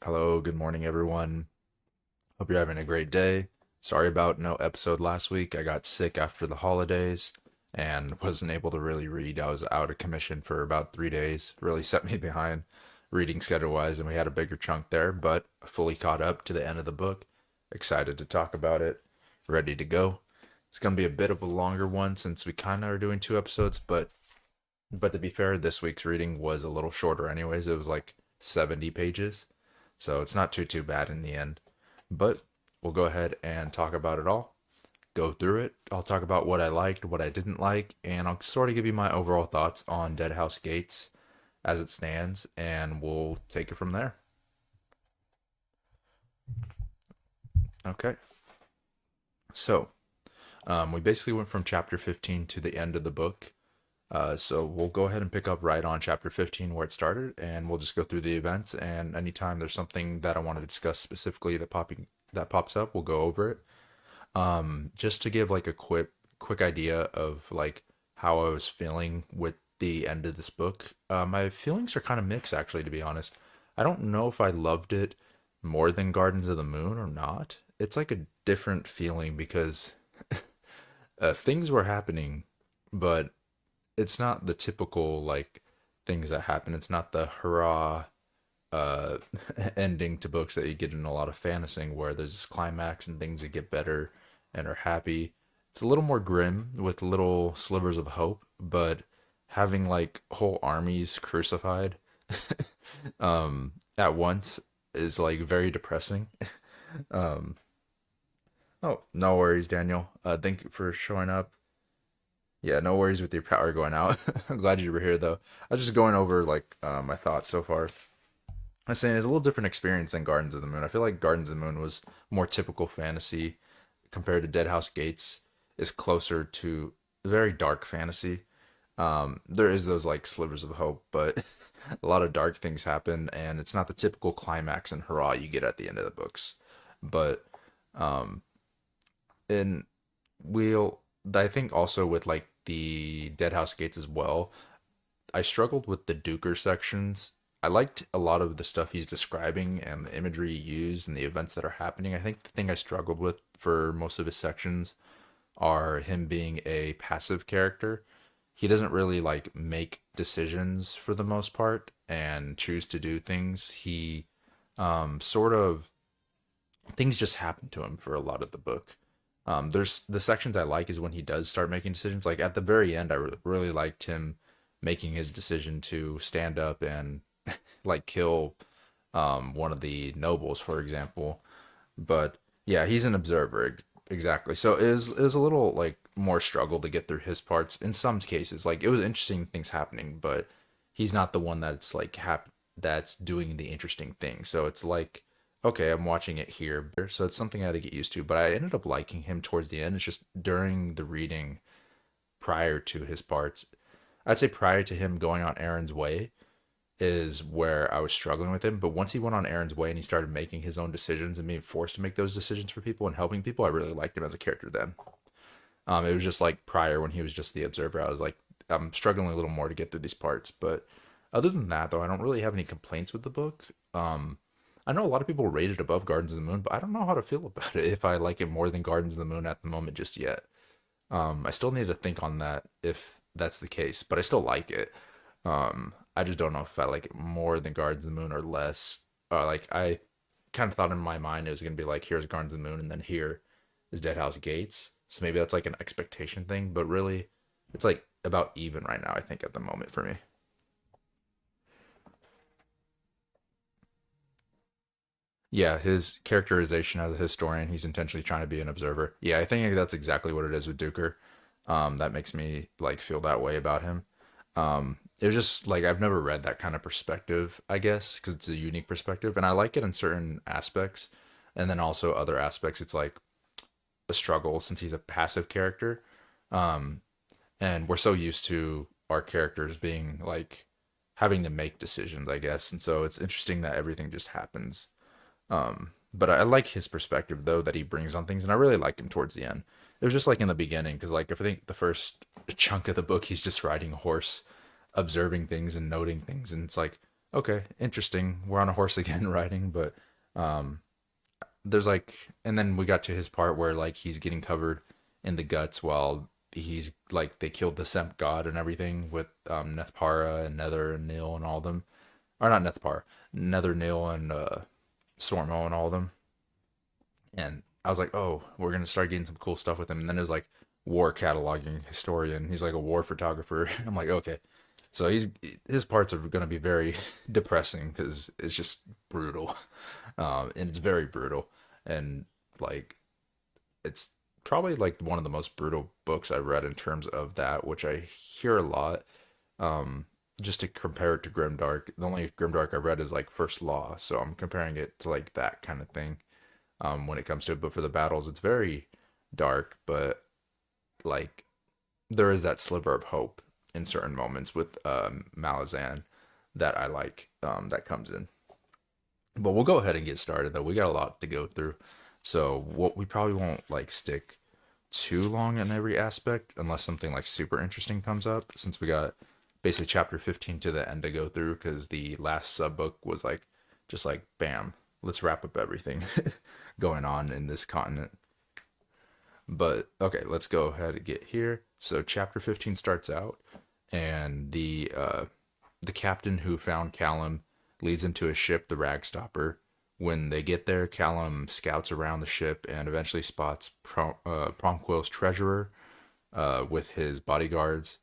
Hello, good morning, everyone. Hope you're having a great day. Sorry about no episode last week. I got sick after the holidays and wasn't able to really read. I was out of commission for about 3 days. Really set me behind reading schedule wise, and we had a bigger chunk there, but fully caught up to the end of the book. Excited to talk about it. Ready to go. It's gonna be a bit of a longer one since we kind of are doing 2 episodes, but to be fair, this week's reading was a little shorter anyways. It was like 70 pages. So it's not too bad in the end. But we'll go ahead and talk about it all. Go through it. I'll talk about what I liked, what I didn't like, and I'll sort of give you my overall thoughts on Deadhouse Gates as it stands, and we'll take it from there. Okay. So, we basically went from chapter 15 to the end of the book. So we'll go ahead and pick up right on chapter 15 where it started, and we'll just go through the events. And anytime there's something that I want to discuss specifically that pops up, we'll go over it. Just to give like a quick idea of like how I was feeling with the end of this book. My feelings are kind of mixed, actually, to be honest. I don't know if I loved it more than Gardens of the Moon or not. It's like a different feeling because things were happening, but it's not the typical like things that happen. It's not the hurrah uh ending to books that you get in a lot of fantasy where there's this climax and things that get better and are happy. It's a little more grim with little slivers of hope, but having like whole armies crucified at once is like very depressing. um oh, no worries, Daniel. Thank you for showing up. Yeah, no worries with your power going out. I'm glad you were here though. I was just going over like my thoughts so far. I was saying it's a little different experience than Gardens of the Moon. I feel like Gardens of the Moon was more typical fantasy compared to Deadhouse Gates is closer to very dark fantasy. There is those like slivers of hope, but a lot of dark things happen, and it's not the typical climax and hurrah you get at the end of the books. But um, and we'll I think also with like the Deadhouse Gates as well, I struggled with the Duker sections. I liked a lot of the stuff he's describing and the imagery he used and the events that are happening. I think the thing I struggled with for most of his sections are him being a passive character. He doesn't really like make decisions for the most part and choose to do things. He sort of things just happen to him for a lot of the book. There's the sections I like is when he does start making decisions. Like at the very end, really liked him making his decision to stand up and like kill one of the nobles, for example. But yeah, he's an observer exactly. So it is a little like more struggle to get through his parts in some cases. Like it was interesting things happening, but he's not the one that's like that's doing the interesting thing. So it's like okay, I'm watching it here. So it's something I had to get used to. But I ended up liking him towards the end. It's just during the reading prior to his parts. I'd say prior to him going on Aaron's way is where I was struggling with him. But once he went on Aaron's way and he started making his own decisions and being forced to make those decisions for people and helping people, I really liked him as a character then. It was just like prior when he was just the observer. I was like, I'm struggling a little more to get through these parts. But other than that, though, I don't really have any complaints with the book. I know a lot of people rate it above Gardens of the Moon, but I don't know how to feel about it if I like it more than Gardens of the Moon at the moment just yet. I still need to think on that if that's the case, but I still like it. I just don't know if I like it more than Gardens of the Moon or less. Like I kind of thought in my mind it was gonna be like here's Gardens of the Moon and then here is Deadhouse Gates. So maybe that's like an expectation thing, but really it's like about even right now, I think, at the moment for me. Yeah, his characterization as a historian, he's intentionally trying to be an observer. Yeah, I think that's exactly what it is with Duker. That makes me like feel that way about him. It was just like I've never read that kind of perspective, I guess, because it's a unique perspective, and I like it in certain aspects, and then also other aspects, it's like a struggle since he's a passive character, um, and we're so used to our characters being like having to make decisions, I guess, and so it's interesting that everything just happens but I like his perspective though that he brings on things, and I really like him towards the end. It was just like in the beginning, because like if I think the first chunk of the book, he's just riding a horse, observing things and noting things, and it's like, Okay, interesting. We're on a horse again riding, but um there's like, and then we got to his part where like he's getting covered in the guts while he's like they killed the Semp god and everything with Nethpara and Nether and Nil and all of them. Or not Nethpara, Nether Nil and Stormo and all of them. And I was like, oh, we're gonna start getting some cool stuff with him. And then there's like war cataloging historian. He's like a war photographer. I'm like, okay. So his parts are gonna be very depressing because it's just brutal, and it's very brutal, and like it's probably like one of the most brutal books I read in terms of that, which I hear a lot. Um, just to compare it to Grimdark, the only Grimdark I read is like First Law, so I'm comparing it to like that kind of thing when it comes to it. But for the battles, it's very dark, but like there is that sliver of hope in certain moments with Malazan that I like that comes in. But we'll go ahead and get started though. We got a lot to go through. So what we probably won't like stick too long in every aspect unless something like super interesting comes up since we got basically chapter 15 to the end to go through because the last sub book was like just like bam, let's wrap up everything going on in this continent. But okay, let's go ahead and get here. So chapter 15 starts out, and the captain who found Callum leads him to a ship, the Ragstopper. When they get there, Callum scouts around the ship and eventually spots Promquil's treasurer with his bodyguards.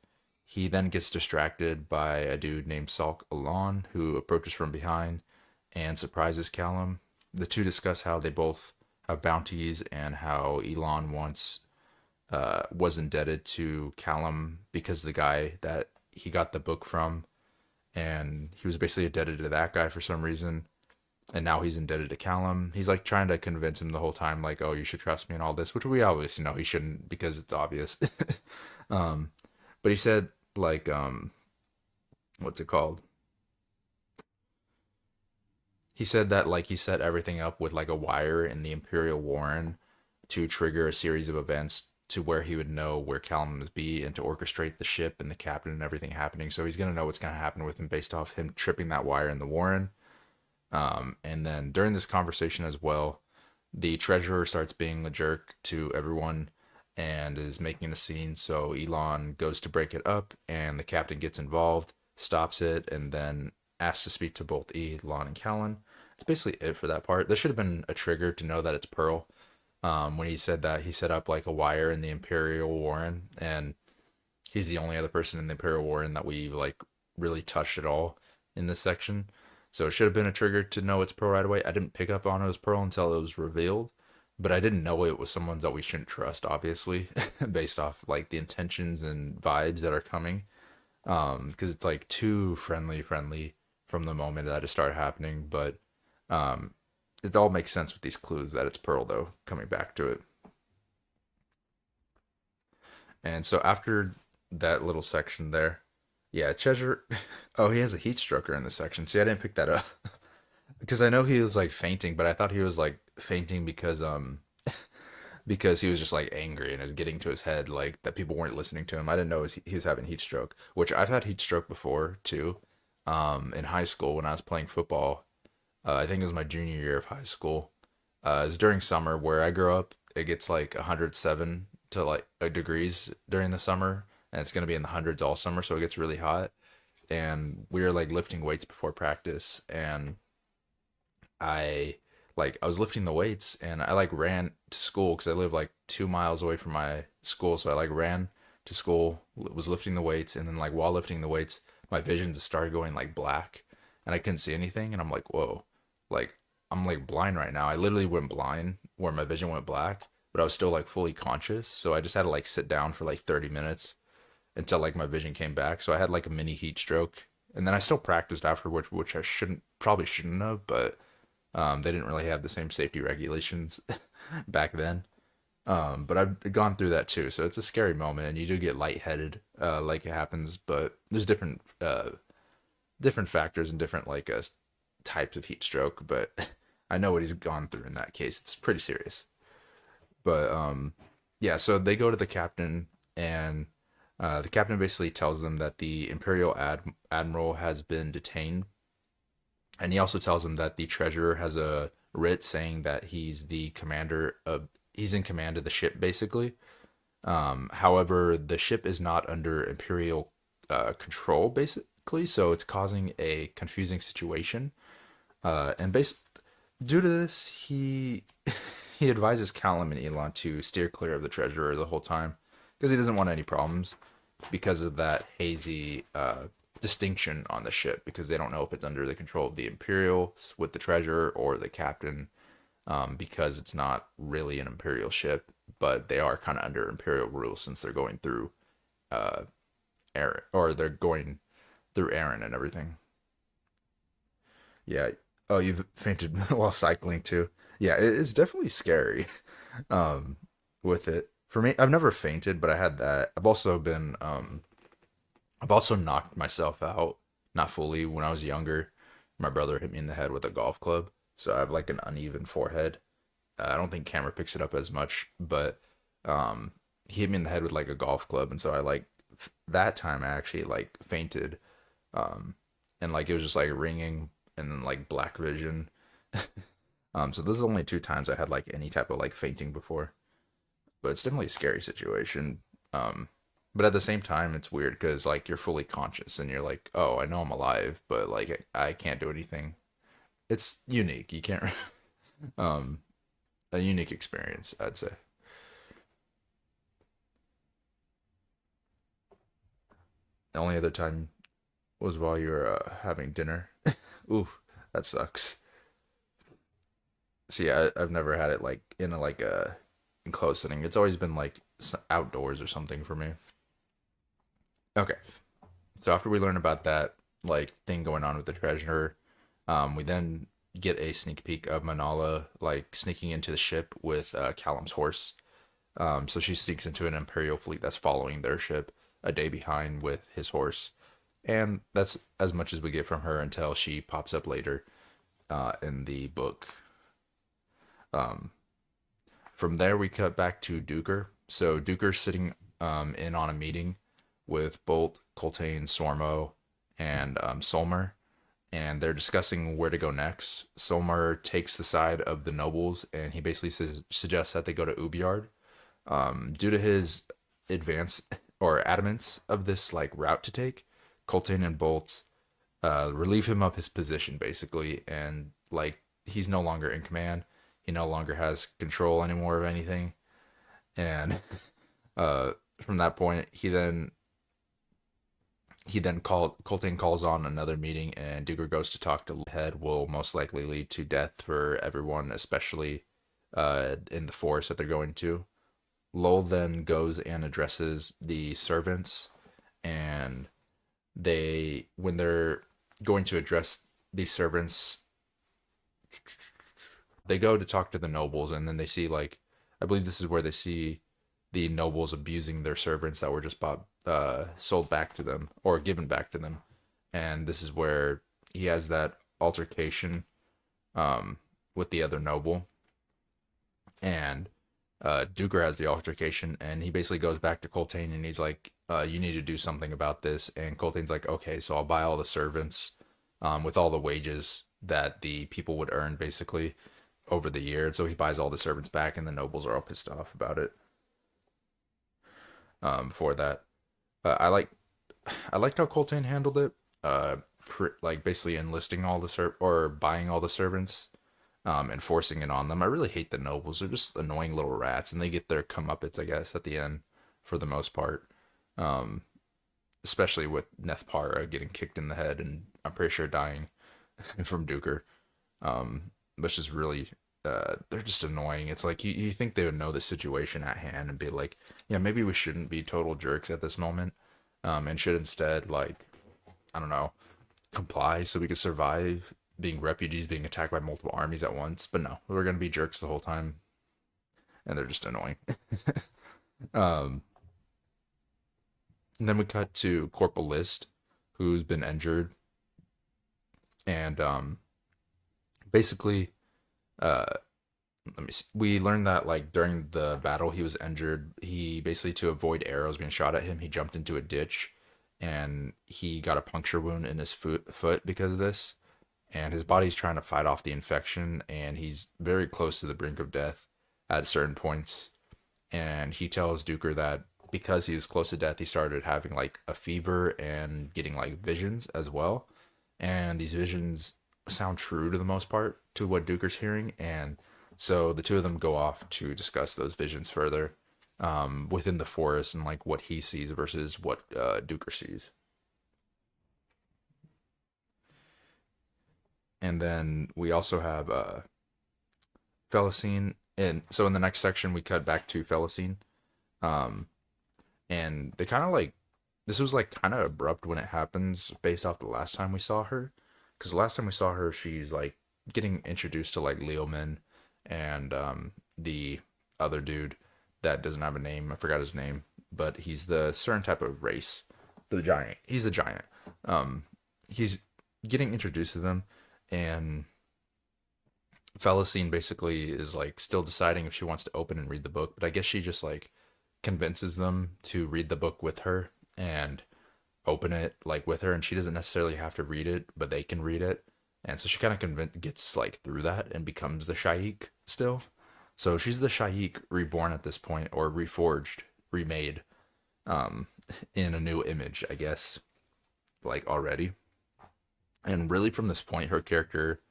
He then gets distracted by a dude named Salk Alon who approaches from behind and surprises Callum. The two discuss how they both have bounties and how Elon once was indebted to Callum because the guy that he got the book from, and he was basically indebted to that guy for some reason, and now he's indebted to Callum. He's like trying to convince him the whole time, like, "Oh, you should trust me and all this," which we obviously know he shouldn't because it's obvious. um, but he said like, what's it called? He said that like he set everything up with like a wire in the Imperial Warren to trigger a series of events to where he would know where Callum would be and to orchestrate the ship and the captain and everything happening. So he's gonna know what's gonna happen with him based off him tripping that wire in the Warren. And then during this conversation as well, the treasurer starts being a jerk to everyone and is making a scene. So Elon goes to break it up, and the captain gets involved, stops it, and then asks to speak to both Elon and Callan. That's basically it for that part. There should have been a trigger to know that it's Pearl. When he said that, he set up like a wire in the Imperial Warren, and he's the only other person in the Imperial Warren that we like really touched at all in this section. So it should have been a trigger to know it's Pearl right away. I didn't pick up on it was Pearl until it was revealed, but I didn't know it was someone that we shouldn't trust, obviously, based off like the intentions and vibes that are coming. Because it's like too friendly from the moment that it started happening. But um, it all makes sense with these clues that it's Pearl, though, coming back to it. And so after that little section there, yeah, Treasure. Oh, he has a heat stroker in this section. See, I didn't pick that up because I know he was like fainting, but I thought he was like fainting because he was just like angry and it was getting to his head like that people weren't listening to him. I didn't know he was having heat stroke, which I've had heat stroke before too. In high school when I was playing football, I think it was my junior year of high school. It was during summer where I grew up. It gets like 107 to like degrees during the summer, and it's gonna be in the hundreds all summer, so it gets really hot. And we were like lifting weights before practice, and I I was lifting the weights and I like ran to school because I live like 2 miles away from my school. So I like ran to school, was lifting the weights, and then like while lifting the weights, my vision just started going like black and I couldn't see anything. And I'm like, whoa, like I'm like blind right now. I literally went blind where my vision went black, but I was still like fully conscious. So I just had to like sit down for like 30 minutes until like my vision came back. So I had like a mini heat stroke. And then I still practiced afterwards, which I probably shouldn't have, but they didn't really have the same safety regulations back then. But I've gone through that too, so it's a scary moment, and you do get lightheaded, like it happens. But there's different factors and different types of heat stroke. But I know what he's gone through in that case. It's pretty serious. But yeah, so they go to the captain, and the captain basically tells them that the Imperial Admiral has been detained And he also tells him that the treasurer has a writ saying that he's in command of the ship basically. However, the ship is not under imperial control basically, so it's causing a confusing situation. And based due to this, he he advises Callum and Elon to steer clear of the treasurer the whole time because he doesn't want any problems because of that hazy distinction on the ship because they don't know if it's under the control of the Imperials with the treasurer or the captain because it's not really an Imperial ship, but they are kind of under Imperial rule since they're going through uh, Aaron or they're going through Aaron and everything. Yeah. Oh, you've fainted while cycling too. Yeah, it is definitely scary. Um, with it. For me, I've never fainted, but I had that. I've also knocked myself out, not fully, when I was younger. My brother hit me in the head with a golf club, so I have like an uneven forehead. I don't think camera picks it up as much, but um, he hit me in the head with like a golf club, and so I like that time I actually like fainted, um, and like it was just like ringing and then like black vision. So those are only two times I had like any type of like fainting before, but it's definitely a scary situation. Um, but at the same time, it's weird because like you're fully conscious and you're like, oh, I know I'm alive, but like I can't do anything. It's unique. You can't, um, a unique experience, I'd say. The only other time was while you were having dinner. Ooh, that sucks. See, I've never had it like in a enclosed setting. It's always been like outdoors or something for me. Okay, so after we learn about that like thing going on with the treasure, we then get a sneak peek of Manala like sneaking into the ship with Callum's horse. So she sneaks into an Imperial fleet that's following their ship a day behind with his horse, and that's as much as we get from her until she pops up later in the book. Um, from there, we cut back to Duker. So Duker's sitting in on a meeting with Bolt, Coltane, Sormo, and Solmer, and they're discussing where to go next. Solmer takes the side of the nobles, and he basically suggests that they go to Ubiard. Due to his advance or adamance of this like route to take, Coltane and Bolt relieve him of his position basically, and like he's no longer in command. He no longer has control anymore of anything, and from that point, he then Colton calls on another meeting, and Duger goes to talk to Head. Will most likely lead to death for everyone, especially in the forest that they're going to. Lowell then goes and addresses the servants, and when they're going to address these servants, they go to talk to the nobles, and then they see like, I believe this is where they see the nobles abusing their servants that were just sold back to them or given back to them, and this is where he has that altercation um, with the other noble, and Duker has the altercation, and he basically goes back to Coltane, and he's like, "You need to do something about this." And Coltane's like, "Okay, so I'll buy all the servants, with all the wages that the people would earn, basically, over the year." And so he buys all the servants back, and the nobles are all pissed off about it. For that, I liked how Coltane handled it. Like basically enlisting all the or buying all the servants, and forcing it on them. I really hate the nobles. They're just annoying little rats, and they get their comeuppance, I guess, at the end for the most part. Um, Especially with Nethpara getting kicked in the head, and I'm pretty sure dying from Duker. Which is really they're just annoying. It's like you think they would know the situation at hand and be like, yeah, maybe we shouldn't be total jerks at this moment, and should instead like, I don't know, comply so we could survive being refugees being attacked by multiple armies at once. But no, we're gonna be jerks the whole time, and they're just annoying. um, and then we cut to Corporal List, who's been injured, and basically, uh, let me see. We learned that like during the battle he was injured. He basically, to avoid arrows being shot at him, he jumped into a ditch, and he got a puncture wound in his foot because of this. and his body's trying to fight off the infection, and he's very close to the brink of death at certain points. And he tells Duker that because he was close to death, he started having like a fever and getting like visions as well. And these visions sound true to the most part to what Duker's hearing. And so the two of them go off to discuss those visions further within the forest and like what he sees versus what Duker sees. And then we also have Felicine. And so in the next section, we cut back to Felicine. Um, and they kind of like, this was like kind of abrupt when it happens based off the last time we saw her. Because the last time we saw her, she's like getting introduced to like Leomin and the other dude that doesn't have a name. I forgot his name, but he's the certain type of race. The giant. He's a giant. Um, he's getting introduced to them, and Felicine basically is like still deciding if she wants to open and read the book, but I guess she just like convinces them to read the book with her and open it like with her, and she doesn't necessarily have to read it, but they can read it. And so she kind of gets like through that and becomes the Shaik still. So she's the Shaik reborn at this point, or reforged, remade, um, in a new image, I guess, like already. And really, from this point, her character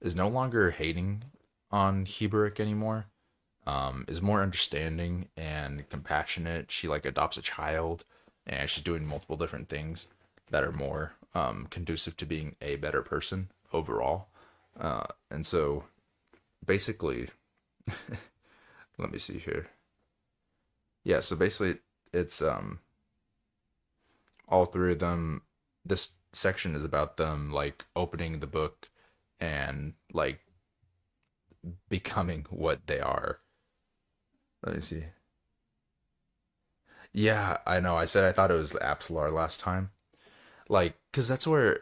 is no longer hating on Heberick anymore. Is more understanding and compassionate. She like adopts a child, and she's doing multiple different things that are more conducive to being a better person overall. And so basically, let me see here. Yeah, so basically, it's all three of them. This section is about them like opening the book and like becoming what they are. Let me see. Yeah, I know. I said I thought it was Apsalar last time. Like, cause that's where,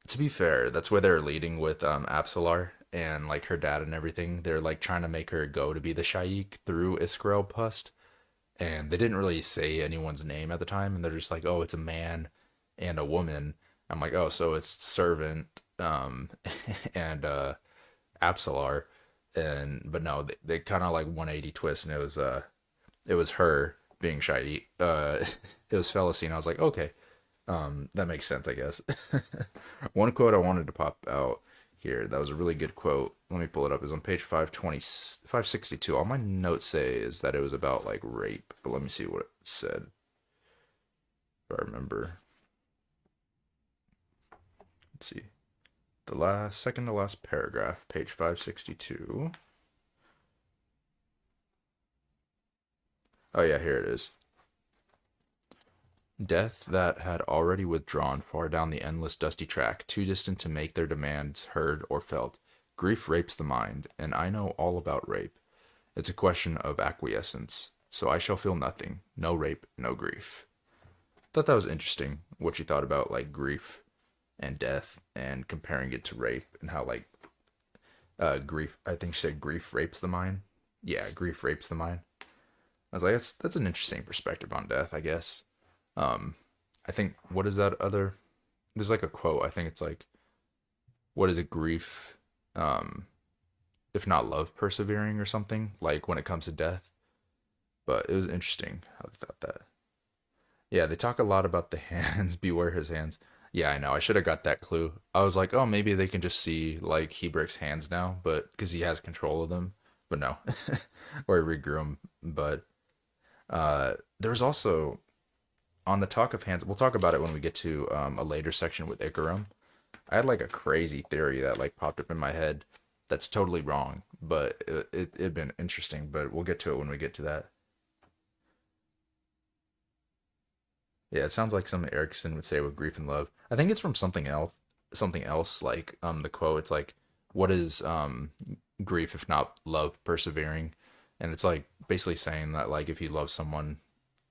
to be fair, that's where they're leading with Apsalar and like her dad and everything. They're like trying to make her go to be the Shaik through Iskarel Pust, and they didn't really say anyone's name at the time, and they're just like, oh, it's a man and a woman. I'm like, oh, so it's servant, and Apsalar, and but no, they kind of like 180 twist, and it was her being shy. It was Felicine. I was like, okay, that makes sense, I guess. One quote I wanted to pop out here that was a really good quote. Let me pull it up. Is on page 520, 562. All my notes say is that it was about like rape, but let me see what it said. If I remember. Let's see. The last second to last paragraph, page 562. Oh yeah, here it is. Death that had already withdrawn far down the endless dusty track, too distant to make their demands heard or felt. Grief rapes the mind, and I know all about rape. It's a question of acquiescence, so I shall feel nothing. No rape, no grief. Thought that was interesting, what you thought about like grief and death and comparing it to rape and how like grief, I think she said grief rapes the mind. Yeah, grief rapes the mind. I was like, that's an interesting perspective on death, I guess. Um, I think what is that other? There's like a quote. I think it's like, "What is a grief, um, if not love persevering or something?" Like when it comes to death. But it was interesting how they thought that. Yeah, they talk a lot about the hands. Beware his hands. Yeah, I know. I should have got that clue. I was like, oh, maybe they can just see like Hebrick's hands now, but because he has control of them. But no, or he regrew them. But there was also on the talk of hands. We'll talk about it when we get to a later section with Ikarum. I had like a crazy theory that like popped up in my head that's totally wrong, but it'd been interesting. But we'll get to it when we get to that. Yeah, it sounds like something Erickson would say with grief and love. I think it's from something else. Something else like the quote. It's like, what is grief if not love persevering? And it's like basically saying that like if you love someone,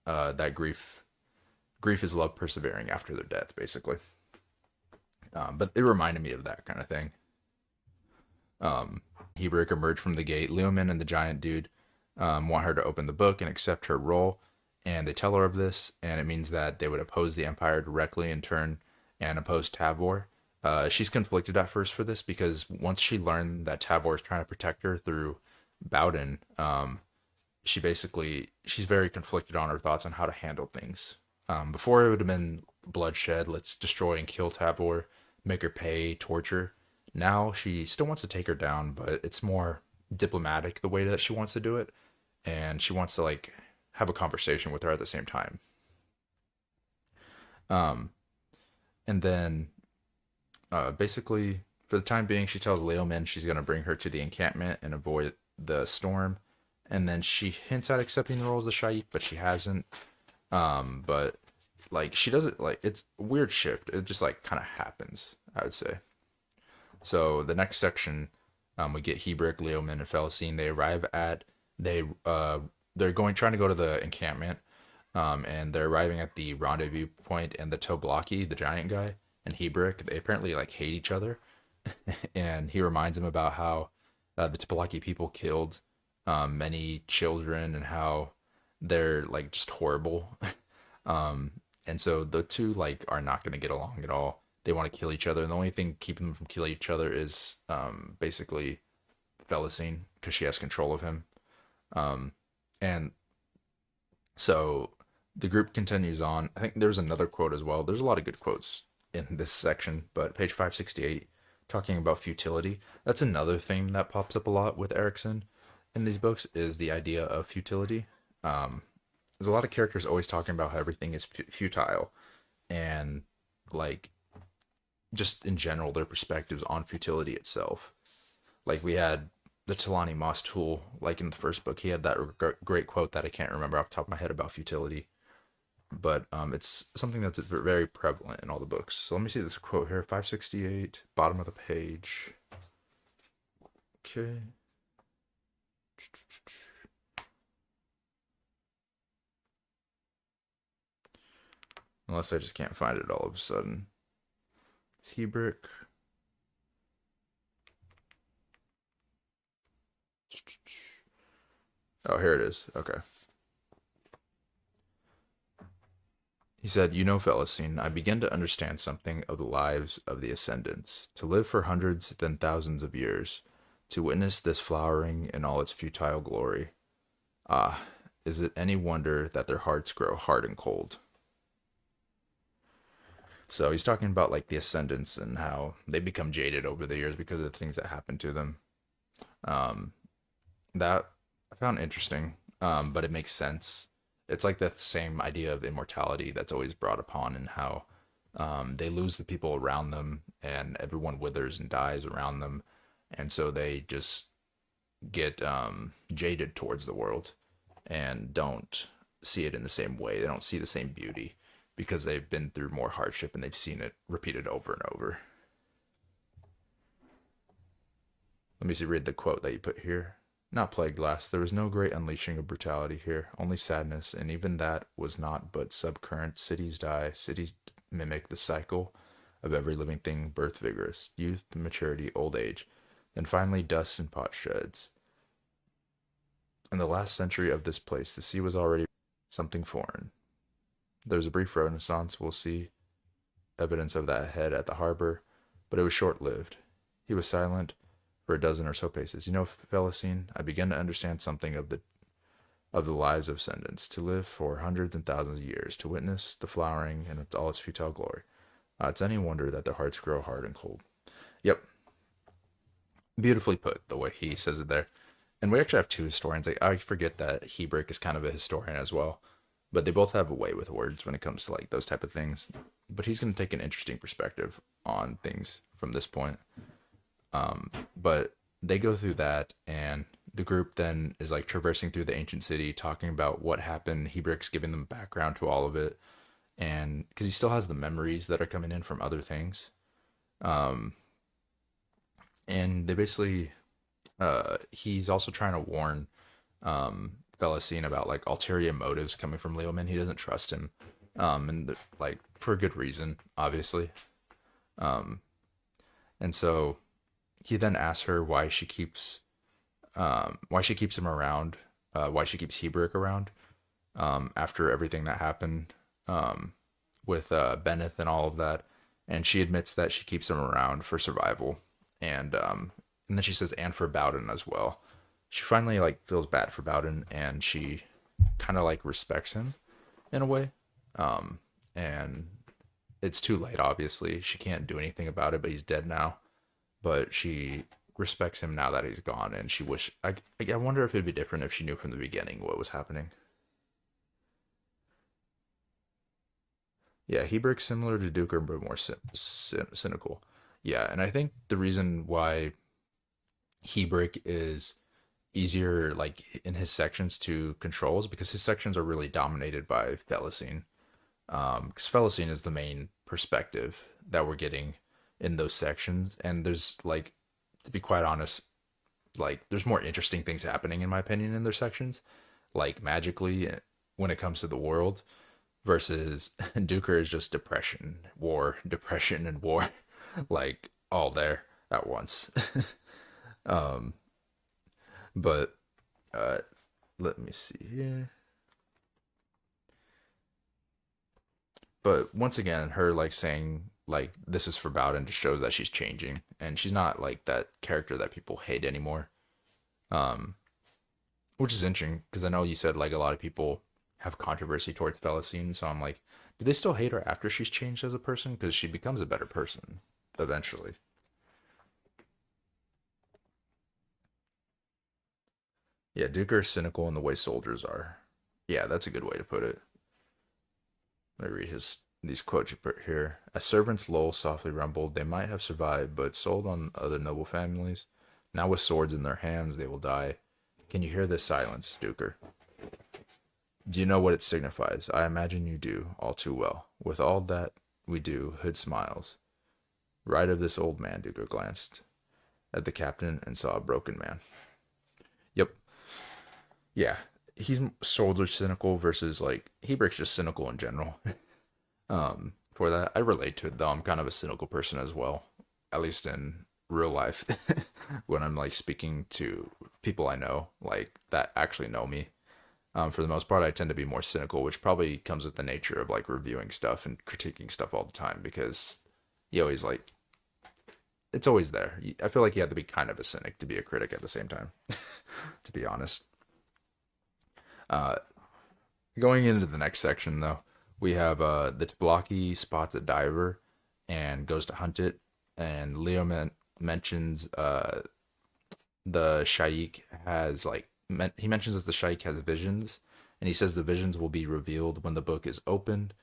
that grief is love persevering after their death, basically. But it reminded me of that kind of thing. Hebrew emerged from the gate. Leomin and the giant dude want her to open the book and accept her role, and they tell her of this, and it means that they would oppose the Empire directly in turn and oppose Tavor. She's conflicted at first for this because once she learned that Tavor is trying to protect her through Bowden, she's very conflicted on her thoughts on how to handle things. Before it would have been bloodshed, let's destroy and kill Tavor, make her pay, torture. Now she still wants to take her down, but it's more diplomatic the way that she wants to do it, and she wants to like have a conversation with her at the same time. Um, and then basically, for the time being, she tells Leomin she's going to bring her to the encampment and avoid the storm. And then she hints at accepting the role as the Shaik, but she hasn't. But like she doesn't like it's a weird shift. It just like kind of happens, I would say. So the next section, we get Hebrew, Leomin, and Felicine. They arrive at they they're going trying to go to the encampment, and they're arriving at the rendezvous point, and the Toblaki, the giant guy, and Hebrew, they apparently like hate each other, and he reminds them about how the Toblaki people killed many children and how they're like just horrible. um, and so the two like are not going to get along at all. They want to kill each other, and the only thing keeping them from killing each other is basically Felicine because she has control of him. Um, and so the group continues on. I think there's another quote as well. There's a lot of good quotes in this section, but page 568, talking about futility. That's another theme that pops up a lot with Erickson in these books is the idea of futility. There's a lot of characters always talking about how everything is futile, and like just in general their perspectives on futility itself. Like we had the Talani Moss tool, like in the first book, he had that great quote that I can't remember off the top of my head about futility, but it's something that's very prevalent in all the books. So let me see this quote here, 568, bottom of the page. Okay. Unless I just can't find it all of a sudden. Hebrick. Oh, here it is. Okay. He said, "You know, Felicine, I begin to understand something of the lives of the ascendants. To live for hundreds, then thousands of years, to witness this flowering in all its futile glory. Ah, is it any wonder that their hearts grow hard and cold?" So he's talking about like the ascendants and how they become jaded over the years because of the things that happen to them. Um, that I found interesting, but it makes sense. It's like the same idea of immortality that's always brought upon, and how they lose the people around them, and everyone withers and dies around them, and so they just get jaded towards the world and don't see it in the same way. They don't see the same beauty because they've been through more hardship and they've seen it repeated over and over. Let me see, read the quote that you put here. "Not plague glass. There was no great unleashing of brutality here, only sadness, and even that was not but subcurrent. Cities die, cities mimic the cycle of every living thing, birth vigorous, youth, maturity, old age, then finally dust and potsherds. In the last century of this place, the sea was already something foreign. There was a brief renaissance, we'll see evidence of that ahead at the harbor, but it was short-lived." He was silent for a dozen or so paces. "You know, Felicine, I begin to understand something of the lives of ascendants. To live for hundreds and thousands of years, to witness the flowering and all its futile glory. It's any wonder that their hearts grow hard and cold." Yep, beautifully put the way he says it there. And we actually have two historians. I forget that Hebrick is kind of a historian as well, but they both have a way with words when it comes to like those type of things. But he's going to take an interesting perspective on things from this point. But they go through that, and the group then is like traversing through the ancient city, talking about what happened. Hebrick's giving them background to all of it, and because he still has the memories that are coming in from other things. Um, and they basically, he's also trying to warn Felicine about like ulterior motives coming from Leoman. He doesn't trust him, and like for a good reason, obviously. Um, and so he then asks her why she keeps him around, why she keeps Hebrick around, after everything that happened, with Benneth and all of that. and she admits that she keeps him around for survival, and then she says, and for Bowden as well. She finally like feels bad for Bowden, and she kind of like respects him in a way. And it's too late, obviously. She can't do anything about it, but he's dead now. But she respects him now that he's gone, and she wish. I wonder if it'd be different if she knew from the beginning what was happening. Yeah, Hebrick's similar to Duker, but more cynical. Yeah, and I think the reason why Hebrick is easier, like in his sections to control, is because his sections are really dominated by Felicine. Because Felicine is the main perspective that we're getting in those sections, and there's like, to be quite honest, like there's more interesting things happening in my opinion in their sections, like magically when it comes to the world, versus Duker is just depression and war, like all there at once. um, but uh, let me see here. But once again, her like saying like this is for Bowden just shows that she's changing, and she's not like that character that people hate anymore. Um, which is interesting because I know you said like a lot of people have controversy towards Felicine, so I'm like, do they still hate her after she's changed as a person? Because she becomes a better person eventually. Yeah, Duker is cynical in the way soldiers are. Yeah, that's a good way to put it. Let me read his these quotes you put here. As servants Lowell softly rumbled, they might have survived, but sold on other noble families. Now with swords in their hands, they will die. Can you hear this silence, Duker? Do you know what it signifies? I imagine you do, all too well. With all that we do, Hood smiles. Right of this old man, Duker glanced at the captain and saw a broken man. Yep. Yeah. He's soldier cynical versus like Hebrick's just cynical in general. For that, I relate to it though. I'm kind of a cynical person as well, at least in real life. When I'm like speaking to people I know, like that actually know me, for the most part, I tend to be more cynical, which probably comes with the nature of like reviewing stuff and critiquing stuff all the time because you always like it's always there. I feel like you have to be kind of a cynic to be a critic at the same time, to be honest. Uh, Going into the next section though, we have the Tablaki spots a diver and goes to hunt it, and Leo mentions the Shaik has like he mentions that the Shaik has visions, and he says the visions will be revealed when the book is opened,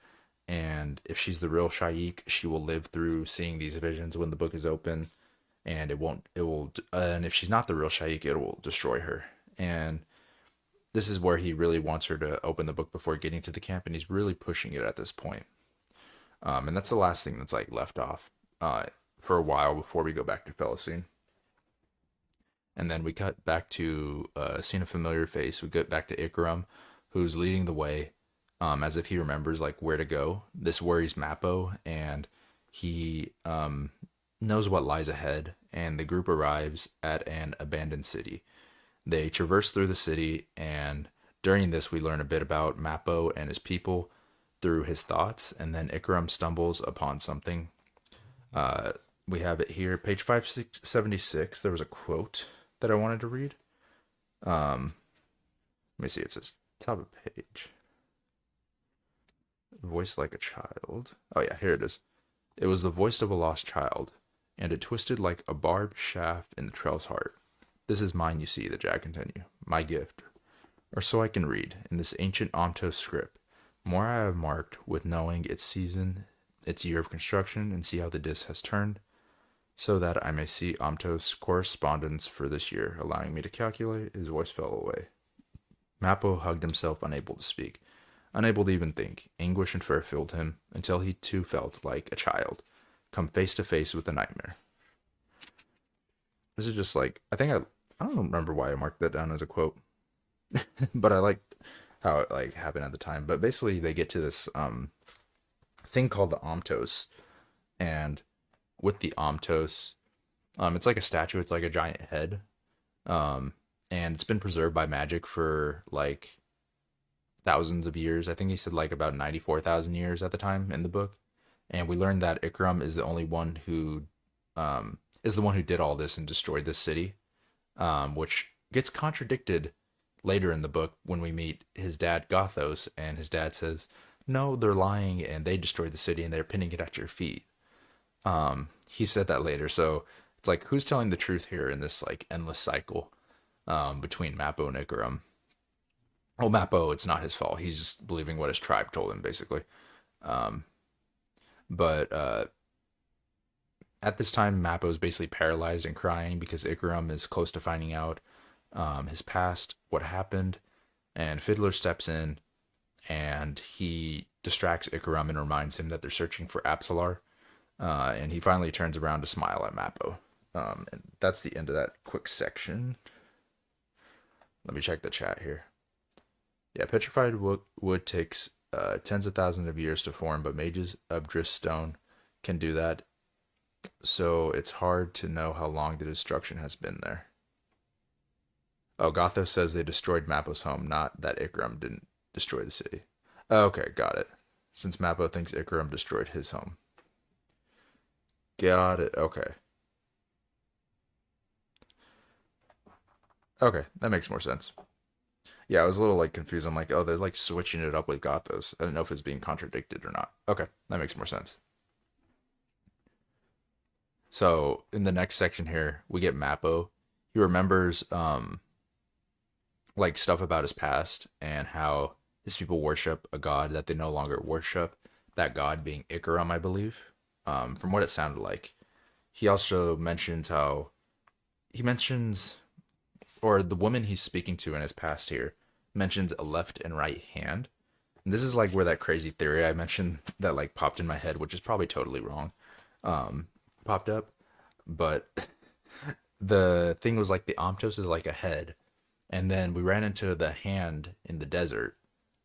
and if she's the real Shaik, she will live through seeing these visions when the book is open, and it will, and if she's not the real Shaik, it will destroy her. And this is where he really wants her to open the book before getting to the camp, and he's really pushing it at this point. And that's the last thing that's like left off for a while before we go back to Felicine. And then we cut back to seeing a familiar face. We get back to Ikram, who's leading the way, as if he remembers like where to go. This worries Mappo, and he knows what lies ahead. And the group arrives at an abandoned city. They traverse through the city, and during this, we learn a bit about Mappo and his people through his thoughts. And then Ikram stumbles upon something. Uh, we have it here, page 576. There was a quote that I wanted to read. Um, Let me see. It says top of page. Voice like a child. Oh yeah, here it is. It was the voice of a lost child, and it twisted like a barbed shaft in the trail's heart. This is mine, you see, the Jag continued. My gift. Or so I can read, in this ancient Omto script. More I have marked, with knowing its season, its year of construction, and see how the disc has turned, so that I may see Omto's correspondence for this year, allowing me to calculate. His voice fell away. Mappo hugged himself, unable to speak, unable to even think. Anguish and fear filled him, until he too felt like a child, come face to face with a nightmare. This is just like, I don't remember why I marked that down as a quote, but I liked how it like happened at the time. But basically, they get to this thing called the Omtos, and with the Omtos, it's like a statue. It's like a giant head, um, and it's been preserved by magic for like thousands of years. I think he said like about 94,000 years at the time in the book, and we learn that Ikram is the only one who is the one who did all this and destroyed this city, which gets contradicted later in the book when we meet his dad Gothos, and his dad says, "No, they're lying, and they destroyed the city, and they're pinning it at your feet." He said that later, so it's like who's telling the truth here in this like endless cycle between Mappo and Ikram? Well, Mappo, it's not his fault. He's just believing what his tribe told him, basically. Um, but at this time, Mappo is basically paralyzed and crying because Ikram is close to finding out his past, what happened, and Fiddler steps in and he distracts Ikram and reminds him that they're searching for Apsalar. And he finally turns around to smile at Mappo. And that's the end of that quick section. Let me check the chat here. Yeah, petrified wood takes tens of thousands of years to form, but mages of Driftstone can do that. So it's hard to know how long the destruction has been there. Oh, Gothos says they destroyed Mappo's home, not that Ikram didn't destroy the city. Okay, got it. Since Mappo thinks Ikram destroyed his home. Got it. Okay. Okay, that makes more sense. Yeah, I was a little like confused. I'm like, oh, they're like switching it up with Gothos. I didn't know if it's being contradicted or not. Okay, that makes more sense. So in the next section here, we get Mappo. He remembers like stuff about his past and how his people worship a god that they no longer worship. That god being Ikaram, I believe. From what it sounded like. He also mentions how he mentions, or the woman he's speaking to in his past here mentions a left and right hand. And this is like where that crazy theory I mentioned that like popped in my head, which is probably totally wrong, popped up. But the thing was like the Amtos is like a head, and then we ran into the hand in the desert.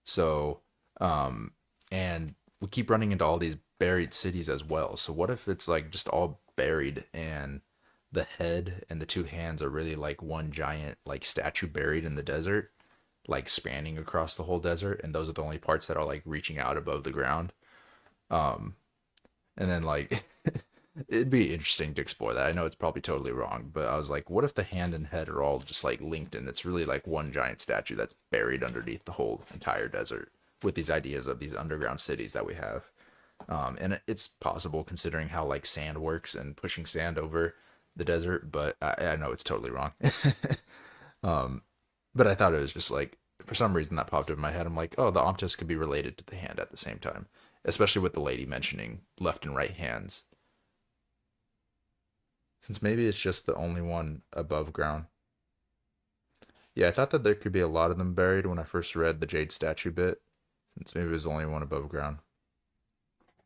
So, and we keep running into all these buried cities as well. So what if it's like just all buried and the head and the two hands are really like one giant like statue buried in the desert, like spanning across the whole desert, and those are the only parts that are like reaching out above the ground. Um, and then like it'd be interesting to explore that. I know it's probably totally wrong, but I was like, what if the hand and head are all just like linked and it's really like one giant statue that's buried underneath the whole entire desert with these ideas of these underground cities that we have. And it's possible considering how like sand works and pushing sand over the desert, but I know it's totally wrong. um, but I thought it was just like for some reason that popped up in my head. I'm like, oh, the Omtis could be related to the hand at the same time, especially with the lady mentioning left and right hands. Since maybe it's just the only one above ground. Yeah, I thought that there could be a lot of them buried when I first read the Jade statue bit, since maybe it was the only one above ground.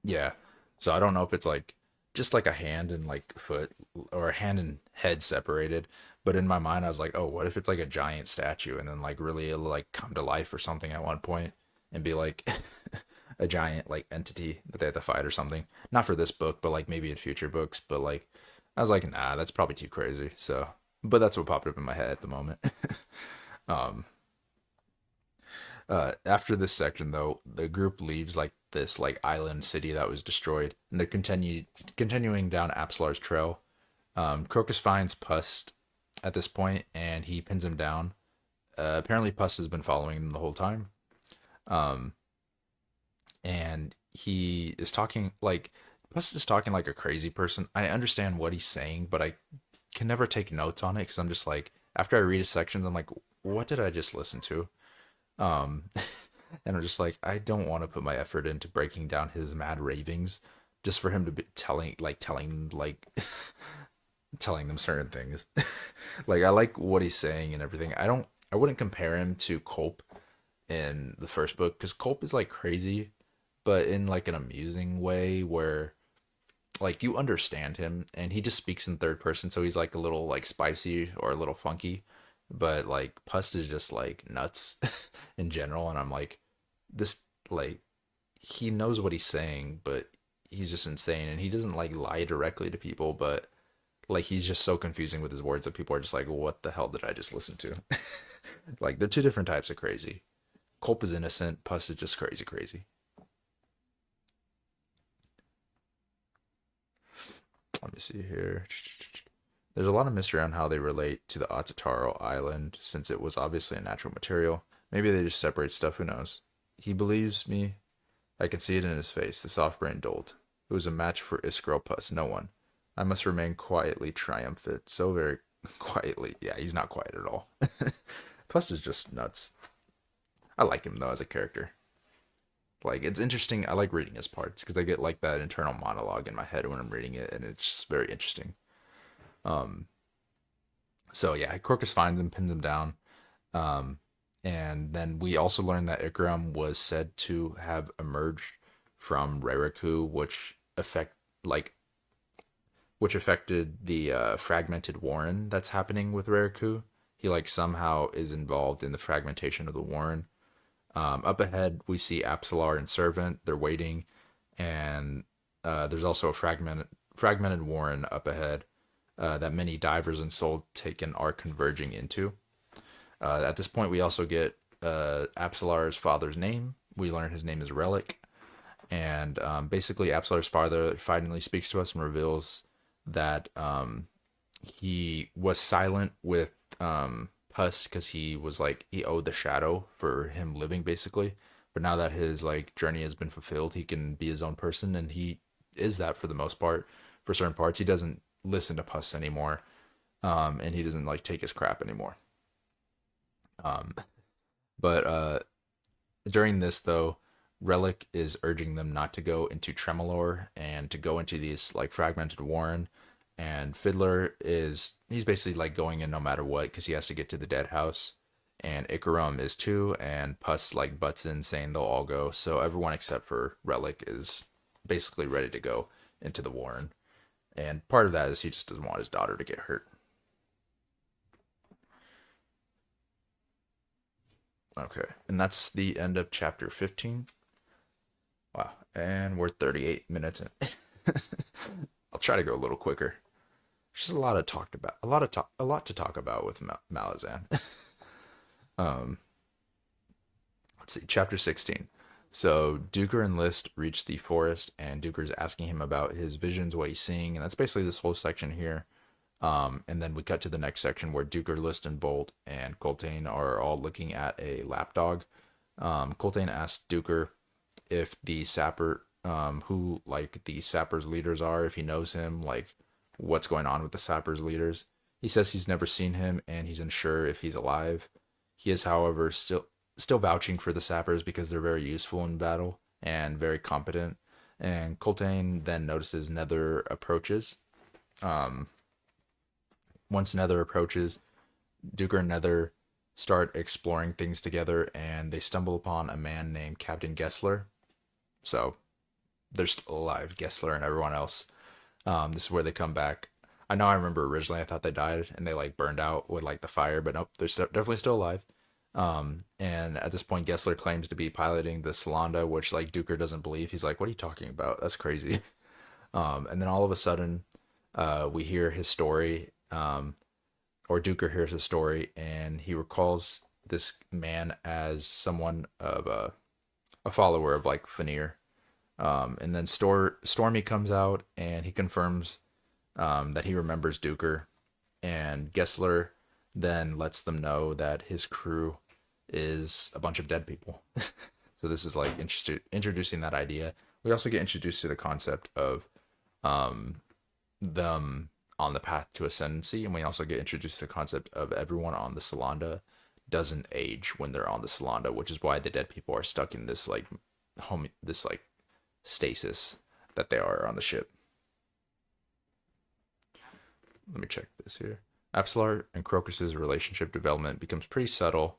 Yeah. So I don't know if it's like just like a hand and like foot or a hand and head separated. But in my mind, I was like, oh, what if it's like a giant statue and then like really it'll like come to life or something at one point and be like a giant like entity that they have to fight or something. Not for this book, but like maybe in future books. But like I was like, nah, that's probably too crazy. So, but that's what popped up in my head at the moment. um, After this section, though, the group leaves like this like island city that was destroyed, and they're continuing down Apsalar's trail. Crocus finds Pust at this point, and he pins him down. Apparently, Pust has been following him the whole time, um, and he is talking like Pust is talking like a crazy person. I understand what he's saying, but I can never take notes on it because I'm just like after I read a section, I'm like, what did I just listen to? Um, and I'm just like, I don't want to put my effort into breaking down his mad ravings just for him to be telling them certain things. Like I like what he's saying and everything. I wouldn't compare him to Culp in the first book because Culp is like crazy, but in like an amusing way where like you understand him and he just speaks in third person, so he's like a little like spicy or a little funky. But like Pust is just like nuts in general, and I'm like, this like he knows what he's saying, but he's just insane, and he doesn't like lie directly to people, but like he's just so confusing with his words that people are just like, what the hell did I just listen to? Like they're two different types of crazy. Culp is innocent, Pust is just crazy, crazy. Let me see here. There's a lot of mystery on how they relate to the Atataro Island, since it was obviously a natural material. Maybe they just separate stuff, who knows? He believes me. I can see it in his face, the soft brain dolt. It was a match for Iskro Puss, no one. I must remain quietly triumphant, so very quietly. Yeah, he's not quiet at all. Puss is just nuts. I like him, though, as a character. Like, it's interesting. I like reading his parts, because I get, like, that internal monologue in my head when I'm reading it, and it's just very interesting. Um, so yeah, Crocus finds him, pins him down. Um, and then we also learned that Ikram was said to have emerged from Reiraku, like which affected the fragmented Warren that's happening with Reiraku. He like somehow is involved in the fragmentation of the Warren. Up ahead, we see Apsalar and Servant. They're waiting, and there's also a fragmented Warren up ahead that many divers and soul taken are converging into. At this point, we also get Apsalar's father's name. We learn his name is Relic. And basically, Apsalar's father finally speaks to us and reveals that he was silent with Puss because he was like, he owed the shadow for him living, basically. But now that his like journey has been fulfilled, he can be his own person, and he is that for the most part. For certain parts, he doesn't listen to Puss anymore, and he doesn't like take his crap anymore. Um, but during this though, Relic is urging them not to go into Tremolor and to go into these like fragmented Warren. And Fiddler he's basically like going in no matter what because he has to get to the Deadhouse. And Ikarum is too, and Puss like butts in saying they'll all go. So everyone except for Relic is basically ready to go into the Warren. And part of that is he just doesn't want his daughter to get hurt. Okay, and that's the end of chapter 15. Wow, and we're 38 minutes in. I'll try to go a little quicker. There's just a lot of talked about, a lot to talk about with Malazan. um, let's see, chapter 16. So Duker and List reach the forest, and Duker's asking him about his visions, what he's seeing, and that's basically this whole section here. And then we cut to the next section where Duker, List, and Bolt and Coltane are all looking at a lapdog. Coltane asks Duker if the sapper, who like the sapper's leaders are, if he knows him, like what's going on with the sapper's leaders. He says he's never seen him and he's unsure if he's alive. He is, however, still vouching for the sappers because they're very useful in battle and very competent. And Coltane then notices Nether approaches. Once Nether approaches, Duker and Nether start exploring things together, and they stumble upon a man named Captain Gessler. So they're still alive, Gessler and everyone else. This is where they come back. I know I remember originally I thought they died and they like burned out with like the fire, but nope, they're definitely still alive. And at this point, Gessler claims to be piloting the Salanda, which like Duker doesn't believe. He's like, "What are you talking about? That's crazy." And then all of a sudden, we hear his story, or Duker hears his story, and he recalls this man as someone of a follower of like Fanir. And then Stormy comes out and he confirms that he remembers Duker, and Gessler then lets them know that his crew is a bunch of dead people. So this is like introducing that idea. We also get introduced to the concept of them on the path to ascendancy, and we also get introduced to the concept of everyone on the Salanda doesn't age when they're on the Salanda, which is why the dead people are stuck in this like stasis that they are on the ship. Let me check this here. Apsalar and Crocus's relationship development becomes pretty subtle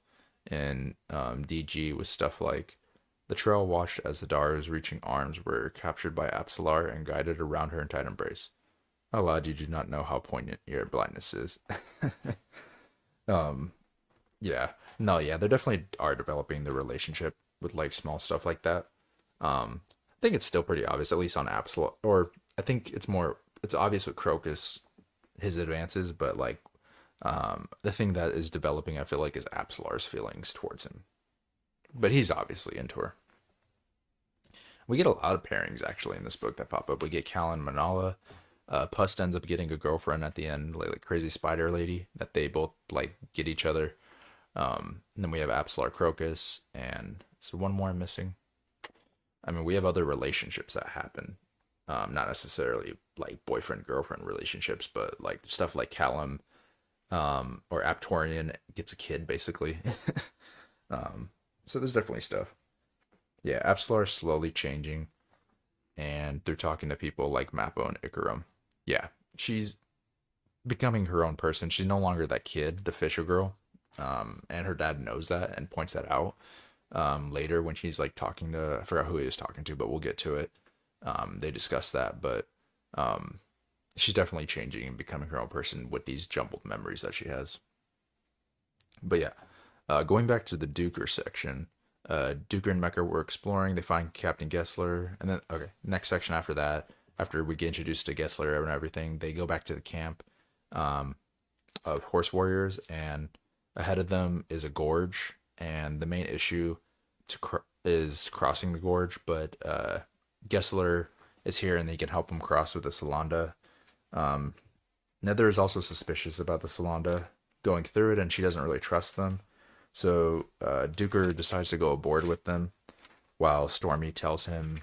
in DG with stuff like the trail watched as the Dara's reaching arms were captured by Apsalar and guided around her in tight embrace. Oh, lad, you do not know how poignant your blindness is. Yeah. No, yeah, they definitely are developing the relationship with like small stuff like that. I think it's still pretty obvious, at least on Apsalar, or I think it's obvious with Crocus, his advances, but like the thing that is developing, I feel like, is Apsalar's feelings towards him. But he's obviously into her. We get a lot of pairings actually in this book that pop up. We get Cal and Manala. Pust ends up getting a girlfriend at the end, like crazy spider lady that they both like get each other. And then we have Absolar Crocus, and so one more I'm missing. I mean, we have other relationships that happen. Not necessarily like boyfriend girlfriend relationships, but like stuff like Callum, or Aptorian gets a kid basically. So there's definitely stuff. Yeah, Absolar is slowly changing, and they're talking to people like Mappo and Ikarum. Yeah, she's becoming her own person. She's no longer that kid, the Fisher girl. And her dad knows that and points that out later when she's like talking to, I forgot who he was talking to, but we'll get to it. They discuss that, but um, she's definitely changing and becoming her own person with these jumbled memories that she has. But yeah, going back to the Duker section, Duker and Mecha were exploring. They find Captain Gessler, and then okay, next section after that, after we get introduced to Gessler and everything, they go back to the camp um, of horse warriors, and ahead of them is a gorge, and the main issue is crossing the gorge, but Gessler is here, and they can help him cross with the Salanda. Um, Nether is also suspicious about the Salanda going through it, and she doesn't really trust them. So Duker decides to go aboard with them, while Stormy tells him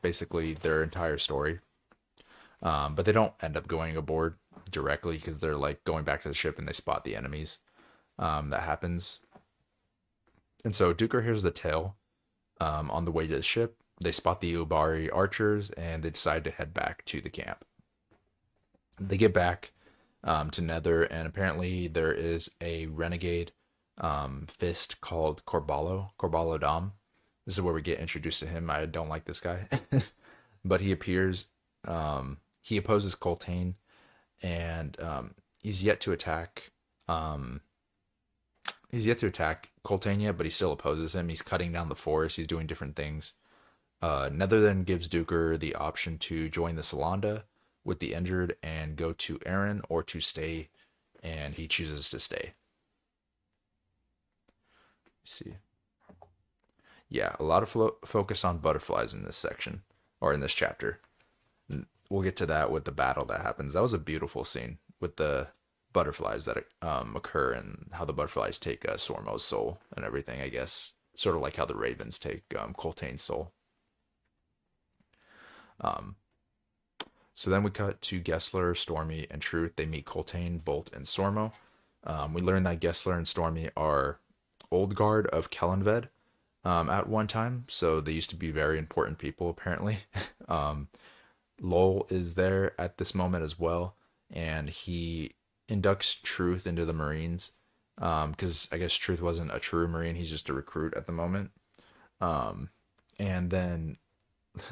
basically their entire story. But they don't end up going aboard directly because they're like going back to the ship and they spot the enemies. That happens. And so Duker hears the tale on the way to the ship. They spot the Ubari archers and they decide to head back to the camp. They get back to Nether, and apparently there is a renegade fist called Corballo Dom. This is where we get introduced to him. I don't like this guy, but he appears. He opposes Coltane, and he's yet to attack. Um, he's yet to attack Coltane yet, but he still opposes him. He's cutting down the forest. He's doing different things. Nether then gives Duker the option to join the Salanda with the injured and go to Aaron, or to stay, and he chooses to stay. Let's see. Yeah, a lot of focus on butterflies in this section, or in this chapter. We'll get to that with the battle that happens. That was a beautiful scene with the butterflies that occur, and how the butterflies take Sormo's soul and everything, I guess. Sort of like how the ravens take Coltane's soul. Um, so then we cut to Gessler, Stormy, and Truth. They meet Coltane, Bolt, and Sormo. We learn that Gessler and Stormy are old guard of Kellenved at one time, so they used to be very important people, apparently. um, Lowell is there at this moment as well, and he inducts Truth into the Marines, because I guess Truth wasn't a true Marine, he's just a recruit at the moment. And then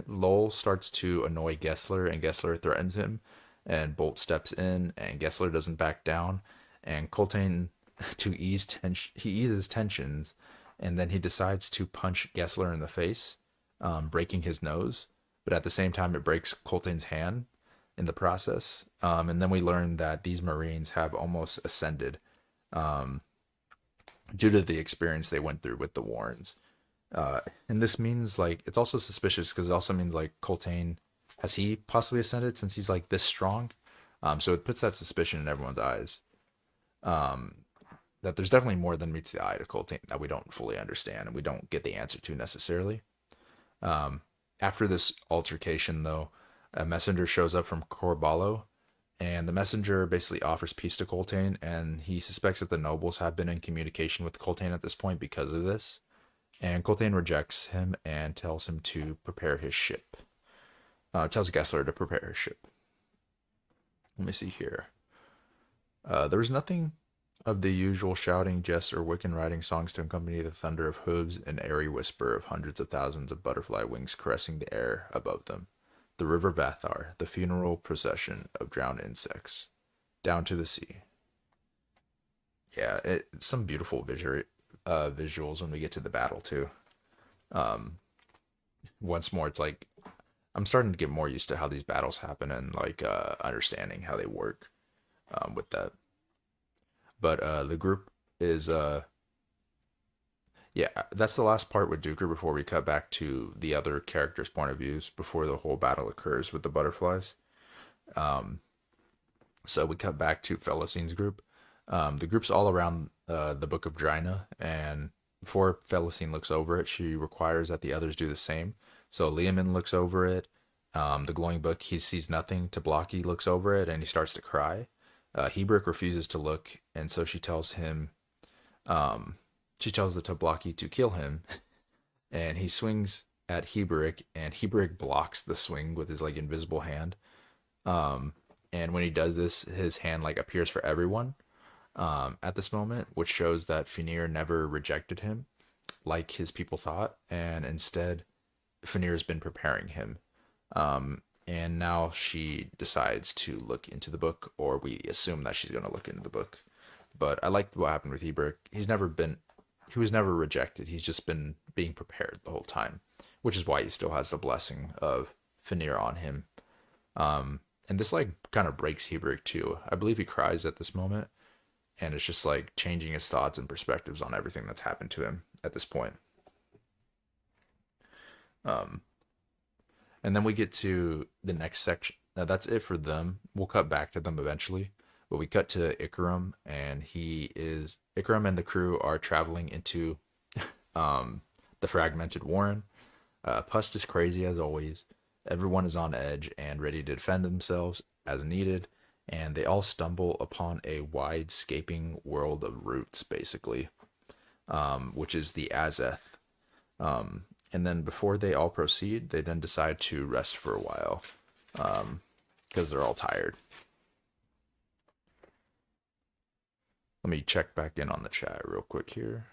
Lowell starts to annoy Gessler, and Gessler threatens him, and Bolt steps in, and Gessler doesn't back down, and Coltane, he eases tensions, and then he decides to punch Gessler in the face, breaking his nose, but at the same time it breaks Coltane's hand in the process. And then we learn that these Marines have almost ascended um, due to the experience they went through with the Warrens. And this means like it's also suspicious because it also means like Coltane, has he possibly ascended since he's like this strong? So it puts that suspicion in everyone's eyes. Um, that there's definitely more than meets the eye to Coltane that we don't fully understand and we don't get the answer to necessarily. Um, After this altercation, though, a messenger shows up from Corballo, and the messenger basically offers peace to Coltane, and he suspects that the nobles have been in communication with Coltane at this point because of this. And Coltane rejects him and tells him to prepare his ship. Tells Gessler to prepare his ship. Let me see here. There was nothing of the usual shouting, jests, or Wiccan riding songs to accompany the thunder of hooves and airy whisper of hundreds of thousands of butterfly wings caressing the air above them. The river Vathar, the funeral procession of drowned insects, down to the sea. Yeah, some beautiful visuals when we get to the battle too. Um, Once more, it's like I'm starting to get more used to how these battles happen and like understanding how they work with that. But the group is yeah, that's the last part with Duker before we cut back to the other characters' point of views before the whole battle occurs with the butterflies. So we cut back to Felicine's group. The group's all around the Book of Drina, and before Felicine looks over it, she requires that the others do the same. So Leomin looks over it. The glowing book, he sees nothing. Tablaki looks over it, and he starts to cry. Hebrick refuses to look, and so um, she tells the Tablaki to kill him, and he swings at Hebrick, and Hebrick blocks the swing with his like invisible hand. Um, and when he does this, his hand like appears for everyone at this moment, which shows that Finir never rejected him like his people thought, and instead Finir has been preparing him. And now she decides to look into the book, or we assume that she's going to look into the book. But I liked what happened with Hebrick. He was never rejected. He's just been being prepared the whole time, which is why he still has the blessing of Finir on him. And this like kind of breaks Hebrick too. I believe he cries at this moment, and it's just like changing his thoughts and perspectives on everything that's happened to him at this point. Um, and then we get to the next section. Now, that's it for them. We'll cut back to them eventually, but we cut to Ikram, and Ikram and the crew are traveling into um, the fragmented warren. Pust is crazy as always. Everyone is on edge and ready to defend themselves as needed, and they all stumble upon a wide-scaping world of roots, basically, which is the Azeth. And then before they all proceed, they then decide to rest for a while because they're all tired. Let me check back in on the chat real quick here.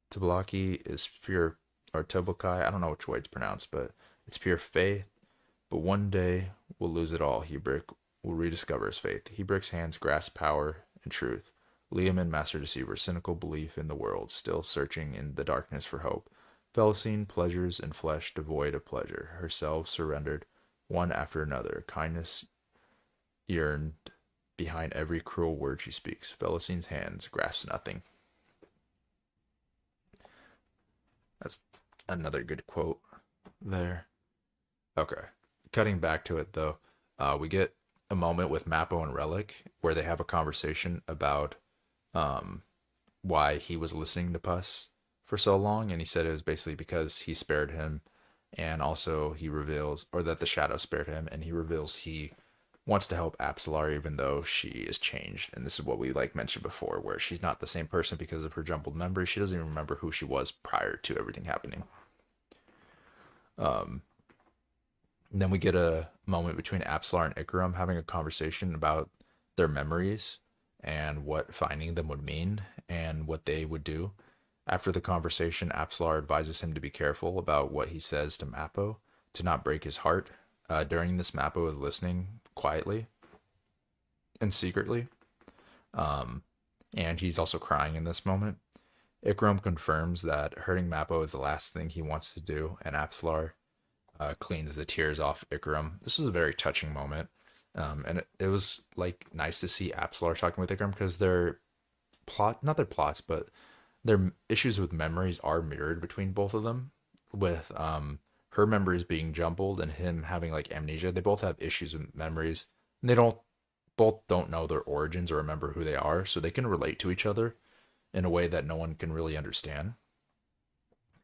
Tablaki is pure, or Tobokai, I don't know which way it's pronounced, but it's pure faith. But one day we'll lose it all. Hebrick will rediscover his faith. Hebrick's hands grasp power and truth. Liam, Master Deceiver, cynical belief in the world, still searching in the darkness for hope. Felicine, pleasures in flesh devoid of pleasure, herself surrendered, one after another. Kindness yearned behind every cruel word she speaks. Felicine's hands grasp nothing. That's another good quote there. Okay. Cutting back to it, though, we get a moment with Mappo and Relic where they have a conversation about um, why he was listening to Puss for so long, and he said it was basically because he spared him, and also he reveals, or that the shadow spared him, and he reveals he wants to help Apsalar even though she is changed. And this is what we like mentioned before, where she's not the same person because of her jumbled memory. She doesn't even remember who she was prior to everything happening. Um, then we get a moment between Apsalar and Ikram having a conversation about their memories and what finding them would mean and what they would do. After the conversation, Apsalar advises him to be careful about what he says to Mappo, to not break his heart. During this, Mappo is listening quietly and secretly, and he's also crying in this moment. Ikram confirms that hurting Mappo is the last thing he wants to do, and Apsalar cleans the tears off Ikram. This was a very touching moment. And it was like nice to see Apsalar talking with Ikram because not their plots, but their issues with memories are mirrored between both of them. With her memories being jumbled and him having like amnesia, they both have issues with memories. And they don't know their origins or remember who they are, so they can relate to each other in a way that no one can really understand.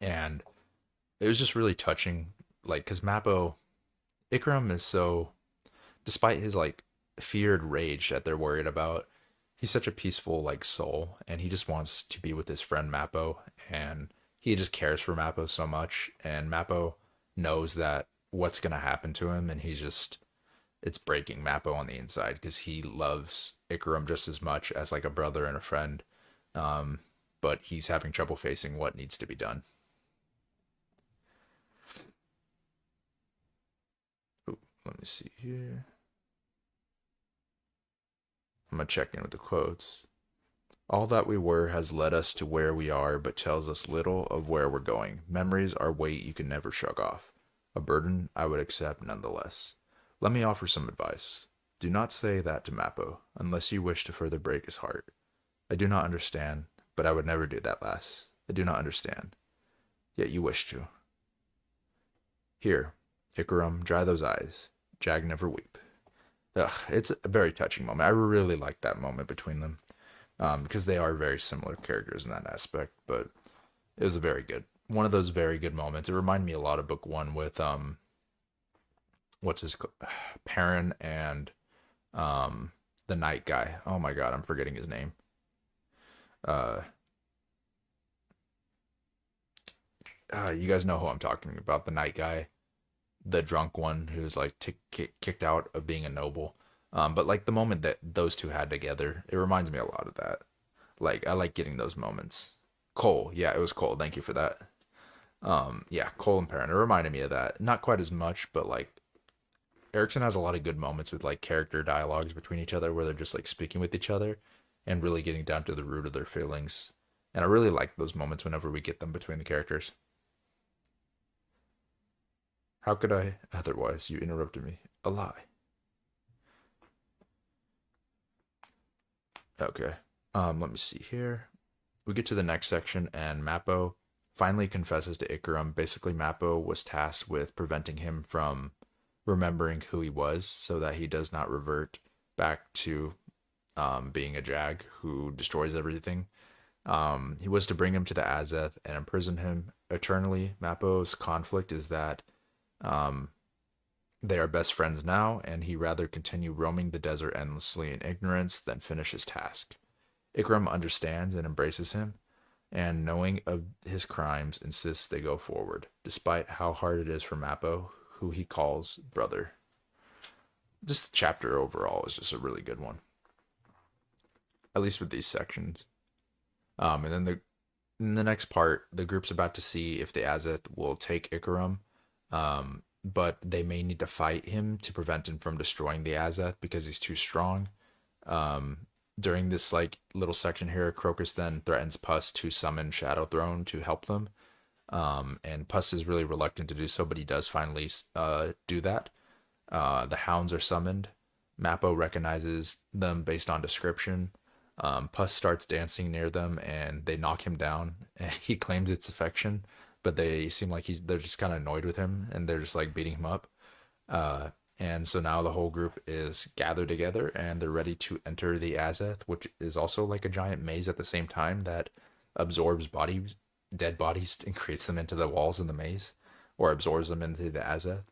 And it was just really touching, like because Ikram is so, despite his like feared rage that they're worried about, he's such a peaceful like soul, and he just wants to be with his friend Mappo, and he just cares for Mappo so much, and Mappo knows that what's gonna happen to him, and it's breaking Mappo on the inside because he loves Ikram just as much as like a brother and a friend, um, but he's having trouble facing what needs to be done. Ooh, let me see here. I'm gonna check in with the quotes. All that we were has led us to where we are, but tells us little of where we're going. Memories are weight you can never shrug off. A burden I would accept nonetheless. Let me offer some advice. Do not say that to Mappo, unless you wish to further break his heart. I do not understand, but I would never do that, lass. I do not understand. Yet you wish to. Here, Ikarum, dry those eyes. Jag never weep. Ugh, it's a very touching moment. I really like that moment between them, because they are very similar characters in that aspect. But it was a very good one of those very good moments. It reminded me a lot of book one with what's his Perrin and um the night guy. Oh my god, I'm forgetting his name. Uh, you guys know who I'm talking about, the night guy, the drunk one who's like kicked out of being a noble. But like the moment that those two had together, it reminds me a lot of that. Like I like getting those moments. Cole, yeah, it was Cole. Thank you for that. Yeah, Cole and Perrin. It reminded me of that. Not quite as much, but like Erickson has a lot of good moments with like character dialogues between each other where they're just like speaking with each other and really getting down to the root of their feelings. And I really like those moments whenever we get them between the characters. How could I otherwise? You interrupted me. A lie. Okay. Let me see here. We get to the next section, and Mappo finally confesses to Ikarum. Basically, Mappo was tasked with preventing him from remembering who he was so that he does not revert back to being a Jag who destroys everything. He was to bring him to the Azeth and imprison him eternally. Mappo's conflict is that um, they are best friends now, and he rather continue roaming the desert endlessly in ignorance than finish his task. Ikram understands and embraces him, and knowing of his crimes, insists they go forward, despite how hard it is for Mappo, who he calls brother. This chapter overall is just a really good one, at least with these sections. And then in the next part, the group's about to see if the Azeth will take Ikarum, but they may need to fight him to prevent him from destroying the Azeth because he's too strong. Um, During this like little section here, Crocus then threatens Puss to summon Shadow Throne to help them. And Puss is really reluctant to do so, but he does finally do that. The hounds are summoned. Mappo recognizes them based on description. Puss starts dancing near them, and they knock him down. And he claims it's affection, but they seem like they're just kind of annoyed with him, and they're just like beating him up. Uh, and so now the whole group is gathered together, and they're ready to enter the Azeth, which is also like a giant maze at the same time that absorbs bodies, dead bodies, and creates them into the walls in the maze, or absorbs them into the Azeth.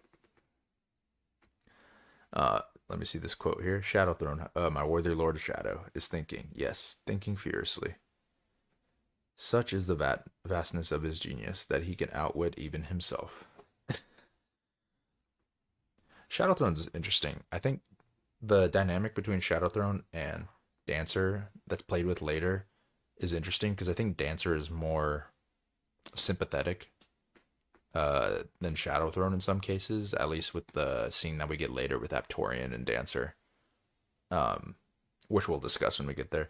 Let me see this quote here. Shadow Throne, my worthy Lord of Shadow, is thinking, yes, thinking furiously. Such is the vastness of his genius that he can outwit even himself. Shadow Throne is interesting. I think the dynamic between Shadow Throne and Dancer that's played with later is interesting because I think Dancer is more sympathetic than Shadow Throne in some cases, at least with the scene that we get later with Aptorian and Dancer, um, which we'll discuss when we get there.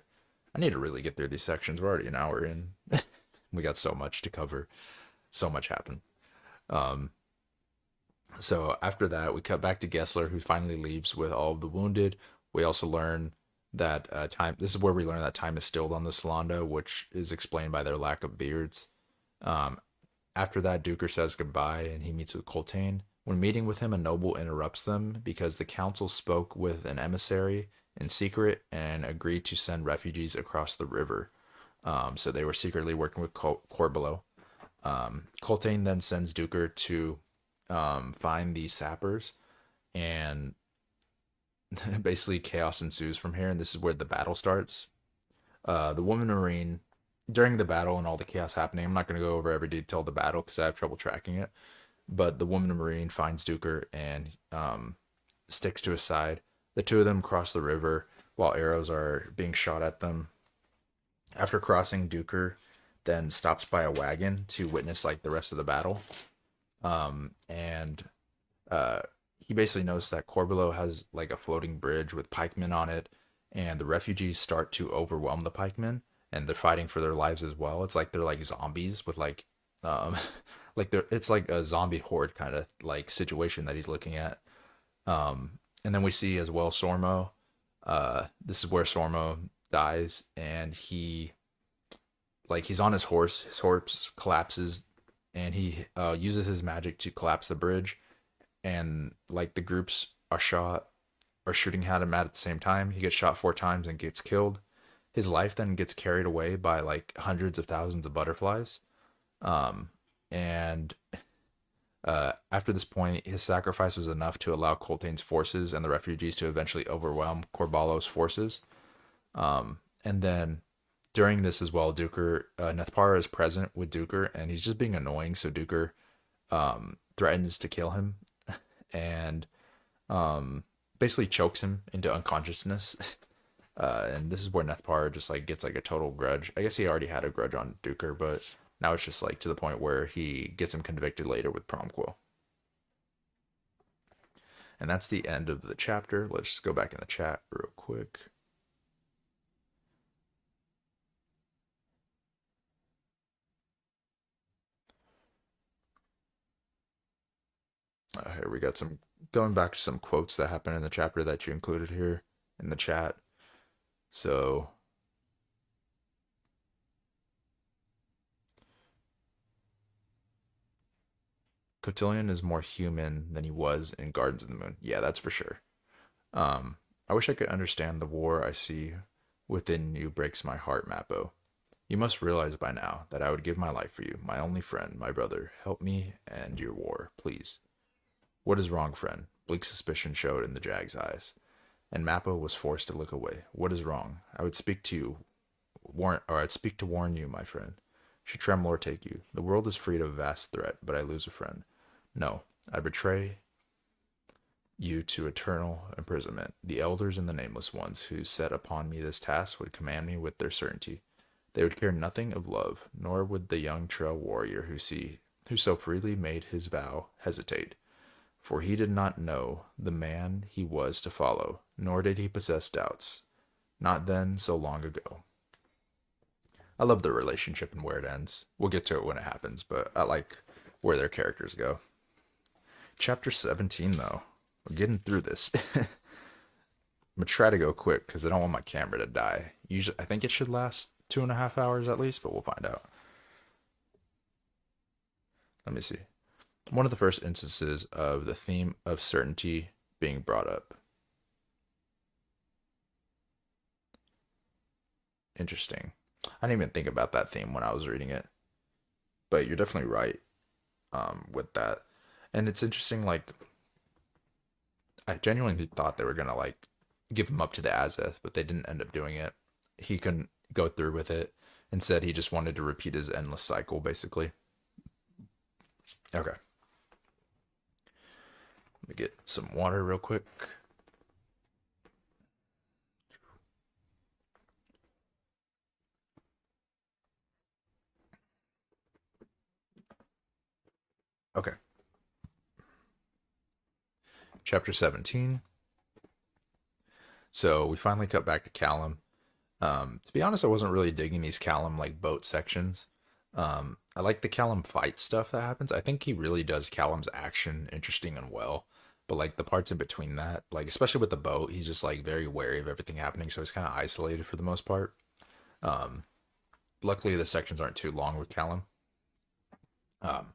I need to really get through these sections. We're already an hour in. We got so much to cover. So much happened. Um, so after that, we cut back to Gessler, who finally leaves with all of the wounded. We also learn that time. This is where we learn that time is stilled on the Solanda, which is explained by their lack of beards. Um, After that, Duker says goodbye, and he meets with Coltane. When meeting with him, a noble interrupts them because the council spoke with an emissary in secret and agreed to send refugees across the river. So they were secretly working with Corbelo. Coltane then sends Duker to find these sappers, and basically chaos ensues from here. And this is where the battle starts. The woman Marine, during the battle and all the chaos happening, I'm not going to go over every detail of the battle because I have trouble tracking it. But the woman Marine finds Duker and sticks to his side. The two of them cross the river while arrows are being shot at them. After crossing, Duker then stops by a wagon to witness like the rest of the battle. And he basically noticed that Corbelo has like a floating bridge with pikemen on it, and the refugees start to overwhelm the pikemen, and they're fighting for their lives as well. It's like they're like zombies with like um like it's like a zombie horde kind of like situation that he's looking at. And then we see as well Sormo. This is where Sormo dies, and he's on his horse collapses, and he uses his magic to collapse the bridge, and like the groups are shooting at him at the same time. He gets shot 4 times and gets killed. His life then gets carried away by like hundreds of thousands of butterflies. Um, and After this point, his sacrifice was enough to allow Coltane's forces and the refugees to eventually overwhelm Corballo's forces. And then during this as well, Nethpara is present with Duker, and he's just being annoying. So Duker threatens to kill him and um, basically chokes him into unconsciousness. And this is where Nethpara just like gets like a total grudge. I guess he already had a grudge on Duker, but now it's just like to the point where he gets him convicted later with Promquil. And that's the end of the chapter. Let's just go back in the chat real quick. Here we got some going back to some quotes that happened in the chapter that you included here in the chat. So Cotillion is more human than he was in Gardens of the Moon. Yeah, that's for sure. Um, I wish I could understand the war I see within you breaks my heart, Mappo. You must realize by now that I would give my life for you, my only friend, my brother. Help me end your war, please. What is wrong, friend? Bleak suspicion showed in the Jag's eyes, and Mappo was forced to look away. What is wrong? I would speak to you, I'd speak to warn you, my friend. Should Tremlor take you? The world is freed of a vast threat, but I lose a friend. No, I betray you to eternal imprisonment. The elders and the nameless ones who set upon me this task would command me with their certainty. They would care nothing of love, nor would the young trail warrior who so freely made his vow hesitate. For he did not know the man he was to follow, nor did he possess doubts. Not then, so long ago. I love their relationship and where it ends. We'll get to it when it happens, but I like where their characters go. Chapter 17, though. We're getting through this. I'm gonna try to go quick because I don't want my camera to die. Usually, I think it should last 2.5 hours at least, but we'll find out. Let me see. One of the first instances of the theme of certainty being brought up. Interesting. I didn't even think about that theme when I was reading it, but you're definitely right with that. And it's interesting, like, I genuinely thought they were gonna like give him up to the Azeth, but they didn't end up doing it. He couldn't go through with it. Instead, he just wanted to repeat his endless cycle, basically. Okay. Let me get some water real quick. Okay. Chapter 17. So we finally cut back to Callum. To be honest, I wasn't really digging these Callum like boat sections. I like the Callum fight stuff that happens. I think he really does Callum's action interesting and well. But like the parts in between that, like especially with the boat, he's just like very wary of everything happening, so he's kind of isolated for the most part. Um, Luckily, the sections aren't too long with Callum. Um,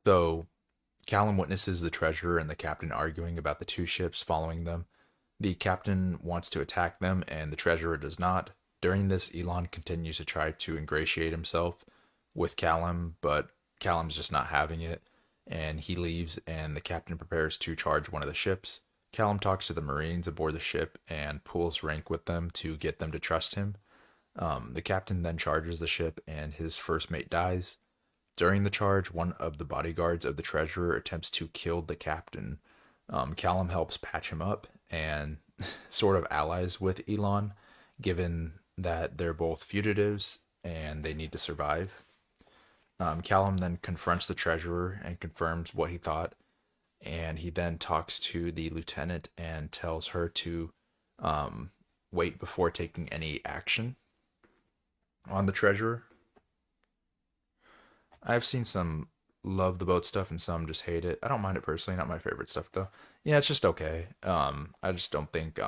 so Callum witnesses the treasurer and the captain arguing about the two ships following them. The captain wants to attack them, and the treasurer does not. During this, Elon continues to try to ingratiate himself with Callum, but Callum's just not having it, and he leaves, and the captain prepares to charge one of the ships. Callum talks to the Marines aboard the ship and pulls rank with them to get them to trust him. The captain then charges the ship, and his first mate dies. During the charge, one of the bodyguards of the treasurer attempts to kill the captain. Callum helps patch him up and sort of allies with Elon, given that they're both fugitives and they need to survive. Callum then confronts the treasurer and confirms what he thought, and he then talks to the lieutenant and tells her to wait before taking any action on the treasurer. I've seen some love the boat stuff and some just hate it. I don't mind it personally, not my favorite stuff though. Yeah, it's just okay. I just don't think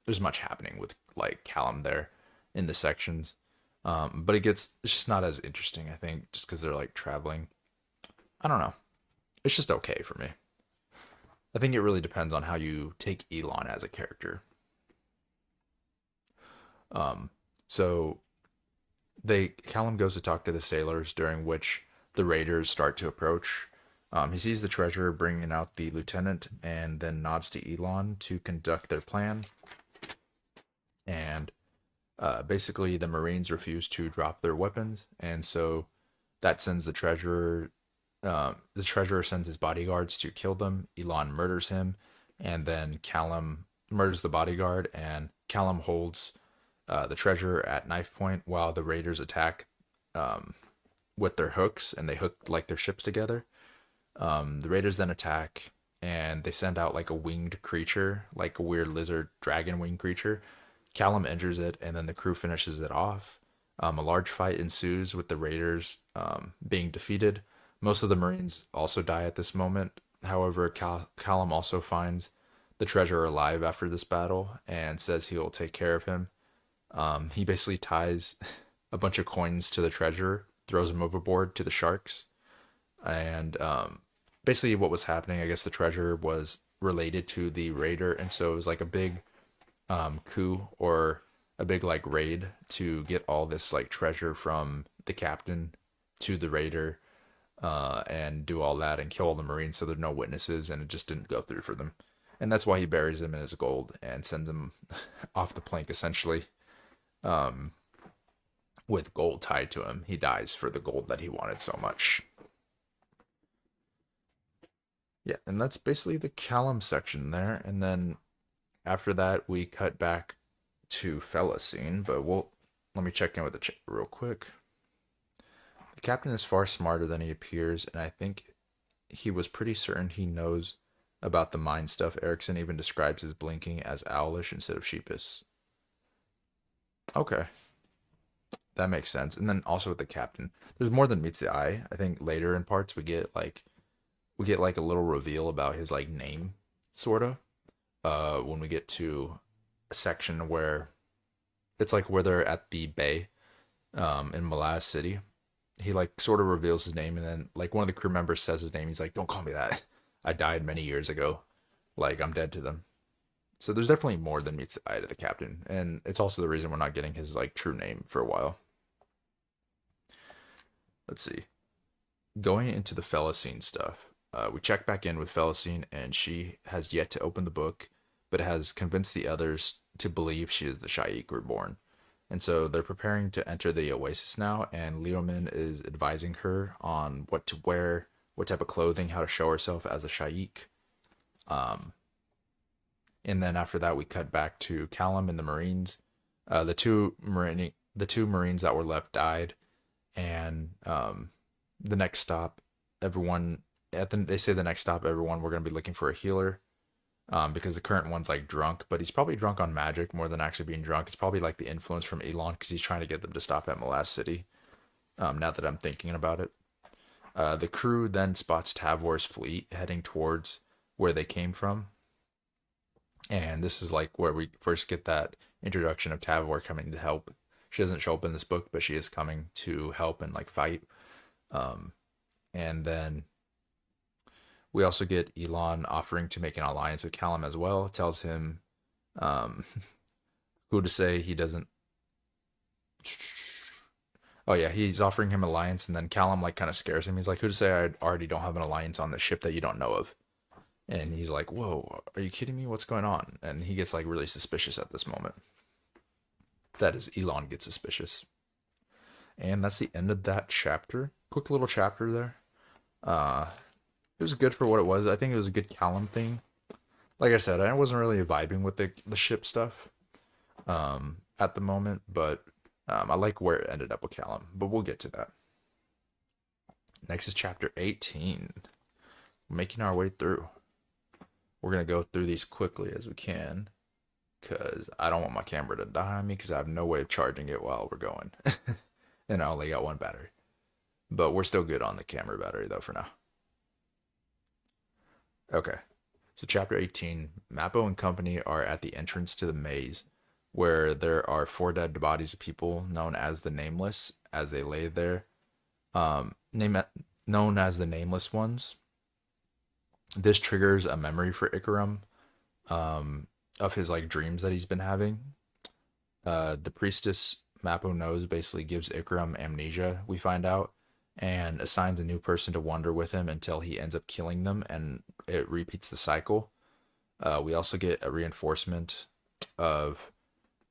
there's much happening with like Callum there in the sections. But it's just not as interesting, I think, just because they're like traveling. I don't know. It's just okay for me. I think it really depends on how you take Elon as a character. Um, so they Callum goes to talk to the sailors, during which the raiders start to approach. He sees the treasurer bringing out the lieutenant, and then nods to Elon to conduct their plan. And basically, the Marines refuse to drop their weapons, and so that sends the treasurer. The treasurer sends his bodyguards to kill them. Elon murders him, and then Callum murders the bodyguard, and Callum holds the treasurer at knife point while the raiders attack um, with their hooks, and they hook like their ships together. The raiders then attack, and they send out like a winged creature, like a weird lizard dragon winged creature. Callum injures it, and then the crew finishes it off. A large fight ensues with the raiders being defeated. Most of the Marines also die at this moment. However, Callum also finds the treasurer alive after this battle and says he will take care of him. He basically ties a bunch of coins to the treasurer, throws him overboard to the sharks, and basically what was happening, I guess the treasurer was related to the raider, and so it was like a big coup, or a big like raid to get all this like treasure from the captain to the raider, and do all that and kill all the Marines so there's no witnesses, and it just didn't go through for them. And that's why he buries him in his gold and sends him off the plank essentially, um, with gold tied to him. He dies for the gold that he wanted so much. Yeah, and that's basically the Callum section there. And then after that, we cut back to Fella scene, but we'll let me check in with the chat real quick. The captain is far smarter than he appears, and I think he was pretty certain he knows about the mind stuff. Erickson even describes his blinking as owlish instead of sheepish. Okay, that makes sense. And then also with the captain, there's more than meets the eye. I think later in parts we get like a little reveal about his like name, sorta. When we get to a section where it's like where they're at the bay, in Malaz City. He like sort of reveals his name, and then like one of the crew members says his name. He's like, "Don't call me that. I died many years ago. Like I'm dead to them." So there's definitely more than meets the eye to the captain, and it's also the reason we're not getting his like true name for a while. Let's see. Going into the Felicine stuff, we check back in with Felicine, and she has yet to open the book, but has convinced the others to believe she is the Shaik reborn. And so they're preparing to enter the Oasis now, and Leomin is advising her on what to wear, what type of clothing, how to show herself as a Shaik. Um, and then after that, we cut back to Callum and the Marines. The two Marines that were left died, and the next stop, everyone they say the next stop, everyone, we're gonna be looking for a healer. Because the current one's like drunk, but he's probably drunk on magic more than actually being drunk. It's probably like the influence from Elon, because he's trying to get them to stop at Malaz City. Now that I'm thinking about it, the crew then spots Tavor's fleet heading towards where they came from, and this is like where we first get that introduction of Tavor coming to help. She doesn't show up in this book, but she is coming to help and like fight. Um, and then we also get Elon offering to make an alliance with Callum as well. Tells him um, who to say he doesn't. Oh yeah, he's offering him alliance, and then Callum like kind of scares him. He's like, "Who to say I already don't have an alliance on the ship that you don't know of?" And he's like, "Whoa, are you kidding me? What's going on?" And he gets like really suspicious at this moment. That is, Elon gets suspicious, and that's the end of that chapter. Quick little chapter there. Uh, it was good for what it was. I think it was a good Callum thing. Like I said, I wasn't really vibing with the ship stuff at the moment, but I like where it ended up with Callum. But we'll get to that. Next is chapter 18. Making our way through. We're gonna go through these quickly as we can, because I don't want my camera to die on me, because I have no way of charging it while we're going, and I only got one battery. But we're still good on the camera battery though for now. Okay. So chapter 18, Mappo and company are at the entrance to the maze, where there are four dead bodies of people known as the Nameless as they lay there. Name known as the Nameless ones. This triggers a memory for Ikaram, of his like dreams that he's been having. The priestess Mappo knows basically gives Ikaram amnesia, we find out, and assigns a new person to wander with him until he ends up killing them, and it repeats the cycle. We also get a reinforcement of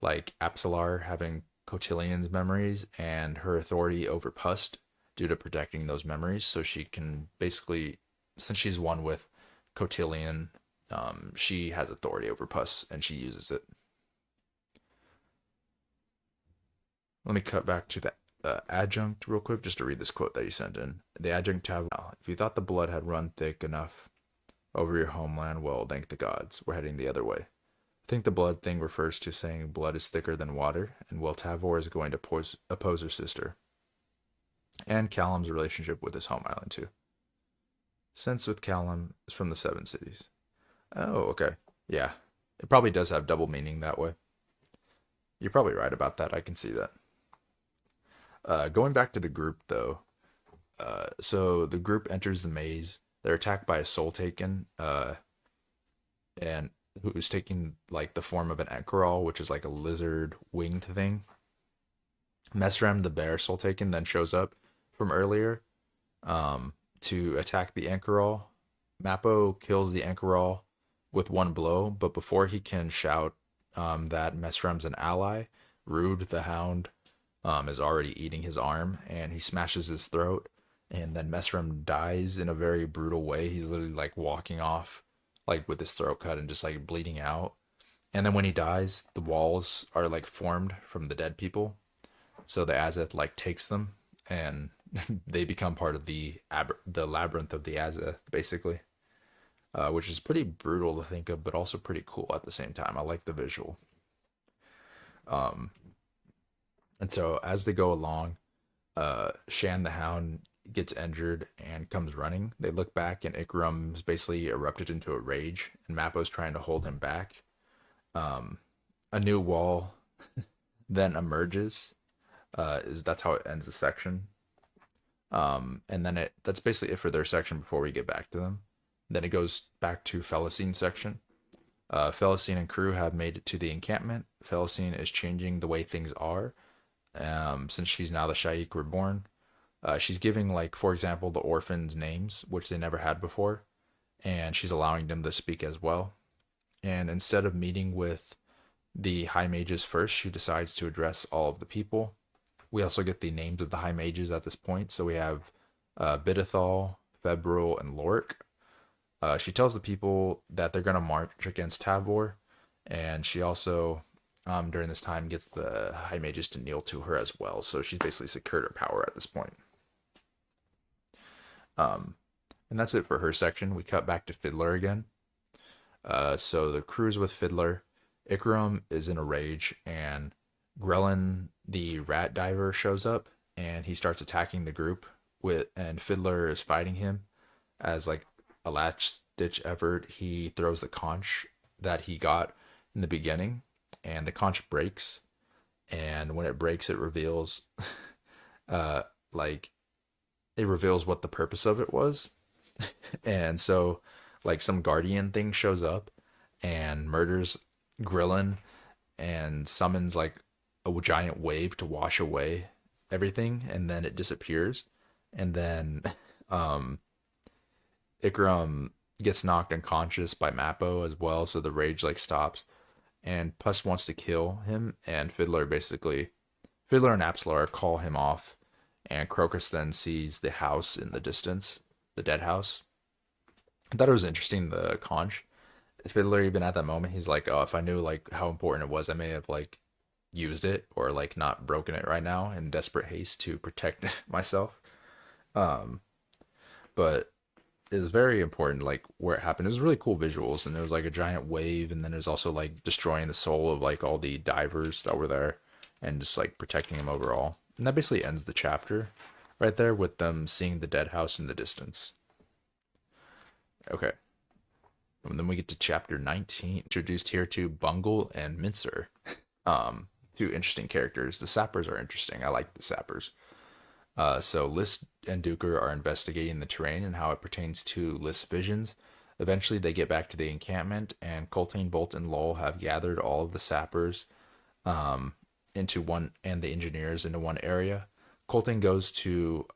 like Apsalar having Cotillian's memories and her authority over Pust due to protecting those memories. So she can basically, since she's one with Cotillion, she has authority over Pust and she uses it. Let me cut back to the adjunct real quick just to read this quote that you sent in. The adjunct have, if you thought the blood had run thick enough over your homeland, well, thank the gods, we're heading the other way. I think the blood thing refers to saying blood is thicker than water, and well, Tavor is going to oppose her sister. And Callum's relationship with his home island, too. Sense with Callum is from the Seven Cities. Oh, okay. Yeah. It probably does have double meaning that way. You're probably right about that. I can see that. Going back to the group, though. So the group enters the maze. They're attacked by a soul taken, and who's taking like the form of an Enkeral, which is like a lizard winged thing. Mesrem, the bear soul taken, then shows up from earlier to attack the Enkeral. Mappo kills the Enkeral with one blow, but before he can shout that Mesrem's an ally, Rude the Hound is already eating his arm, and he smashes his throat. And then Mesrem dies in a very brutal way. He's literally like walking off, like with his throat cut and just like bleeding out. And then when he dies, the walls are like formed from the dead people. So the Azeth like takes them, and they become part of the labyrinth of the Azeth, basically, which is pretty brutal to think of, but also pretty cool at the same time. I like the visual. Um, and so as they go along, Shan the Hound gets injured and comes running. They look back, and Ikaram's basically erupted into a rage, and Mappo's trying to hold him back. Um, a new wall then emerges. Is That's how it ends the section. And then that's basically it for their section before we get back to them. Then it goes back to Felicine section. Felicine and crew have made it to the encampment. Felicine is changing the way things are, since she's now the Shaik reborn. She's giving, like, for example, the orphans names, which they never had before, and she's allowing them to speak as well. And instead of meeting with the high mages first, she decides to address all of the people. We also get the names of the high mages at this point. So we have Bidithal, Febril, and Lorik. She tells the people that they're going to march against Tavor, and she also, during this time, gets the high mages to kneel to her as well. So she's basically secured her power at this point. And that's it for her section. We cut back to Fiddler again. So the crew's with Fiddler. Ikaram is in a rage, and Grellin, the rat diver, shows up, and he starts attacking the group and Fiddler is fighting him. As like a last ditch effort, he throws the conch that he got in the beginning, and the conch breaks. And when it breaks, it reveals, uh, like it reveals what the purpose of it was. And so, like, some guardian thing shows up and murders Grillin and summons like a giant wave to wash away everything, and then it disappears. And then Ikram gets knocked unconscious by Mappo as well, so the rage like stops. And Puss wants to kill him, and Fiddler and Apsalar call him off, and Crocus then sees the house in the distance, the Deadhouse. I thought it was interesting, the conch. Fiddler, even at that moment, he's like, oh, if I knew like how important it was, I may have like used it or like not broken it right now in desperate haste to protect myself. Um, but it was very important, like where it happened. It was really cool visuals, and there was like a giant wave, and then there's also like destroying the soul of like all the divers that were there, and just like protecting them overall. And that basically ends the chapter right there with them seeing the Deadhouse in the distance. Okay. And then we get to chapter 19, introduced here to Bungle and Mincer. Two interesting characters. The sappers are interesting. I like the sappers. So List and Duker are investigating the terrain and how it pertains to List's visions. Eventually, they get back to the encampment, and Coltane, Bolt, and Lowell have gathered all of the sappers um, into one and the engineers into one area. Coltane goes to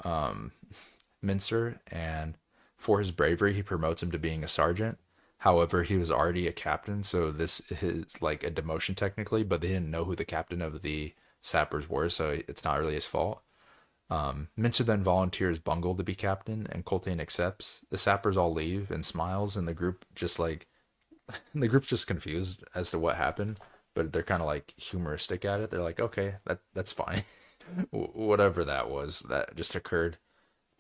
Mincer, and for his bravery, he promotes him to being a sergeant. However, he was already a captain, so this is like a demotion technically, but they didn't know who the captain of the sappers were, so it's not really his fault. Mincer then volunteers Bungle to be captain, and Coltane accepts. The sappers all leave and smiles, and the group's just confused as to what happened, but they're kind of like humoristic at it. They're like, okay, that's fine, whatever that was that just occurred.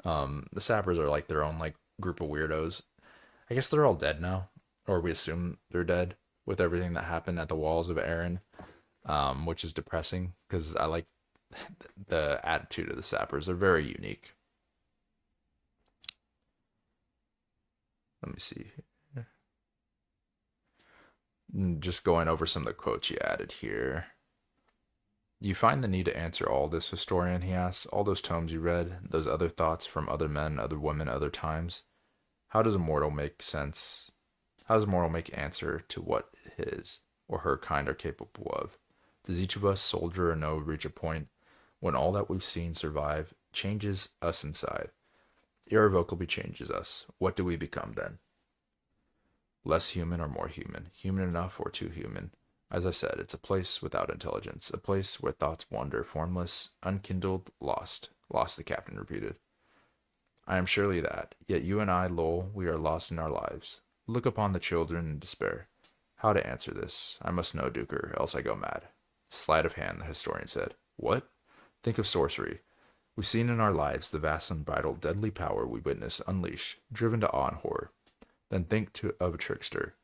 The sappers are like their own like group of weirdos. I guess they're all dead now, or we assume they're dead with everything that happened at the walls of Aaron, which is depressing because I like the attitude of the sappers. They're very unique. Let me see. Just going over some of the quotes you added here. You find the need to answer all this, historian, he asks. All those tomes you read, those other thoughts from other men, other women, other times. How does a mortal make sense? How does a mortal make answer to what his or her kind are capable of? Does each of us, soldier or no, reach a point when all that we've seen survive changes us inside? Irrevocably changes us. What do we become then? Less human or more human? Human enough or too human? As I said, it's a place without intelligence, a place where thoughts wander, formless, unkindled, lost. Lost, the captain repeated. I am surely that. Yet you and I, Lowell, we are lost in our lives. Look upon the children in despair. How to answer this? I must know, Duker, else I go mad. Sleight of hand, the historian said. What? Think of sorcery. We've seen in our lives the vast unbridled deadly power we witness unleashed, driven to awe and horror. Then think of a trickster.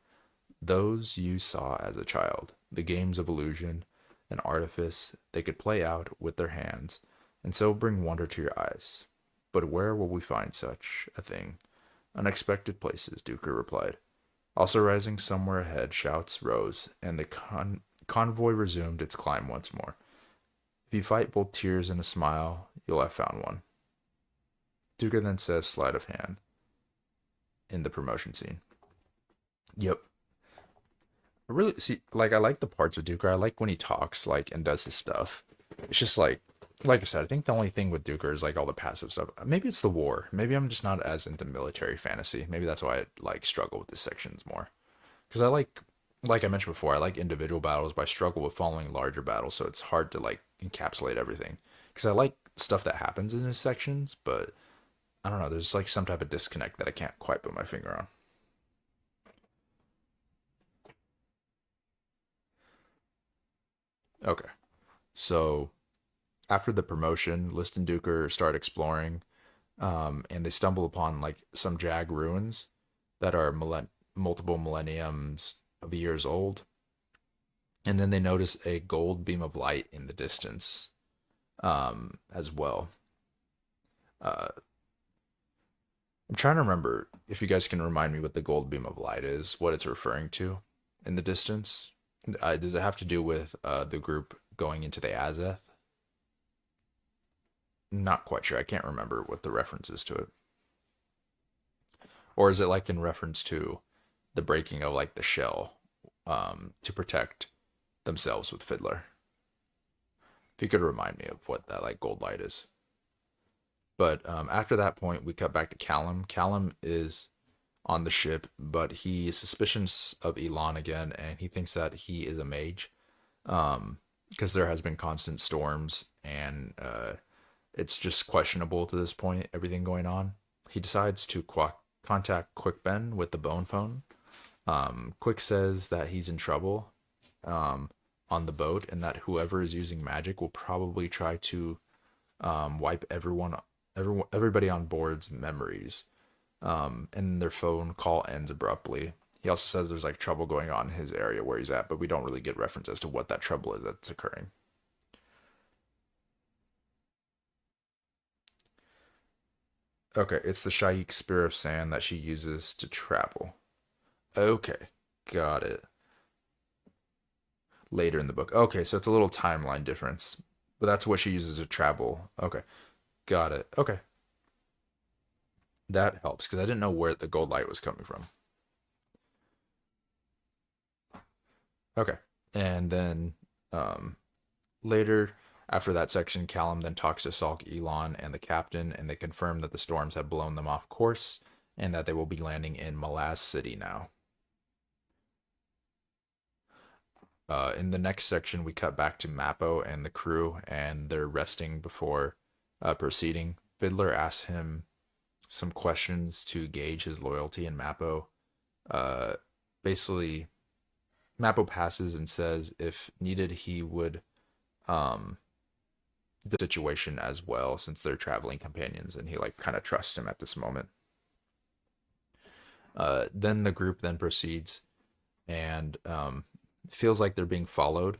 Those you saw as a child, the games of illusion and artifice they could play out with their hands, and so bring wonder to your eyes. But where will we find such a thing? Unexpected places, Duker replied. Also rising somewhere ahead, shouts rose, and the convoy resumed its climb once more. If you fight both tears and a smile, you'll have found one. Duker then says sleight of hand in the promotion scene. Yep. I really see, like, I like the parts of Duker. I like when he talks, like, and does his stuff. It's just like I said, I think the only thing with Duker is like all the passive stuff. Maybe it's the war. Maybe I'm just not as into military fantasy. Maybe that's why I like struggle with the sections more. Because like I mentioned before, I like individual battles, but I struggle with following larger battles. So it's hard to like encapsulate everything. Because I like stuff that happens in his sections, but I don't know. There's like some type of disconnect that I can't quite put my finger on. Okay, so after the promotion, List and Duker start exploring, and they stumble upon like some Jag ruins that are multiple millenniums of years old, and then they notice a gold beam of light in the distance, as well. Uh, I'm trying to remember if you guys can remind me what the gold beam of light is, what it's referring to in the distance. Does it have to do with the group going into the Azeth? Not quite sure. I can't remember what the reference is to it. Or is it like in reference to the breaking of like the shell to protect themselves with Fiddler? If you could remind me of what that like gold light is. But after that point, we cut back to Callum. Callum is on the ship, but he is suspicious of Elon again, and he thinks that he is a mage. Because there has been constant storms, and it's just questionable to this point, everything going on. He decides to contact Quick Ben with the bone phone. Quick says that he's in trouble on the boat, and that whoever is using magic will probably try to wipe everybody on board's memories. And their phone call ends abruptly. He also says there's like trouble going on in his area where he's at, but we don't really get reference as to what that trouble is that's occurring. Okay, it's the Shaikh Spear of Sand that she uses to travel. Okay, got it. Later in the book. Okay, so it's a little timeline difference, but that's what she uses to travel. Okay, got it. Okay, that helps because I didn't know where the gold light was coming from. Okay. And then um, later, after that section, Callum then talks to Salk, Elon, and the captain, and they confirm that the storms have blown them off course and that they will be landing in Malaz City now. In the next section, we cut back to Mappo and the crew, and they're resting before proceeding. Fiddler asks him some questions to gauge his loyalty, and Mappo uh, basically Mappo passes and says if needed, he would um, the situation as well since they're traveling companions, and he like kind of trusts him at this moment. Then the group then proceeds and feels like they're being followed.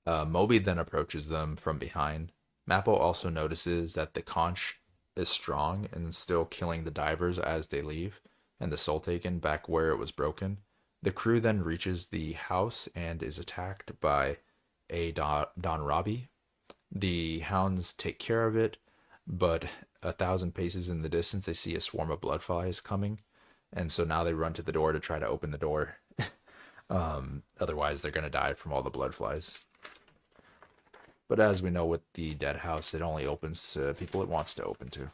Moby then approaches them from behind. Mappo also notices that the conch is strong and still killing the divers as they leave, and the soul taken back where it was broken. The crew then reaches the house and is attacked by a Don Robbie. The hounds take care of it, but 1,000 paces in the distance, they see a swarm of bloodflies coming, and so now they run to the door to try to open the door. Otherwise, they're gonna die from all the bloodflies. But as we know with the Deadhouse, it only opens to people it wants to open to.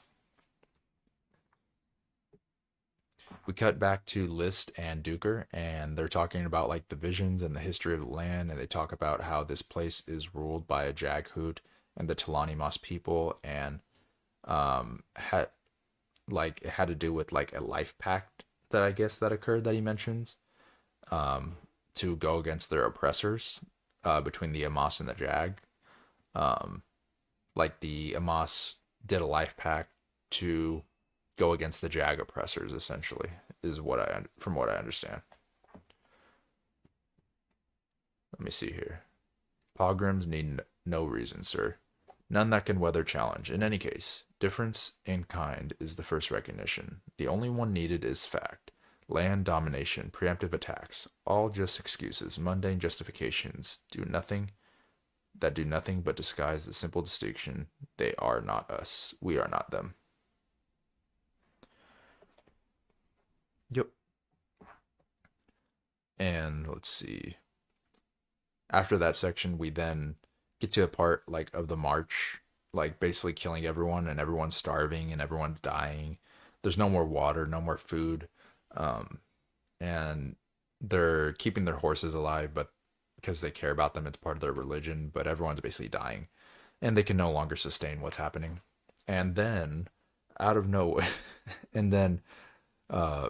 We cut back to List and Duker, and they're talking about like the visions and the history of the land, and they talk about how this place is ruled by a Jaghoot and the Talani Moss people, and had like it had to do with like a life pact that I guess that occurred that he mentions um, to go against their oppressors between the Amos and the Jag. Um, like the Amos did a life pact to go against the Jag oppressors, essentially, is what I from what I understand. Let me see here. Pogroms need no reason, sir. None that can weather challenge. In any case, difference in kind is the first recognition. The only one needed is fact. Land domination, preemptive attacks, all just excuses, mundane justifications, do nothing but disguise the simple distinction. They are not us. We are not them. Yep. And let's see. After that section, we then get to a part like of the march, like basically killing everyone and everyone's starving and everyone's dying. There's no more water, no more food. Um, and they're keeping their horses alive, but because they care about them, it's part of their religion. But everyone's basically dying, and they can no longer sustain what's happening. And then, out of nowhere, and then uh,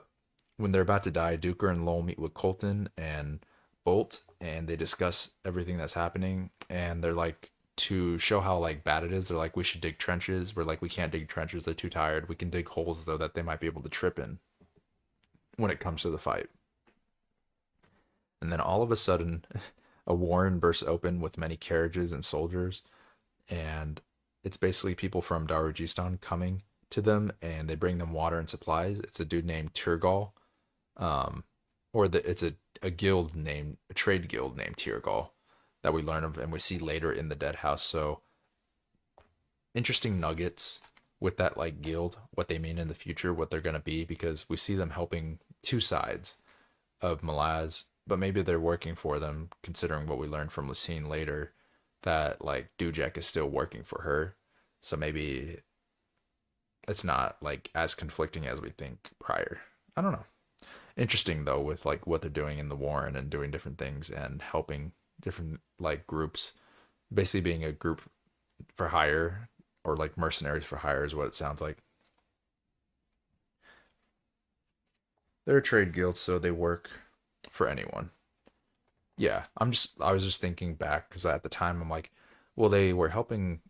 when they're about to die, Duker and Lowell meet with Colton and Bolt, and they discuss everything that's happening. And they're like, to show how like bad it is, they're like, we should dig trenches. We're like, we can't dig trenches; they're too tired. We can dig holes though that they might be able to trip in when it comes to the fight. And then all of a sudden, a warren bursts open with many carriages and soldiers, and it's basically people from Darujistan coming to them, and they bring them water and supplies. It's a dude named Turgal, um, it's a guild named a trade guild named Turgal that we learn of and we see later in the Deadhouse. So interesting nuggets with that like guild, what they mean in the future, what they're gonna be, because we see them helping two sides of Malaz, but maybe they're working for them, considering what we learned from Lucine later, that like Dujek is still working for her. So maybe it's not like as conflicting as we think prior. I don't know. Interesting though with like what they're doing in the Warren and doing different things and helping different like groups, basically being a group for hire or like mercenaries for hire is what it sounds like. They're a trade guild, so they work for anyone. Yeah, I was just thinking back because at the time I'm like, well, they were helping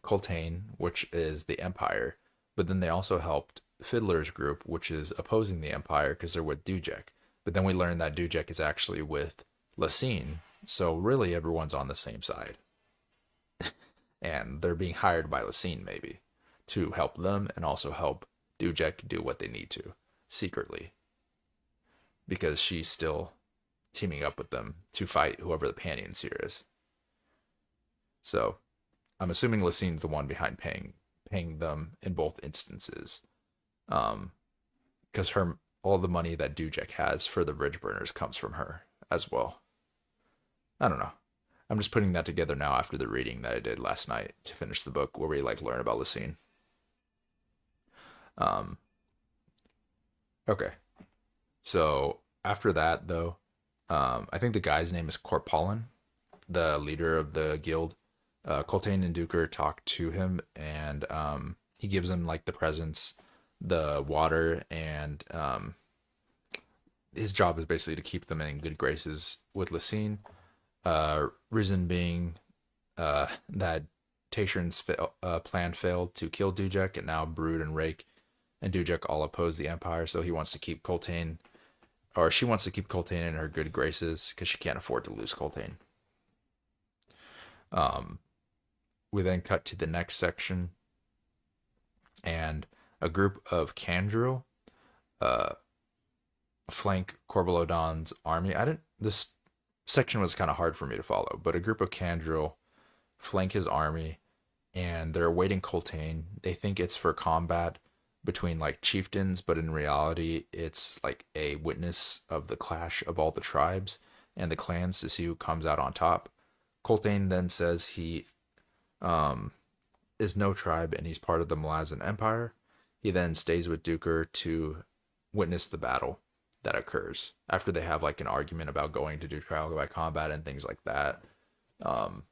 Coltane, which is the Empire, but then they also helped Fiddler's group, which is opposing the Empire because they're with Dujek. But then we learned that Dujek is actually with Lacine, so really everyone's on the same side, and they're being hired by Lacine maybe to help them and also help Dujek do what they need to secretly because she's still teaming up with them to fight whoever the Panion Seer is. So I'm assuming Lacine's the one behind paying them in both instances. Um, because her all the money that Dujek has for the Ridge Burners comes from her as well. I don't know. I'm just putting that together now after the reading that I did last night to finish the book where we like learn about Lucine. Um, okay. So after that though, I think the guy's name is Corpollen, the leader of the guild. Coltane and Duker talk to him, and he gives him like the presents, the water, and his job is basically to keep them in good graces with Lucine. Reason being that Tatian's plan failed to kill Dujek, and now Brood and Rake and Dujek all oppose the Empire, so he wants to keep Coltane, or she wants to keep Coltane in her good graces because she can't afford to lose Coltane. Um, we then cut to the next section, and a group of Kandril uh, flank Corbolodon's army. I didn't. This section was kind of hard for me to follow, but a group of Kandril flank his army, and they're awaiting Coltane. They think it's for combat between like chieftains, but in reality, it's like a witness of the clash of all the tribes and the clans to see who comes out on top. Coltane then says he um, is no tribe and he's part of the Malazan Empire. He then stays with Duker to witness the battle that occurs after they have like an argument about going to do trial by combat and things like that. Um,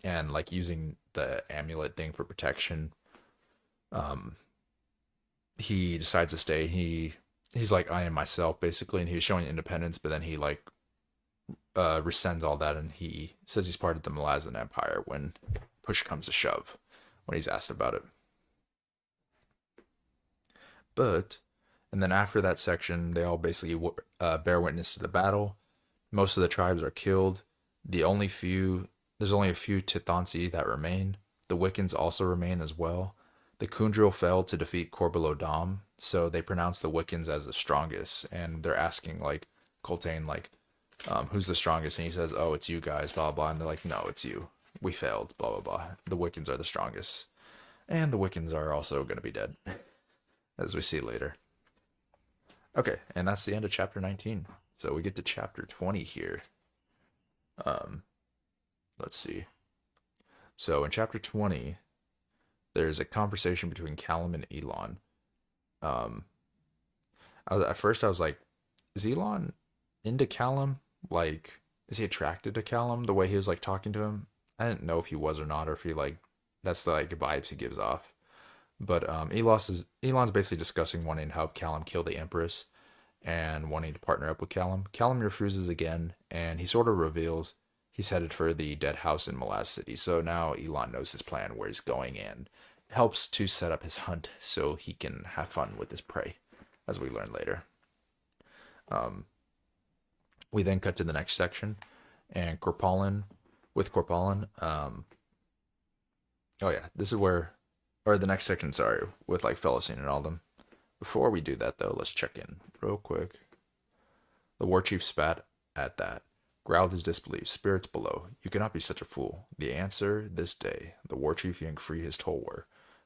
and like using the amulet thing for protection. Um, he decides to stay. He's like, I am myself basically, and he's showing independence, but then he like rescinds all that, and he says he's part of the Malazan Empire when push comes to shove, when he's asked about it. But and then after that section, they all basically bear witness to the battle. Most of the tribes are killed. There's only a few Tithansi that remain. The Wiccans also remain as well. The Kundril failed to defeat Corbolodom, so they pronounce the Wiccans as the strongest, and they're asking like Coltane like, who's the strongest? And he says, oh, it's you guys, blah blah. And they're like, no, it's you. We failed, blah blah blah. The Wiccans are the strongest, and the Wiccans are also going to be dead, as we see later. Okay, and that's the end of chapter 19. So we get to chapter 20 here. Um, let's see. So in chapter 20, there's a conversation between Callum and Elon. Um, at first I was like, is Elon into Callum? Like, is he attracted to Callum the way he was like talking to him? I didn't know if he was or not, or if he like that's the like vibes he gives off. But Elon's basically discussing wanting to help Callum kill the Empress and wanting to partner up with Callum. Callum refuses again, and he sort of reveals he's headed for the Deadhouse in Malaz City. So now Elon knows his plan, where he's going, and helps to set up his hunt so he can have fun with his prey, as we learn later. Um, we then cut to the next section, and Corpollen. Oh yeah, this is where, or the next section, sorry, with like Felicine and all of them. Before we do that though, let's check in real quick. The war chief spat at that, growled his disbelief. Spirits below, you cannot be such a fool. The answer this day, the war chief yanked free his tulwar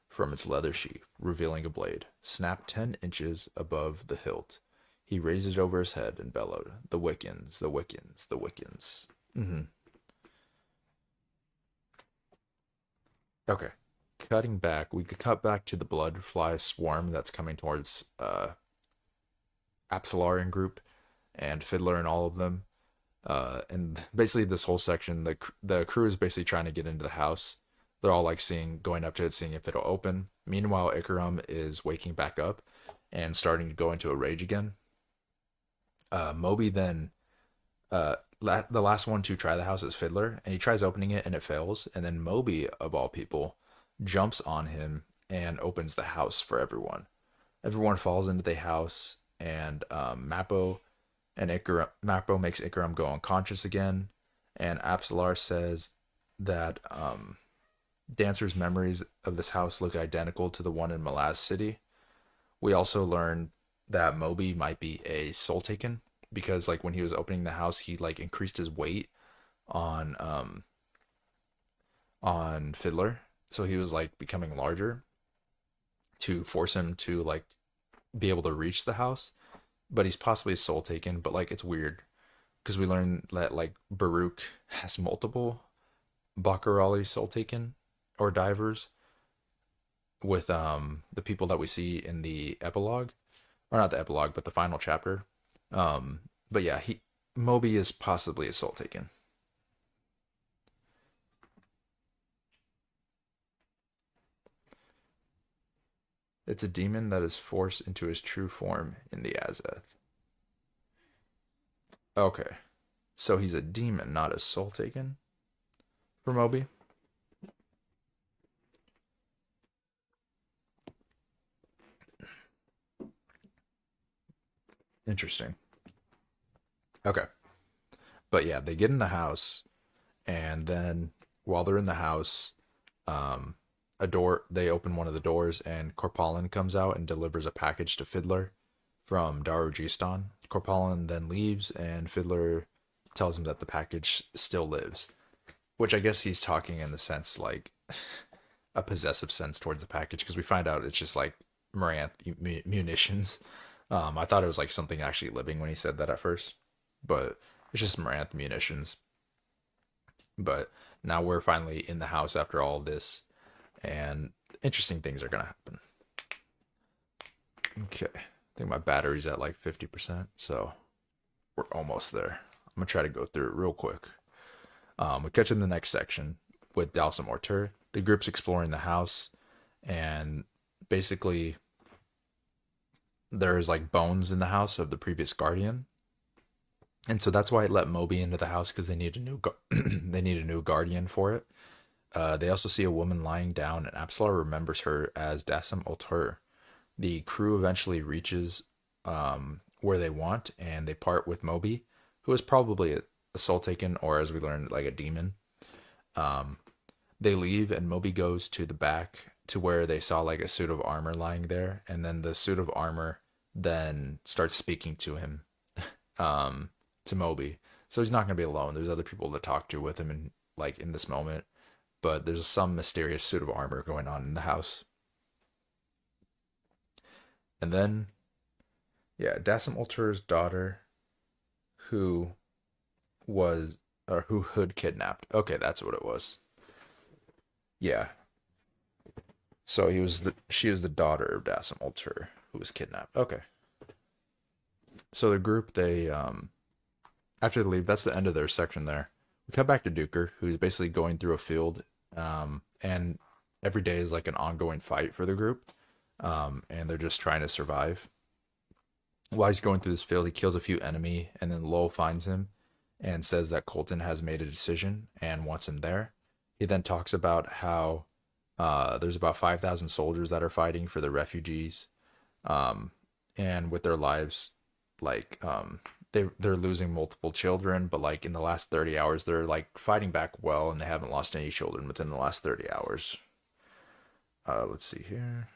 from its leather sheath, revealing a blade, snapped 10 inches above the hilt. He raised it over his head and bellowed, the Wiccans, the Wiccans, the Wiccans. Mm-hmm. Okay. Cutting back, we could cut back to the blood fly swarm that's coming towards Apsalarian group and Fiddler and all of them. And basically this whole section, the crew is basically trying to get into the house. They're all like going up to it, seeing if it'll open. Meanwhile, Ikaram is waking back up and starting to go into a rage again. Moby then, the last one to try the house is Fiddler, and he tries opening it and it fails. And then Moby, of all people, jumps on him and opens the house for everyone. Everyone falls into the house, and Mappo makes Ikaram go unconscious again. And Apsalar says that Dancer's memories of this house look identical to the one in Malaz City. We also learned that Moby might be a soul taken, because like when he was opening the house, he like increased his weight on Fiddler, so he was like becoming larger to force him to like be able to reach the house. But he's possibly soul taken, but like it's weird because we learned that like Baruch has multiple Bakarali soul taken or divers with the people that we see in the epilogue, or not the epilogue, but the final chapter. Um, but yeah, he Moby is possibly a soul taken. It's a demon that is forced into his true form in the Azeth. Okay, so he's a demon, not a soul taken for Moby. Interesting. Okay, but yeah, they get in the house, and then while they're in the house, um, a door they open one of the doors, and Korpalin comes out and delivers a package to Fiddler from Darugistan. Korpalin then leaves, and Fiddler tells him that the package still lives, which I guess he's talking in the sense like a possessive sense towards the package, because we find out it's just like Maranth munitions. I thought it was like something actually living when he said that at first, but it's just Maranth munitions. But now we're finally in the house after all this, and interesting things are gonna happen. Okay, I think my battery's at like 50%, so we're almost there. I'm gonna try to go through it real quick. We catch in the next section with Dalsum Ortur. The group's exploring the house, and basically there's like bones in the house of the previous guardian, and so that's why it let Moby into the house, because they need a new they need a new guardian for it. They also see a woman lying down, and Apsalar remembers her as Dassam Ultur. The crew eventually reaches where they want, and they part with Moby, who is probably a soul taken, or as we learned, like a demon. Um, they leave, and Moby goes to the back to where they saw like a suit of armor lying there, and then the suit of armor then starts speaking to him, um, to Moby. So he's not gonna be alone. There's other people to talk to with him, in like in this moment. But there's some mysterious suit of armor going on in the house. And then, yeah, Dassam Ultur's daughter, who was, or who Hood kidnapped. Okay, that's what it was. Yeah. So she was the daughter of Dassam Ultur, who was kidnapped. Okay. So the group, they after they leave, that's the end of their section there. We cut back to Duker, who's basically going through a field, and every day is like an ongoing fight for the group, and they're just trying to survive. While he's going through this field, he kills a few enemy, and then Lowell finds him and says that Colton has made a decision and wants him there. He then talks about how there's about 5,000 soldiers that are fighting for the refugees, um, and with their lives, like they're losing multiple children, but like in the last 30 hours, they're like fighting back well, and they haven't lost any children within the last 30 hours. Let's see here.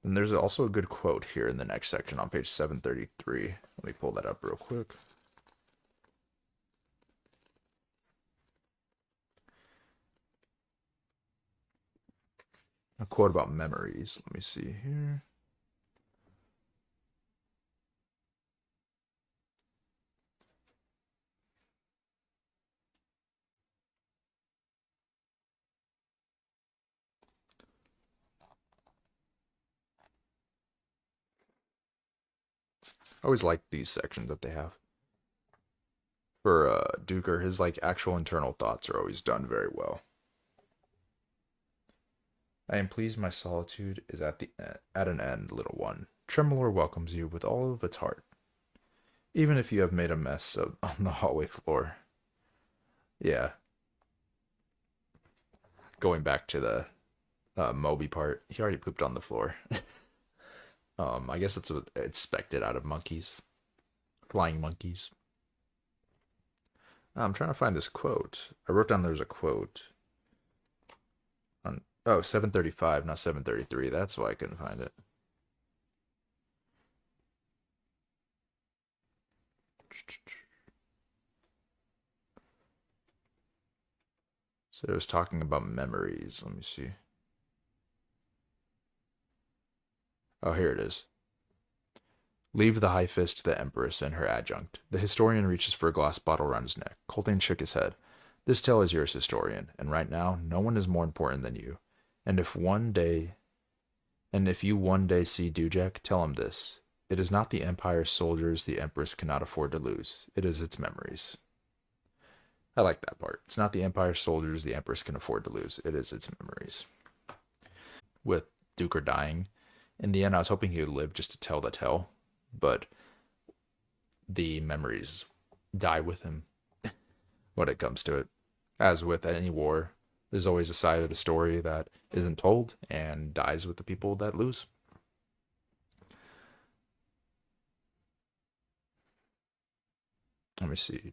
And there's also a good quote here in the next section on page 733. Let me pull that up real quick. A quote about memories. Let me see here. I always like these sections that they have. For Duker, his like actual internal thoughts are always done very well. I am pleased my solitude is at an end, little one. Tremolor welcomes you with all of its heart, even if you have made a mess on the hallway floor. Yeah, going back to the Moby part, he already pooped on the floor. I guess it's expected out of monkeys, flying monkeys. I'm trying to find this quote. I wrote down there's a quote on 735, not 733. That's why I couldn't find it. So it was talking about memories. Let me see. Oh, here it is. Leave the high fist to the Empress and her adjunct. The historian reaches for a glass bottle around his neck. Coltane shook his head. This tale is yours, historian, and right now, no one is more important than you. And if one day, and if you one day see Dujek, tell him this. It is not the Empire's soldiers the Empress cannot afford to lose. It is its memories. I like that part. It's not the Empire's soldiers the Empress can afford to lose. It is its memories. With Duker dying, in the end, I was hoping he would live just to tell the tale, but the memories die with him when it comes to it. As with any war, there's always a side of the story that isn't told and dies with the people that lose. Let me see.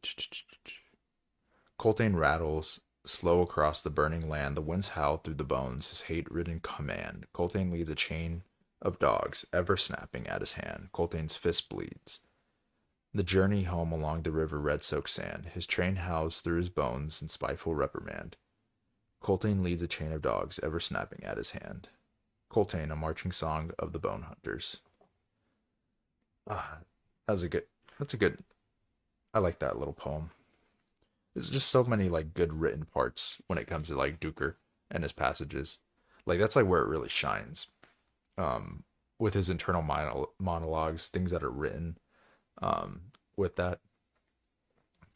Coltane rattles slow across the burning land. The winds howl through the bones, his hate-ridden command. Coltane leads a chain of dogs, ever snapping at his hand. Coltane's fist bleeds. The journey home along the river red-soaked sand. His train howls through his bones in spiteful reprimand. Coltane leads a chain of dogs, ever snapping at his hand. Coltane, a marching song of the bone hunters. Ah, that was a good. That's a good. I like that little poem. There's just so many like good written parts when it comes to like Duker and his passages. Like that's like where it really shines. With his internal monologues, things that are written with that,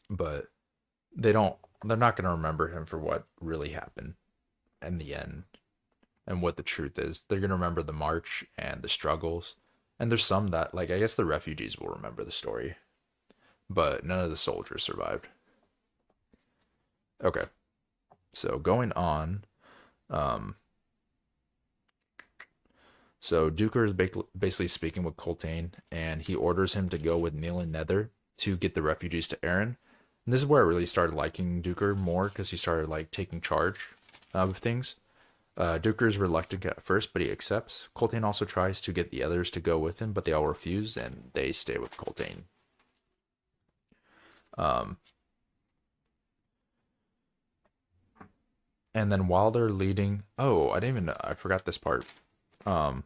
but they don't. They're not going to remember him for what really happened in the end and what the truth is. They're going to remember the march and the struggles. And there's some that, like, I guess the refugees will remember the story, but none of the soldiers survived. Okay, so going on. Um, so Duker is basically speaking with Coltane, and he orders him to go with Neil and Nether to get the refugees to Aaron. And this is where I really started liking Duker more because he started like taking charge of things. Duker is reluctant at first, but he accepts. Coltane also tries to get the others to go with him, but they all refuse, and they stay with Coltane. Um, and then while they're leading, oh, I didn't even, I forgot this part. Um,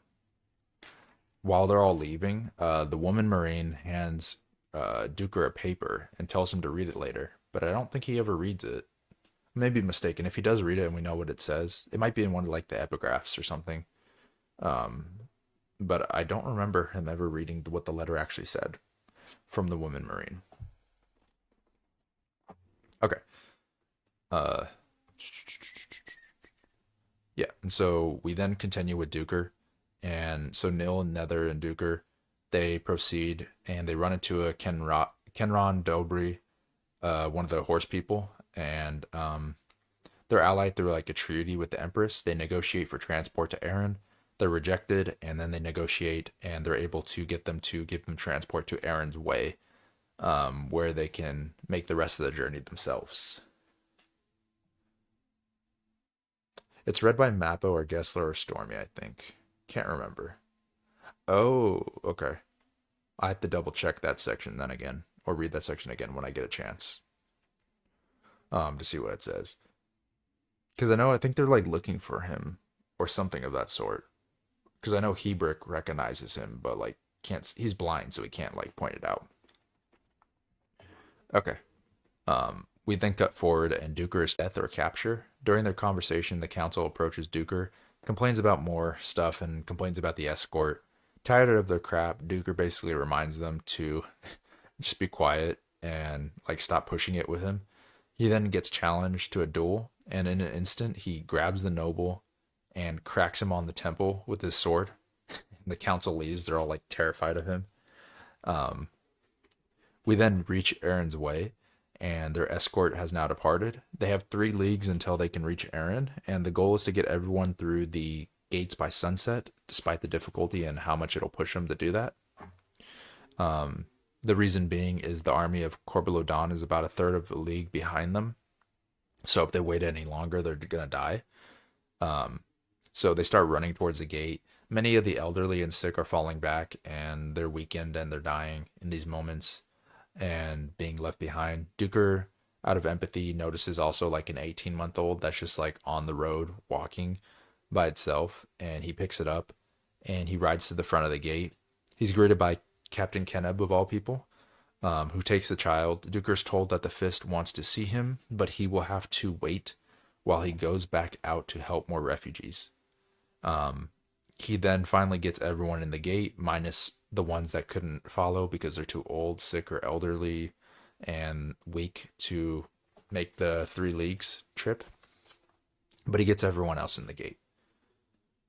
while they're all leaving, the woman Marine hands Duker a paper and tells him to read it later, but I don't think he ever reads it. I may be mistaken. If he does read it and we know what it says, it might be in one of like the epigraphs or something. Um, but I don't remember him ever reading what the letter actually said from the woman Marine. Okay. Uh, yeah, and so we then continue with Duker, and so Nil and Nether and Duker, they proceed and they run into a Kenron Dobry, one of the horse people, and they're allied through like a treaty with the Empress. They negotiate for transport to Aaron. They're rejected, and then they negotiate, and they're able to get them to give them transport to Aaron's Way, where they can make the rest of the journey themselves. It's read by Mappo or Gessler or Stormy, I think. Can't remember. Oh, okay. I have to double check that section then again, or read that section again when I get a chance, to see what it says. Because I think they're like looking for him or something of that sort. Because I know Hebrick recognizes him, but like can't. He's blind, so he can't like point it out. Okay. We then cut forward and Duker's death or capture. During their conversation, the council approaches Duker, complains about more stuff, and complains about the escort. Tired of their crap, Duker basically reminds them to just be quiet and like stop pushing it with him. He then gets challenged to a duel, and in an instant, he grabs the noble and cracks him on the temple with his sword. The council leaves; they're all like terrified of him. Um, we then reach Aaron's Way, and their escort has now departed. They have 3 leagues until they can reach Aaron, and the goal is to get everyone through the gates by sunset, despite the difficulty and how much it'll push them to do that. The reason being is the army of Corbelodan is about a third of the league behind them. So if they wait any longer, they're gonna die. Um, so they start running towards the gate. Many of the elderly and sick are falling back, and they're weakened and they're dying in these moments and being left behind. Duker, out of empathy, notices also like an 18-month-old that's just like on the road walking by itself, and he picks it up and he rides to the front of the gate. He's greeted by Captain Keneb of all people, who takes the child. Duker's told that the Fist wants to see him, but he will have to wait while he goes back out to help more refugees. Um, he then finally gets everyone in the gate, minus the ones that couldn't follow because they're too old, sick, or elderly, and weak to make the 3 leagues trip. But he gets everyone else in the gate.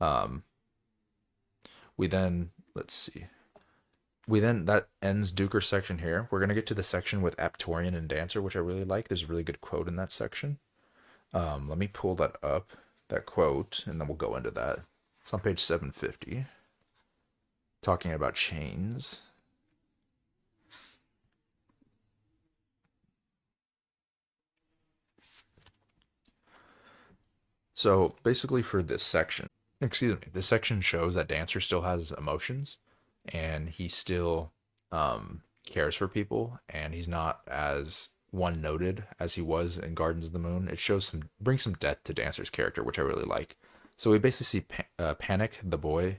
Um, we then, let's see. That ends Duker's section here. We're gonna get to the section with Aptorian and Dancer, which I really like. There's a really good quote in that section. Let me pull that up, that quote, and then we'll go into that. It's on page 750, talking about chains. So basically for this section, this section shows that Dancer still has emotions and he still cares for people, and he's not as one noted as he was in Gardens of the Moon. It brings some depth to Dancer's character, which I really like. So we basically see Panic, the boy,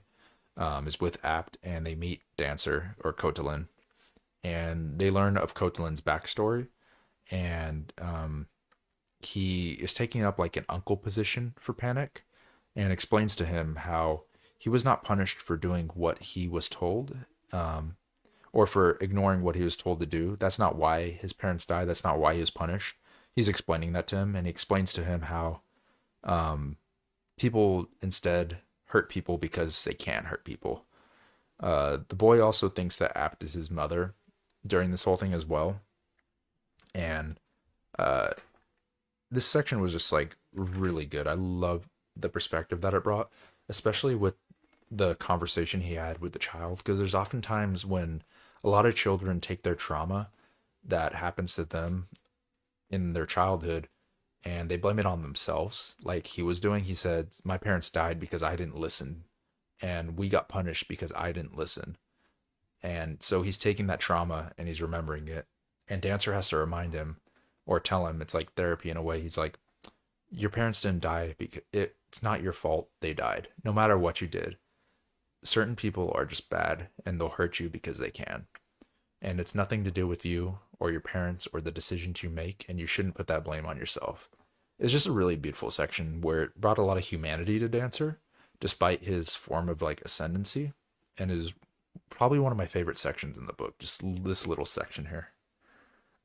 is with Apt, and they meet Dancer, or Kotalin, and they learn of Kotalin's backstory, and he is taking up like an uncle position for Panic, and explains to him how he was not punished for doing what he was told, or for ignoring what he was told to do. That's not why his parents died. That's not why he was punished. He's explaining that to him, and he explains to him how people instead hurt people because they can hurt people. The boy also thinks that Apt is his mother during this whole thing as well. And this section was just like really good. I love the perspective that it brought, especially with the conversation he had with the child, because there's often times when a lot of children take their trauma that happens to them in their childhood and they blame it on themselves, like he was doing. He said, my parents died because I didn't listen, and we got punished because I didn't listen. And so he's taking that trauma and he's remembering it, and Dancer has to remind him or tell him, it's like therapy in a way. He's like, your parents didn't die because it's not your fault they died, no matter what you did. Certain people are just bad and they'll hurt you because they can. And it's nothing to do with you or your parents or the decisions you make, and you shouldn't put that blame on yourself. It's just a really beautiful section where it brought a lot of humanity to Dancer, despite his form of like ascendancy, and is probably one of my favorite sections in the book. Just this little section here.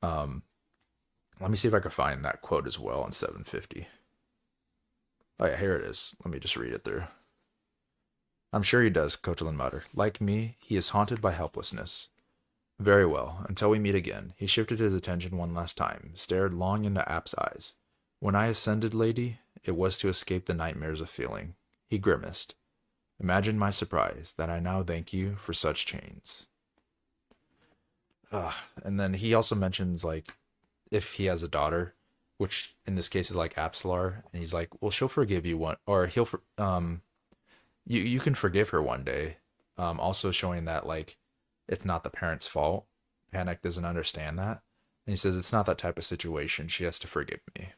Let me see if I can find that quote as well on 750. Oh yeah, here it is. Let me just read it through. I'm sure he does, Kotalin muttered. Like me, he is haunted by helplessness. Very well, until we meet again. He shifted his attention one last time, stared long into Apt's eyes. When I ascended, lady, it was to escape the nightmares of feeling. He grimaced. Imagine my surprise, that I now thank you for such chains. And then he also mentions, like, if he has a daughter, which in this case is like Apsalar, and he's like, well, she'll forgive you one, or you can forgive her one day. Also showing that like it's not the parents' fault. Panic doesn't understand that, and he says it's not that type of situation. She has to forgive me.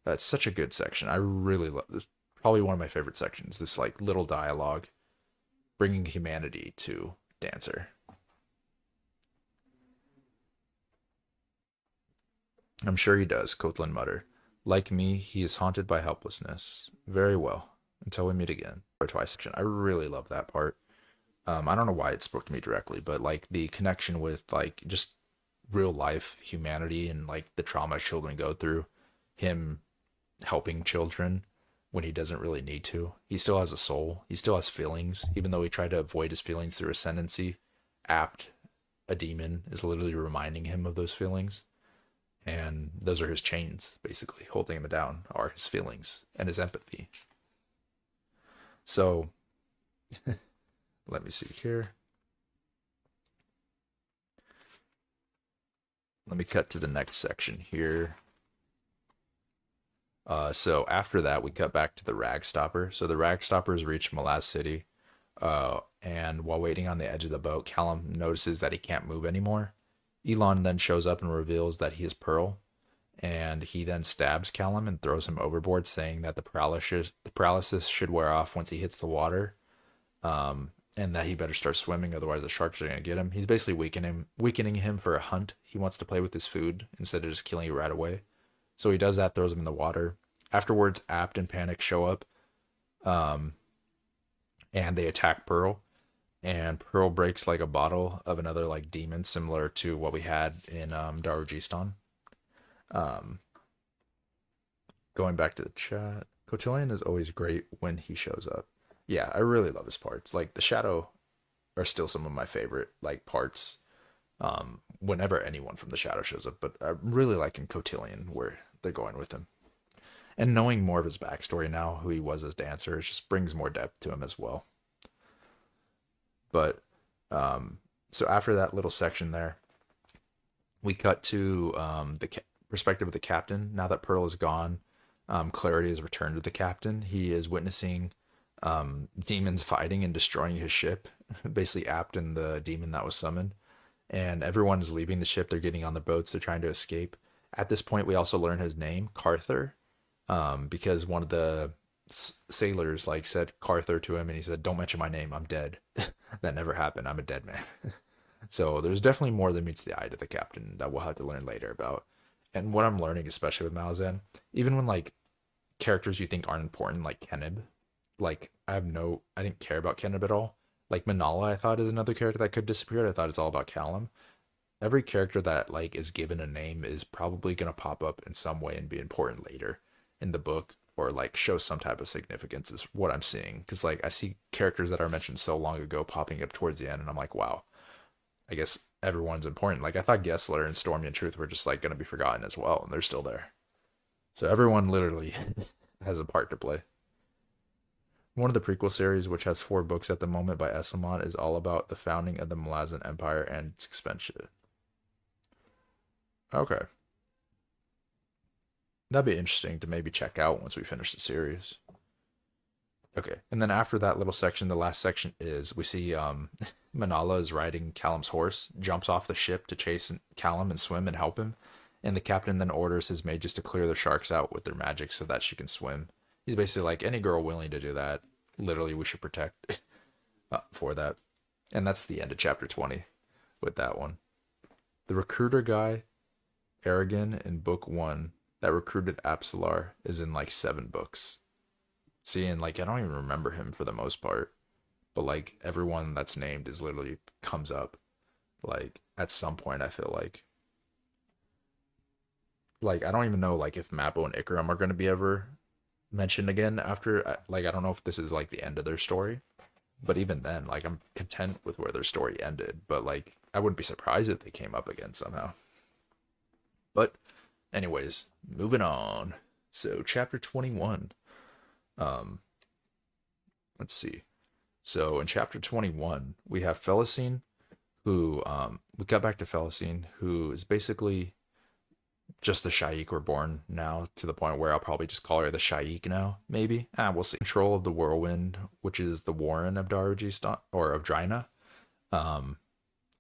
That's such a good section. I really love this. Probably one of my favorite sections. This like little dialogue, bringing humanity to Dancer. I'm sure he does, Kotalin muttered. Like me, he is haunted by helplessness. Very well. Until we meet again. Or twice. I really love that part. I don't know why it spoke to me directly, but like the connection with like just real life humanity and like the trauma children go through, him helping children when he doesn't really need to. He still has a soul. He still has feelings, even though he tried to avoid his feelings through ascendancy. Apt, a demon, is literally reminding him of those feelings. And those are his chains, basically, holding him down, are his feelings and his empathy. So, let me see here. Let me cut to the next section here. So after that, we cut back to the Rag Stopper. So the Rag Stoppers reach Malaz City. And while waiting on the edge of the boat, Callum notices that he can't move anymore. Elon then shows up and reveals that he is Pearl, and he then stabs Callum and throws him overboard, saying that the paralysis should wear off once he hits the water. and that he better start swimming, otherwise the sharks are gonna get him. He's basically weakening him for a hunt. He wants to play with his food instead of just killing you right away. So he does that, throws him in the water. Afterwards, Apt and Panic show up, um, and they attack Pearl. And Pearl breaks like a bottle of another like demon, similar to what we had in Darugistan. Um, Going back to the chat, Cotillion is always great when he shows up. Yeah, I really love his parts. Like the Shadow are still some of my favorite like parts. Whenever anyone from the Shadow shows up, but I'm really liking Cotillion where they're going with him. And knowing more of his backstory now, who he was as dancer, it just brings more depth to him as well. But so after that little section there, we cut to perspective of the captain. Now that Pearl is gone, clarity has returned to the captain. He is witnessing demons fighting and destroying his ship, basically Apt and the demon that was summoned. And everyone is leaving the ship. They're getting on the boats. They're trying to escape. At this point, we also learn his name, Carther, because one of the sailors like said Carther to him, and he said, "Don't mention my name. I'm dead." That never happened. I'm a dead man. So there's definitely more than meets the eye to the captain that we'll have to learn later about. And what I'm learning, especially with Malazan, even when like characters you think aren't important, like Kenib, like I didn't care about Kenib at all. Like Manala, I thought is another character that could disappear. I thought it's all about Callum. Every character that like is given a name is probably gonna pop up in some way and be important later in the book or like show some type of significance is what I'm seeing. Because like I see characters that are mentioned so long ago popping up towards the end, and I'm like, wow, I guess everyone's important. Like I thought Gessler and Stormy and Truth were just like gonna be forgotten as well, and they're still there. So everyone literally has a part to play. One of the prequel series, which has 4 books at the moment by Esselmont, is all about the founding of the Malazan Empire and its expansion. Okay. That'd be interesting to maybe check out once we finish the series. Okay. And then after that little section, the last section is we see Manala is riding Callum's horse, jumps off the ship to chase Callum and swim and help him. And the captain then orders his mages to clear the sharks out with their magic so that she can swim. He's basically like, any girl willing to do that, literally, we should protect for that. And that's the end of chapter 20 with that one. The recruiter guy, Aragon, in book 1, that recruited Apsalar, is in like 7 books. See, and like, I don't even remember him for the most part. But like, everyone that's named is literally comes up. Like, at some point, I feel like. Like, I don't even know like if Mappo and Ikram are going to be ever mentioned again after, like, I don't know if this is like the end of their story, but even then, like, I'm content with where their story ended, but like I wouldn't be surprised if they came up again somehow. But anyways, moving on. So chapter 21, um let's see. So in chapter 21 we have Felicine, who we got back to Felicine, who is basically just the Shaik reborn now, to the point where I'll probably just call her the Shaik now, maybe. We'll see. Control of the whirlwind, which is the Warren of Darugistan, or of Drina. Um,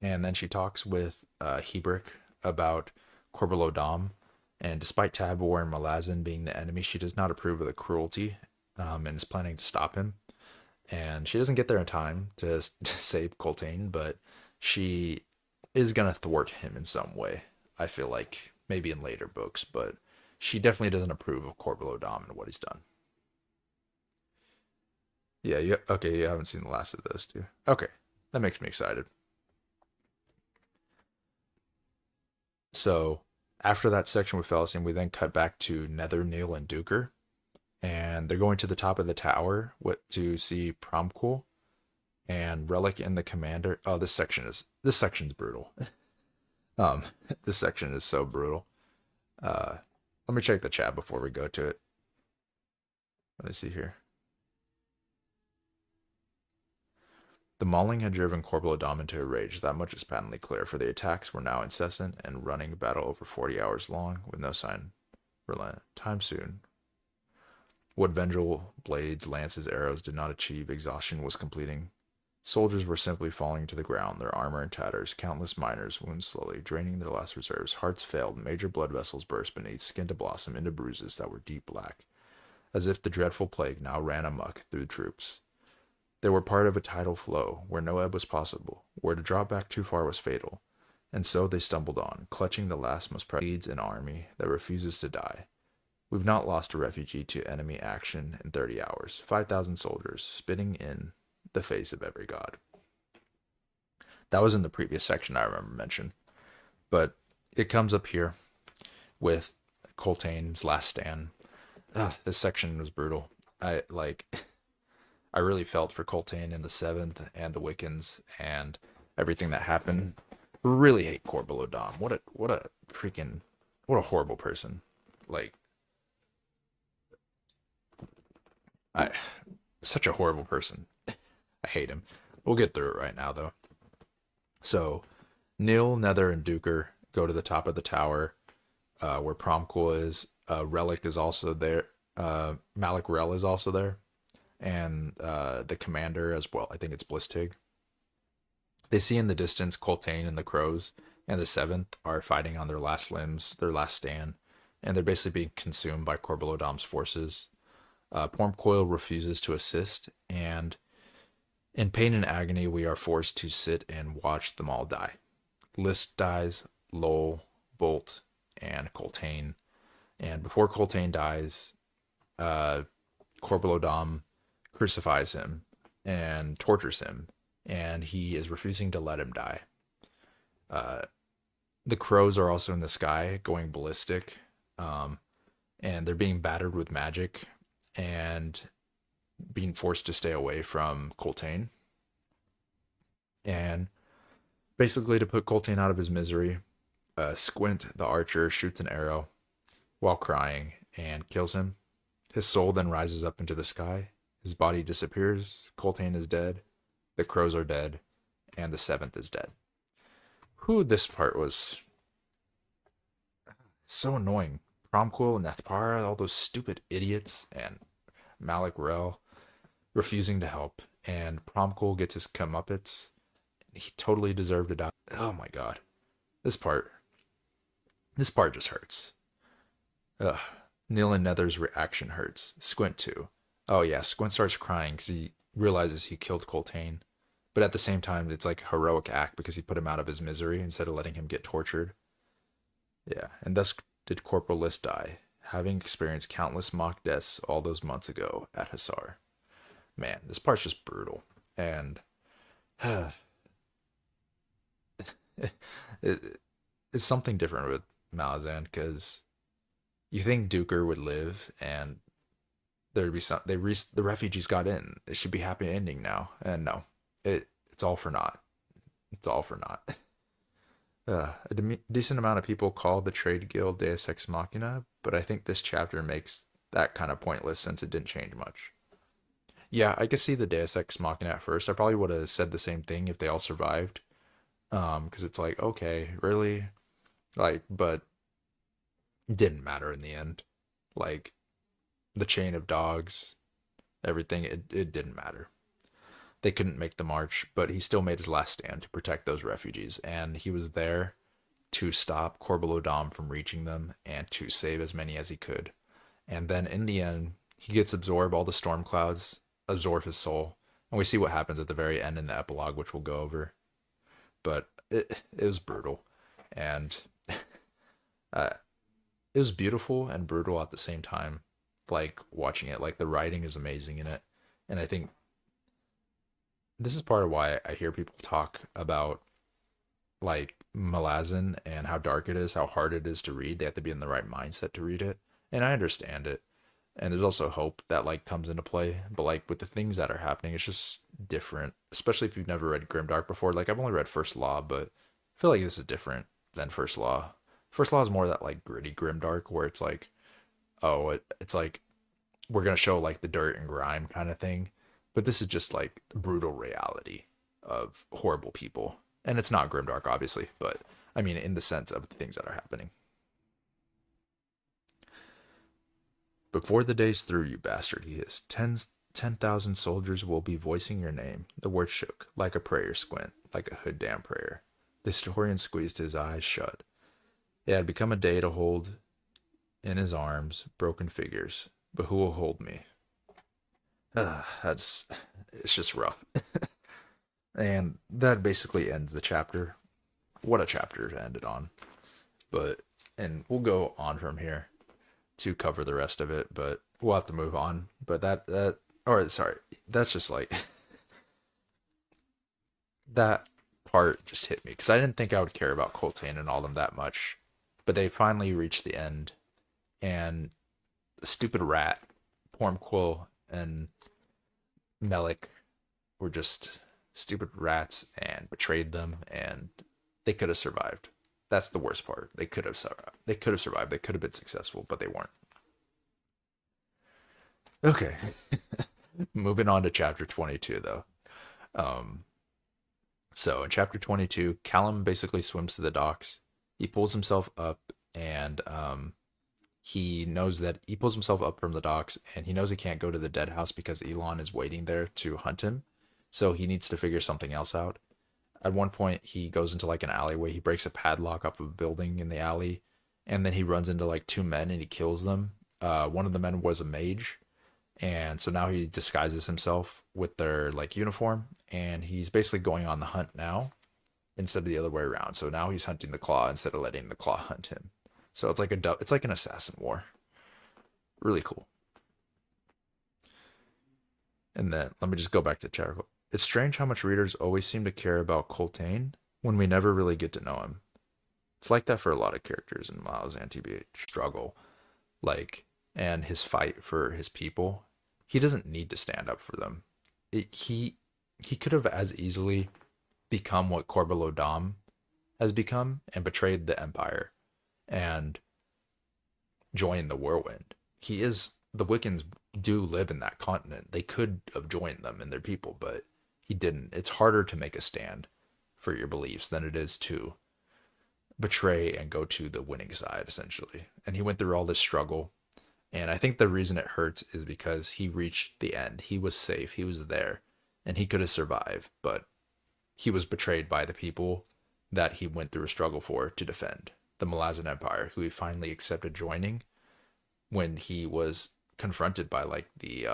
and then she talks with Hebrick about Corbulo Dom. And despite Tabor and Malazan being the enemy, she does not approve of the cruelty, and is planning to stop him. And she doesn't get there in time to save Coltane, but she is going to thwart him in some way. I feel like maybe in later books, but she definitely doesn't approve of Corbulo Dom and what he's done. Yeah, okay, you haven't seen the last of those two. Okay, that makes me excited. So after that section with Felicien, we then cut back to Nether, Neil, and Duker, and they're going to the top of the tower to see Promcool and Relic and the commander. Oh, this section's brutal. um, this section is so brutal. Let me check the chat before we go to it. Let me see here. The mauling had driven Corporal Adam into a rage. That much is patently clear, for the attacks were now incessant and running a battle over 40 hours long, with no sign relent. Time soon. What vengeful blades, lances, arrows did not achieve, exhaustion was completing. Soldiers were simply falling to the ground, their armor in tatters. Countless miners wound slowly, draining their last reserves. Hearts failed, major blood vessels burst beneath, skin to blossom into bruises that were deep black, as if the dreadful plague now ran amuck through the troops. They were part of a tidal flow where no ebb was possible, where to drop back too far was fatal. And so they stumbled on, clutching the last most precious leads an army that refuses to die. We've not lost a refugee to enemy action in 30 hours. 5,000 soldiers spitting in the face of every god. That was in the previous section I remember mentioned. But it comes up here with Coltane's last stand. This section was brutal. I really felt for Coltane in the seventh and the Wiccans and everything that happened. Really hate Corbeil-Dom. What a horrible person. Like I such a horrible person. I hate him. We'll get through it right now though. So Nil, Nether, and Duker go to the top of the tower, where Promcool is. Relic is also there. Malik Rel is also there, and the commander as well. I think it's Blistig. They see in the distance Coltane and the Crows and the Seventh are fighting on their last limbs, their last stand, and they're basically being consumed by Corbeil-Dom's forces. Pormcoil refuses to assist, and in pain and agony, we are forced to sit and watch them all die. List dies, Lowell, Bolt, and Coltane. And before Coltane dies, Corbeil-Dom crucifies him and tortures him, and he is refusing to let him die. Uh, the crows are also in the sky, going ballistic, and they're being battered with magic and being forced to stay away from Coltane. And basically, to put Coltane out of his misery, Squint, the archer, shoots an arrow while crying and kills him. His soul then rises up into the sky. His body disappears. Coltane is dead. The crows are dead. And the seventh is dead. This part was so annoying. Promcoil and Nethpara, all those stupid idiots, and Malik Rel refusing to help. And Promcoil gets his comeuppance. He totally deserved to die. Oh my god. This part just hurts. Ugh. Nil and Nether's reaction hurts. Squint too. Oh yeah, Squint starts crying because he realizes he killed Coltane. But at the same time, it's like a heroic act because he put him out of his misery instead of letting him get tortured. Yeah, and thus did Corporal List die, having experienced countless mock deaths all those months ago at Hussar. Man, this part's just brutal. And it's something different with Malazan because you think Duker would live and there'd be the refugees got in. It should be happy ending now, and no, it's all for naught. It's all for naught. Decent amount of people call the trade guild Deus Ex Machina, but I think this chapter makes that kind of pointless since it didn't change much. Yeah, I could see the Deus Ex Machina at first. I probably would have said the same thing if they all survived. Because it's like, okay, really? But it didn't matter in the end. Like, the chain of dogs, everything, it didn't matter. They couldn't make the march, but he still made his last stand to protect those refugees, and he was there to stop Corbeil-Dom from reaching them and to save as many as he could. And then in the end, he gets absorbed all the storm clouds, absorb his soul, and we see what happens at the very end in the epilogue, which we'll go over. But it was brutal, and it was beautiful and brutal at the same time. Like watching it, like the writing is amazing in it, and I think this is part of why I hear people talk about like Malazan and how dark it is, how hard it is to read. They have to be in the right mindset to read it, and I understand it. And there's also hope that like comes into play, but like with the things that are happening, it's just different. Especially if you've never read Grimdark before. Like I've only read First Law, but I feel like this is different than First Law. First Law is more that like gritty Grimdark where it's like, oh, it's like we're gonna show like the dirt and grime kind of thing, but this is just like brutal reality of horrible people, and it's not Grimdark obviously, but I mean in the sense of the things that are happening. Before the day's through, you bastard, he hissed. 10,000 soldiers will be voicing your name. The word shook, like a prayer squint, like a hood damn prayer. The historian squeezed his eyes shut. It had become a day to hold in his arms broken figures. But who will hold me? That's it's just rough. And that basically ends the chapter. What a chapter to end it on. But and we'll go on from here to cover the rest of it, but we'll have to move on. But that or sorry, that's just like that part just hit me because I didn't think I would care about Coltane and all them that much. But they finally reached the end, and the stupid rat, Pormquill and Melik were just stupid rats and betrayed them, and they could have survived. That's the worst part. They could have survived. They could have survived. They could have been successful, but they weren't. Okay, moving on to chapter 22 though. Um, so in chapter 22, Callum basically swims to the docks. He pulls himself up, and he pulls himself up from the docks, and he knows he can't go to the Deadhouse because Elon is waiting there to hunt him. So he needs to figure something else out. At one point, he goes into like an alleyway. He breaks a padlock off of a building in the alley, and then he runs into like two men and he kills them. One of the men was a mage, and so now he disguises himself with their like uniform, and he's basically going on the hunt now instead of the other way around. So now he's hunting the Claw instead of letting the Claw hunt him. So it's like an assassin war. Really cool. And then let me just go back to Charcoal. It's strange how much readers always seem to care about Coltane when we never really get to know him. It's like that for a lot of characters in Malazan TBH. Struggle, like, and his fight for his people. He doesn't need to stand up for them. He could have as easily become what Corbelo Dom has become and betrayed the Empire and joined the Whirlwind. The Wiccans do live in that continent. They could have joined them and their people, but he didn't. It's harder to make a stand for your beliefs than it is to betray and go to the winning side, essentially. And he went through all this struggle. And I think the reason it hurts is because he reached the end. He was safe. He was there. And he could have survived. But he was betrayed by the people that he went through a struggle for to defend. The Malazan Empire, who he finally accepted joining when he was confronted by like the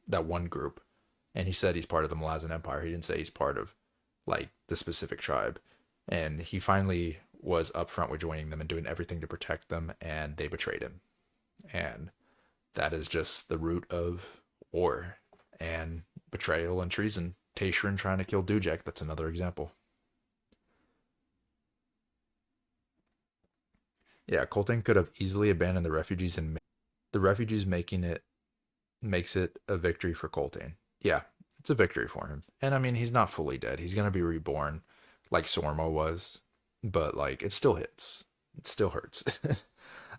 that one group, and he said he's part of the Malazan Empire. He didn't say he's part of like the specific tribe, and he finally was upfront with joining them and doing everything to protect them, and they betrayed him, and that is just the root of war and betrayal and treason. Taishrin trying to kill Dujek, that's another example. Yeah, Colton could have easily abandoned the refugees, and the refugees making it makes it a victory for Colton. Yeah, it's a victory for him. And I mean, he's not fully dead. He's gonna be reborn, like Sormo was, but like it still hits. It still hurts.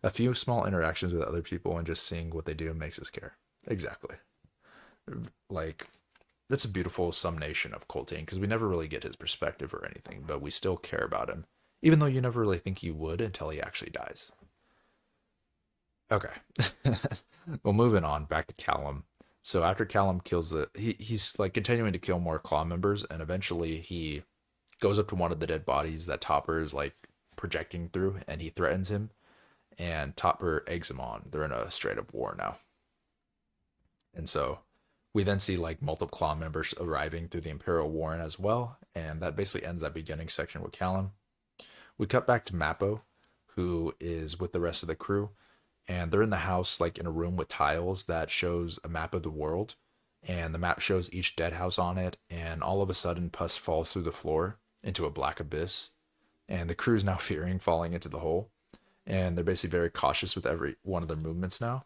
A few small interactions with other people and just seeing what they do makes us care. Exactly. Like that's a beautiful summation of Colton because we never really get his perspective or anything, but we still care about him, even though you never really think you would until he actually dies. Okay. Well, moving on back to Callum. So after Callum kills he's like continuing to kill more claw members, and eventually he goes up to one of the dead bodies that Topper is like projecting through, and he threatens him, and Topper eggs him on. They're in a straight up war now, and so we then see like multiple claw members arriving through the Imperial Warren as well, and that basically ends that beginning section with Callum. We cut back to Mappo, who is with the rest of the crew, and they're in the house like in a room with tiles that shows a map of the world, and the map shows each dead house on it, and all of a sudden pus falls through the floor into a black abyss, and the crew's now fearing falling into the hole, and they're basically very cautious with every one of their movements now.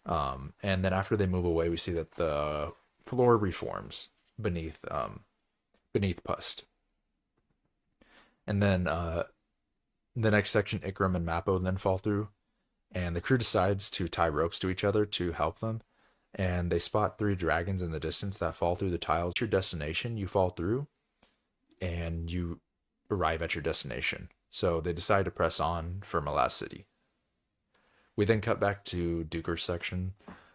And then after they move away, we see that the floor reforms beneath pus. And then the next section, Ikram and Mappo then fall through, and the crew decides to tie ropes to each other to help them. And they spot three dragons in the distance that fall through the tiles. Your destination, you fall through, and you arrive at your destination. So they decide to press on for Malas City. We then cut back to Duker's section.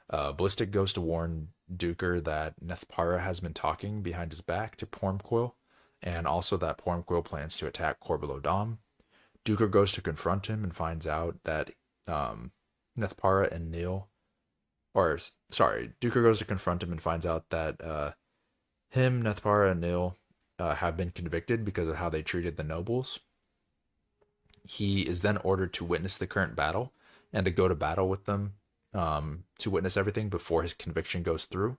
Ballistic goes to warn Duker that Nethpara has been talking behind his back to Pormquill, and also that Pormquill plans to attack Corbelo Dom. Duker goes to confront him and finds out that Nethpara and Neil Sorry, Duker goes to confront him and finds out that him, Nethpara, and Nil have been convicted because of how they treated the nobles. He is then ordered to witness the current battle and to go to battle with them, to witness everything before his conviction goes through.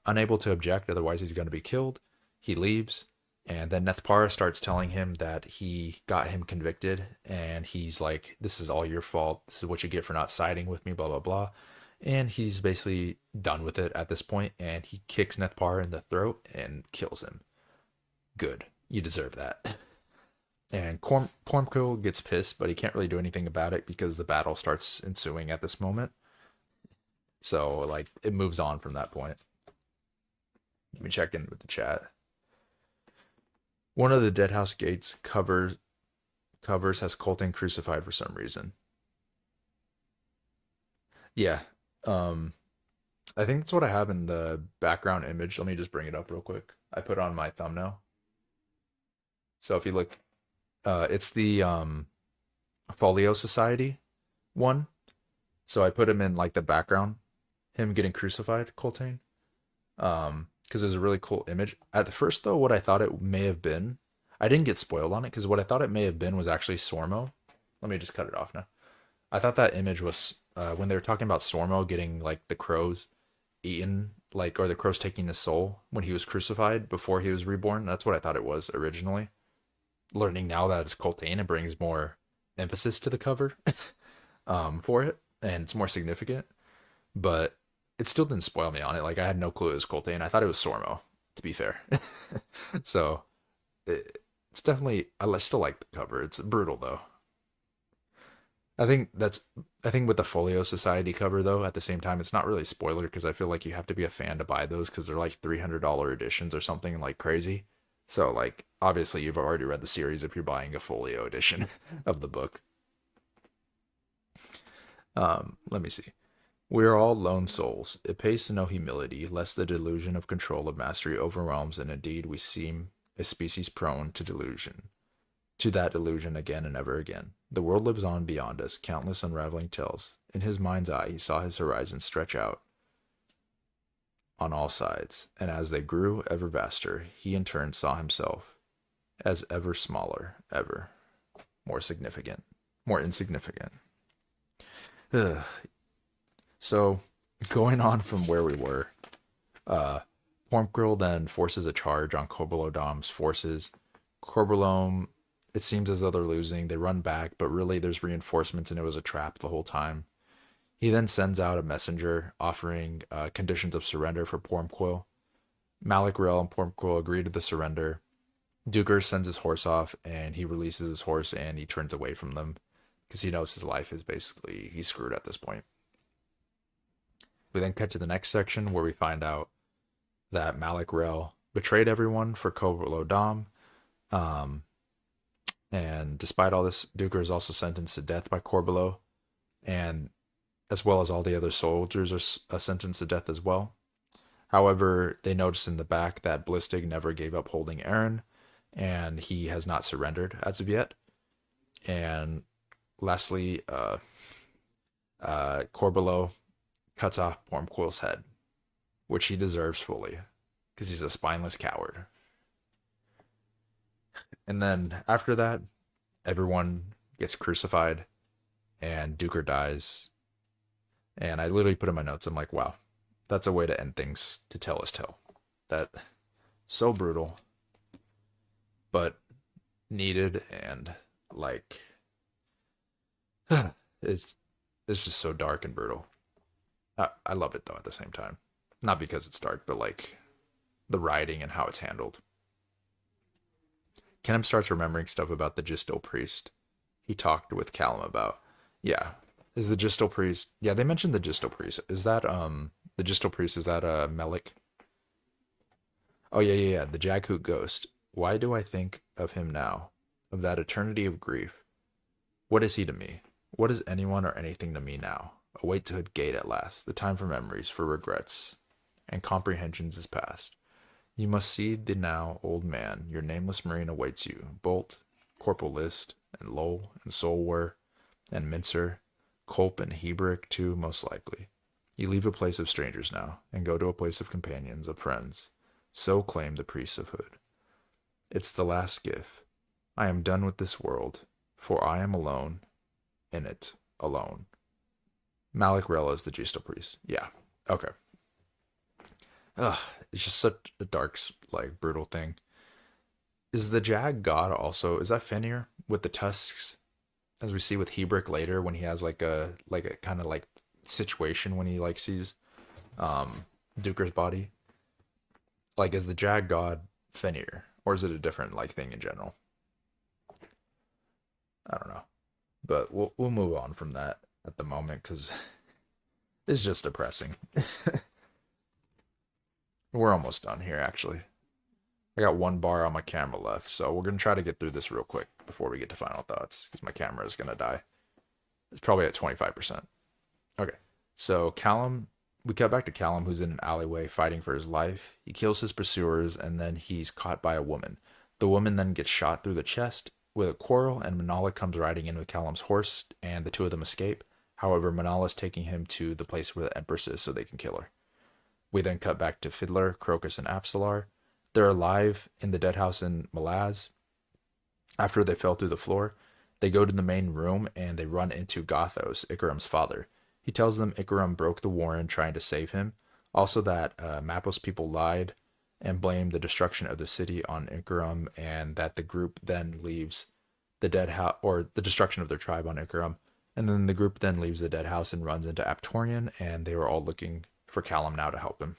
Unable to object, otherwise he's going to be killed, he leaves. And then Nethpara starts telling him that he got him convicted, and he's like, "This is all your fault. This is what you get for not siding with me." Blah blah blah. And he's basically done with it at this point, and he kicks Nethpara in the throat and kills him. Good, you deserve that. And Pormquill gets pissed, but he can't really do anything about it because the battle starts ensuing at this moment. So like it moves on from that point. Let me check in with the chat. One of the Deadhouse gates covers has Colton crucified for some reason. Yeah. Um I think that's what I have in the background image. Let me just bring it up real quick. I put it on my thumbnail. So if you look, it's the Folio Society one. So I put him in like the background, him getting crucified, Colton. Because it was a really cool image. At first, though, what I thought it may have been, I didn't get spoiled on it because what I thought it may have been was actually Sormo. Let me just cut it off now. I thought that image was when they were talking about Sormo getting like the crows eaten, like, or the crows taking his soul when he was crucified before he was reborn. That's what I thought it was originally. Learning now that it's Coltain, it brings more emphasis to the cover for it, and it's more significant. But it still didn't spoil me on it. Like I had no clue it was Coltain. I thought it was Sormo, to be fair. So it's definitely, I still like the cover. It's brutal though. I think that's I think with the Folio Society cover though, at the same time, it's not really a spoiler because I feel like you have to be a fan to buy those because they're like $300 editions or something like crazy. So like obviously you've already read the series if you're buying a folio edition of the book. Let me see. We are all lone souls. It pays to know humility, lest the delusion of control of mastery overwhelms, and indeed we seem a species prone to delusion. To that illusion again and ever again. The world lives on beyond us, countless unraveling tales. In his mind's eye, he saw his horizon stretch out on all sides, and as they grew ever vaster, he in turn saw himself as ever smaller, ever more significant, more insignificant. Ugh. So, going on from where we were, Pormquill then forces a charge on Corbelodom's forces. Corbeloom, it seems as though they're losing. They run back, but really there's reinforcements and it was a trap the whole time. He then sends out a messenger offering conditions of surrender for Pormquill. Malik Rel and Pormquill agree to the surrender. Duker sends his horse off and he releases his horse and he turns away from them because he knows his life is basically, he's screwed at this point. We then cut to the next section where we find out that Malik Rel betrayed everyone for Corbeloddom. And despite all this, Duker is also sentenced to death by Corbelow, and as well as all the other soldiers are sentenced to death as well. However, they notice in the back that Blistig never gave up holding Aaron, and he has not surrendered as of yet. And lastly, Corbelow cuts off Pormquill's head, which he deserves fully, because he's a spineless coward. And then after that, everyone gets crucified, and Duker dies. And I literally put in my notes, I'm like, wow, that's a way to end things, to tell his tale. That, so brutal, but needed, and like, it's just so dark and brutal. I love it though at the same time. Not because it's dark, but like the writing and how it's handled. Kenem starts remembering stuff about the Gistil priest he talked with Callum about. Yeah. Is the Gistil priest, yeah, they mentioned the Gistil priest. Is that the Gistil priest, is that Melik? Oh yeah, the Jaghoot ghost. Why do I think of him now? Of that eternity of grief. What is he to me? What is anyone or anything to me now? A waithood gate at last, the time for memories, for regrets, and comprehensions is past. You must see the now, old man, your nameless marine awaits you. Bolt, Corporal List, and Lowell, and Solwer, and Mincer, Culp and Hebrick too, most likely. You leave a place of strangers now, and go to a place of companions, of friends. So claim the priests of Hood. It's the last gift. I am done with this world, for I am alone in it, alone. Malik Rella is the Gista priest. Yeah. Okay. Ugh, it's just such a dark, like, brutal thing. Is the Jag God also, is that Fenrir with the tusks, as we see with Hebrew later when he has like a kind of like situation when he like sees Duker's body? Like, is the Jag God Fenrir, or is it a different like thing in general? I don't know, but we'll move on from that at the moment because it's just depressing. We're almost done here, actually. I got one bar on my camera left, so we're gonna try to get through this real quick before we get to final thoughts because my camera is gonna die. It's probably at 25%. Okay, so Callum, we cut back to Callum, who's in an alleyway fighting for his life. He kills his pursuers, and then he's caught by a woman. The woman then gets shot through the chest with a quarrel, and Manala comes riding in with Callum's horse, and the two of them escape. However, Manala's taking him to the place where the Empress is so they can kill her. We then cut back to Fiddler, Crocus, and Apsalar. They're alive in the Deadhouse in Malaz. After they fell through the floor, they go to the main room and they run into Gothos, Ikaram's father. He tells them Ikaram broke the warren trying to save him. Also that Mapos people lied and blamed the destruction of the city on Ikaram, and that the group then leaves the Deadhouse, or the destruction of their tribe on Ikaram. And then the group then leaves the Deadhouse and runs into Aptorian, and they were all looking for Callum now to help him.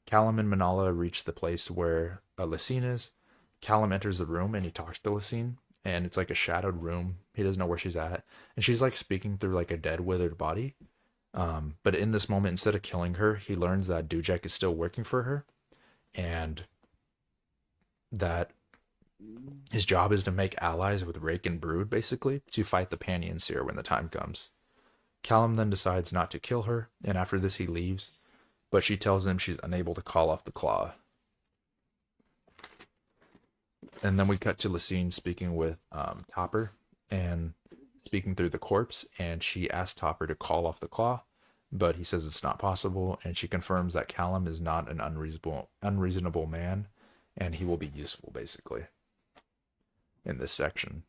Callum and Manala reach the place where Lysine is. Callum enters the room and he talks to Lysine, and it's like a shadowed room. He doesn't know where she's at, and she's like speaking through like a dead, withered body. But in this moment, instead of killing her, he learns that Dujek is still working for her, and that his job is to make allies with Rake and Brood, basically, to fight the Panian Seer when the time comes. Callum then decides not to kill her, and after this he leaves, but she tells him she's unable to call off the claw. And then we cut to Lysine speaking with Topper and speaking through the corpse, and she asks Topper to call off the claw, but he says it's not possible, and she confirms that Callum is not an unreasonable man, and he will be useful, basically, in this section.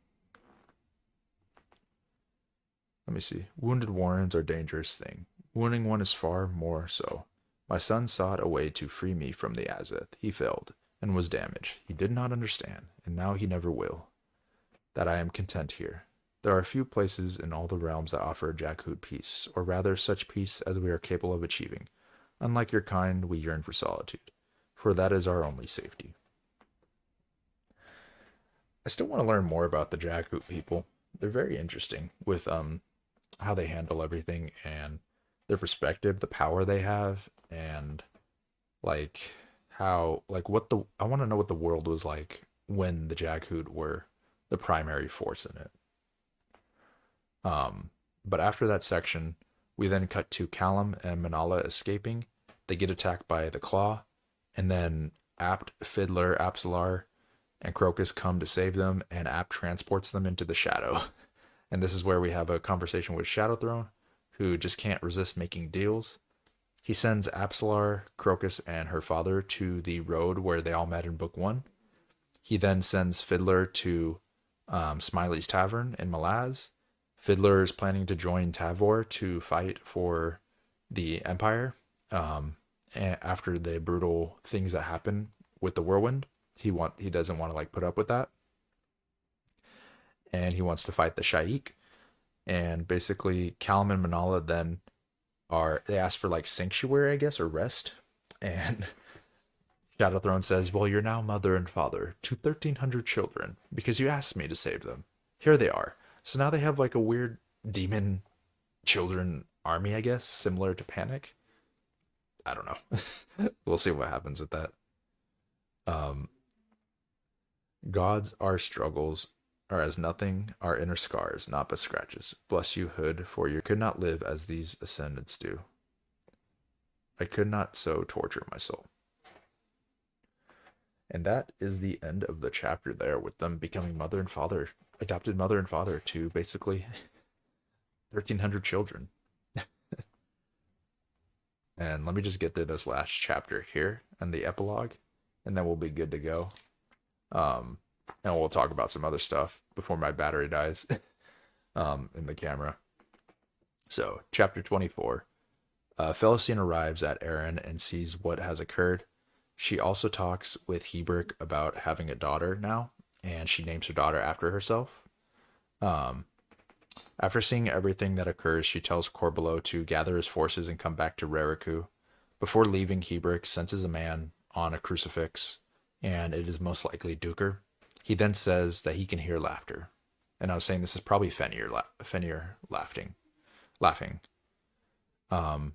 Let me see. Wounded warrens are a dangerous thing. Wounding one is far more so. My son sought a way to free me from the Azeth. He failed, and was damaged. He did not understand, and now he never will. That I am content here. There are few places in all the realms that offer a Jakhood peace, or rather such peace as we are capable of achieving. Unlike your kind, we yearn for solitude, for that is our only safety. I still want to learn more about the Jakhood people. They're very interesting with how they handle everything and their perspective, the power they have, and like how I want to know what the world was like when the Jakhood were the primary force in it. But after that section, we then cut to Callum and Manala escaping. They get attacked by the Claw, and then Apt, Fiddler, Apsalar, and Crocus come to save them, and Apt transports them into the Shadow. And this is where we have a conversation with Shadow Throne, who just can't resist making deals. He sends Apsalar, Crocus, and her father to the road where they all met in Book 1. He then sends Fiddler to Smiley's Tavern in Malaz. Fiddler is planning to join Tavor to fight for the Empire. After the brutal things that happen with the Whirlwind, he doesn't want to like put up with that, and he wants to fight the Shaik. And basically, Callum and Manala then they ask for like sanctuary, I guess, or rest. And Shadow Throne says, "Well, you're now mother and father to 1,300 children because you asked me to save them. Here they are." So now they have like a weird demon children army, I guess, similar to Panic. I don't know. We'll see what happens with that. Gods, our struggles are as nothing, our inner scars, not but scratches. Bless you, Hood, for you could not live as these ascendants do. I could not so torture my soul. And that is the end of the chapter there, with them becoming mother and father, adopted mother and father to basically 1,300 children. And let me just get through this last chapter here and the epilogue, and then we'll be good to go. Um, and we'll talk about some other stuff before my battery dies in the camera. So, chapter 24. Felicine arrives at Erin and sees what has occurred. She also talks with Hebert about having a daughter now, and she names her daughter after herself. Um, After seeing everything that occurs, she tells Corbulo to gather his forces and come back to Rariku. Before leaving, Hebert senses a man on a crucifix, and it is most likely Duker. He then says that he can hear laughter. And I was saying this is probably Fenrir laughing. Um,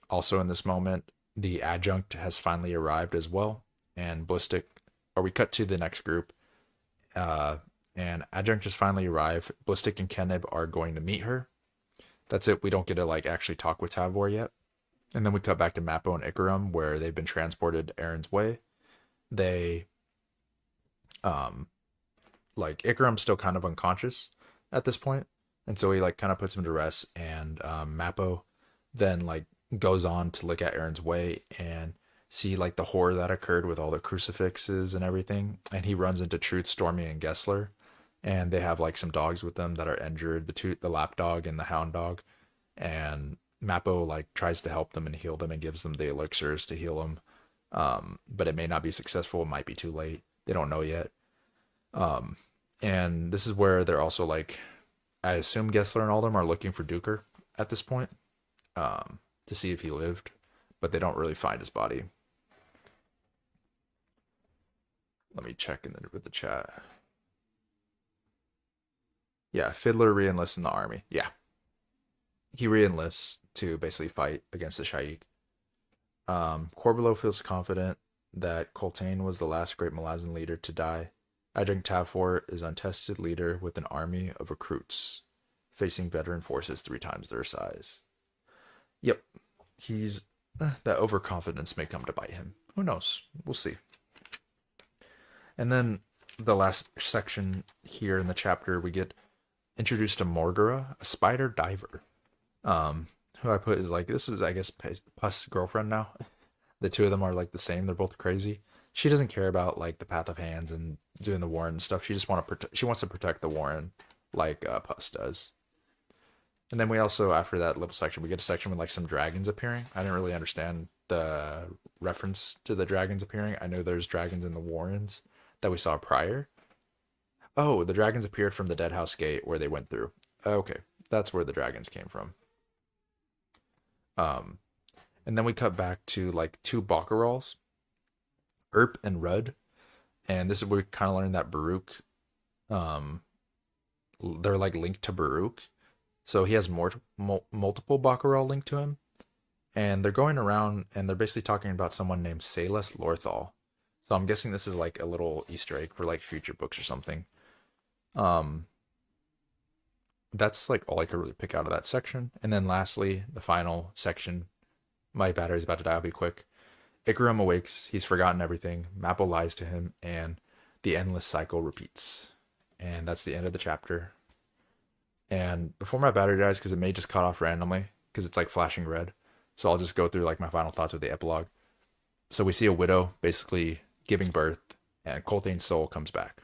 Also in this moment, the adjunct has finally arrived as well, and we cut to the next group, uh, and adjunct has finally arrived. Ballistic and Kenib are going to meet her. That's it. We don't get to like actually talk with Tavor yet. And then we cut back to Mappo and Ikaram, where they've been transported Erin's way. They, like Ikaram's still kind of unconscious at this point, and so he like kind of puts him to rest. And Mappo then like goes on to look at Erin's way and see like the horror that occurred with all the crucifixes and everything. And he runs into Truth, Stormy, and Gessler, and they have like some dogs with them that are injured, the lap dog and the hound dog. And Mappo like tries to help them and heal them and gives them the elixirs to heal them, but it may not be successful. It might be too late. They don't know yet. And this is where they're also like, I assume Gessler and all of them are looking for Duker at this point, to see if he lived, but they don't really find his body. Let me check with the chat. Yeah, Fiddler re-enlists in the army. Yeah. He re-enlists to basically fight against the Shaikh. Corbulo feels confident that Coltane was the last great Malazan leader to die. Adjunct Tavor is untested leader with an army of recruits, facing veteran forces 3 times their size. Yep, he's that overconfidence may come to bite him. Who knows? We'll see. And then the last section here in the chapter, we get introduced to Morgara, a spider diver. Who I put is like, this is, I guess, Puss's girlfriend now. The two of them are like the same. They're both crazy. She doesn't care about like the Path of Hands and doing the Warren stuff. She just wants to protect the Warren like Puss does. And then we also, after that little section, we get a section with like some dragons appearing. I didn't really understand the reference to the dragons appearing. I know there's dragons in the Warrens that we saw prior. Oh, the dragons appeared from the Deadhouse gate where they went through. Okay, that's where the dragons came from. And then we cut back to like 2 Baccharals, Erp and Rudd. And this is where we kind of learned that Baruch, they're like linked to Baruch. So he has multiple Baccaral linked to him. And they're going around and they're basically talking about someone named Salas Lorthal. So I'm guessing this is like a little Easter egg for like future books or something. That's like all I could really pick out of that section. And then lastly, the final section. My battery's about to die. I'll be quick. Ikaram awakes. He's forgotten everything. Mappo lies to him, and the endless cycle repeats. And that's the end of the chapter. And before my battery dies, because it may just cut off randomly, because it's like flashing red. So I'll just go through like my final thoughts of the epilogue. So we see a widow basically giving birth, and Coltane's soul comes back.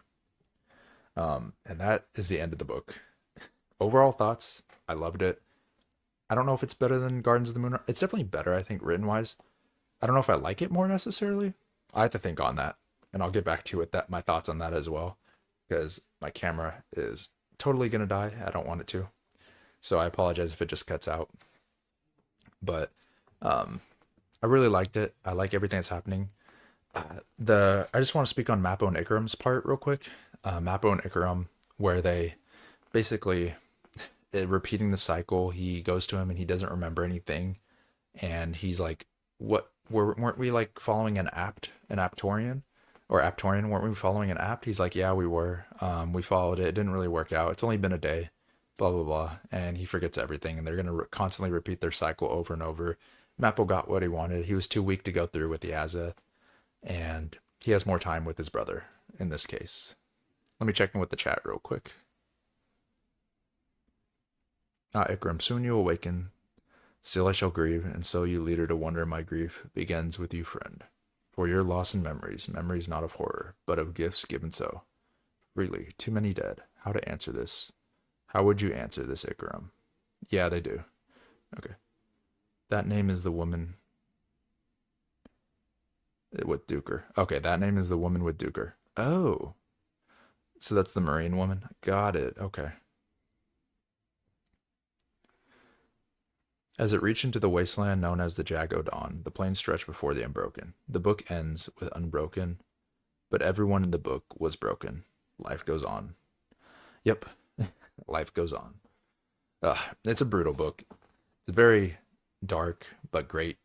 And that is the end of the book. Overall thoughts, I loved it. I don't know if it's better than Gardens of the Moon. It's definitely better, I think, written-wise. I don't know if I like it more necessarily. I have to think on that, and I'll get back to you with my thoughts on that as well, because my camera is totally going to die. I don't want it to. So I apologize if it just cuts out. But I really liked it. I like everything that's happening. I just want to speak on Mappo and Ikaram's part real quick. Mappo and Ikaram, where they basically repeating the cycle. He goes to him and he doesn't remember anything, and he's like, "What? Weren't we like following an Aptorian, or Aptorian? Weren't we following an Apt?" He's like, "Yeah, we were. We followed it. It didn't really work out. It's only been a day." Blah blah blah, and he forgets everything, and they're gonna constantly repeat their cycle over and over. Mappo got what he wanted. He was too weak to go through with the Azeth, and he has more time with his brother in this case. Let me check in with the chat real quick. Ikram, soon you awaken. Still I shall grieve, and so you leader to wonder my grief begins with you, friend. For your loss in memories, memories not of horror, but of gifts given so freely. Too many dead. How to answer this? How would you answer this, Ikram? Yeah, they do. Okay. That name is the woman with Duker. Okay, that name is the woman with Duker. Oh, so that's the Marine woman. Got it. Okay. As it reached into the wasteland known as the Jago Dawn, the plain stretched before the Unbroken. The book ends with Unbroken, but everyone in the book was broken. Life goes on. Yep, life goes on. It's a brutal book. It's very dark, but greatly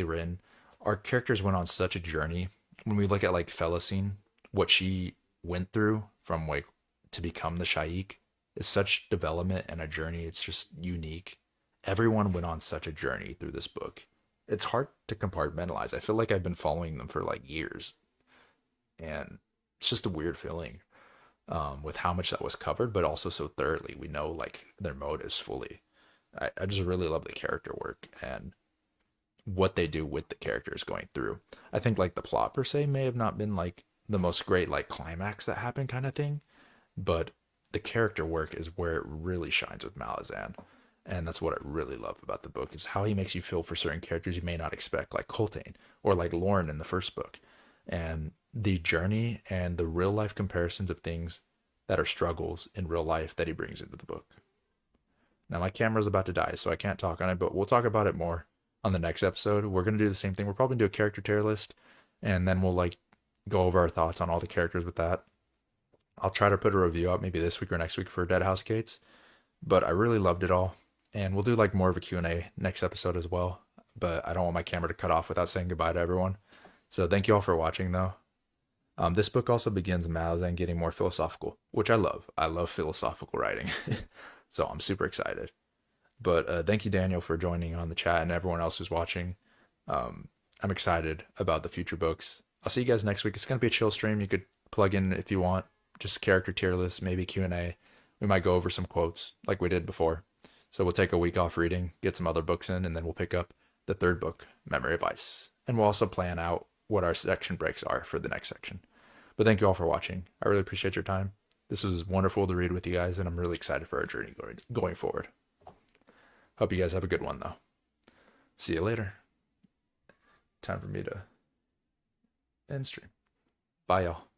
written. Our characters went on such a journey. When we look at like Felicine, what she went through from like to become the Shaik is such development and a journey. It's just unique. Everyone went on such a journey through this book. It's hard to compartmentalize. I feel like I've been following them for like years, and it's just a weird feeling with how much that was covered, but also so thoroughly. We know like their motives fully. I just really love the character work and what they do with the characters going through. I think like the plot per se may have not been like the most great like climax that happened kind of thing, but the character work is where it really shines with Malazan. And that's what I really love about the book is how he makes you feel for certain characters you may not expect, like Coltane or like Lauren in the first book. And the journey and the real life comparisons of things that are struggles in real life that he brings into the book. Now my camera's about to die, so I can't talk on it, but we'll talk about it more on the next episode. We're gonna do the same thing. We'll probably do a character tier list, and then we'll like go over our thoughts on all the characters with that. I'll try to put a review out maybe this week or next week for Deadhouse Gates, but I really loved it all, and we'll do like more of a Q&A next episode as well. But I don't want my camera to cut off without saying goodbye to everyone. So thank you all for watching, though. This book also begins Malazan getting more philosophical, which I love. I love philosophical writing, so I'm super excited. But thank you, Daniel, for joining on the chat and everyone else who's watching. I'm excited about the future books. I'll see you guys next week. It's going to be a chill stream. You could plug in if you want, just character tier list, maybe Q&A. We might go over some quotes like we did before. So we'll take a week off reading, get some other books in, and then we'll pick up the third book, Memory of Ice. And we'll also plan out what our section breaks are for the next section. But thank you all for watching. I really appreciate your time. This was wonderful to read with you guys, and I'm really excited for our journey going forward. Hope you guys have a good one, though. See you later. Time for me to end stream. Bye, y'all.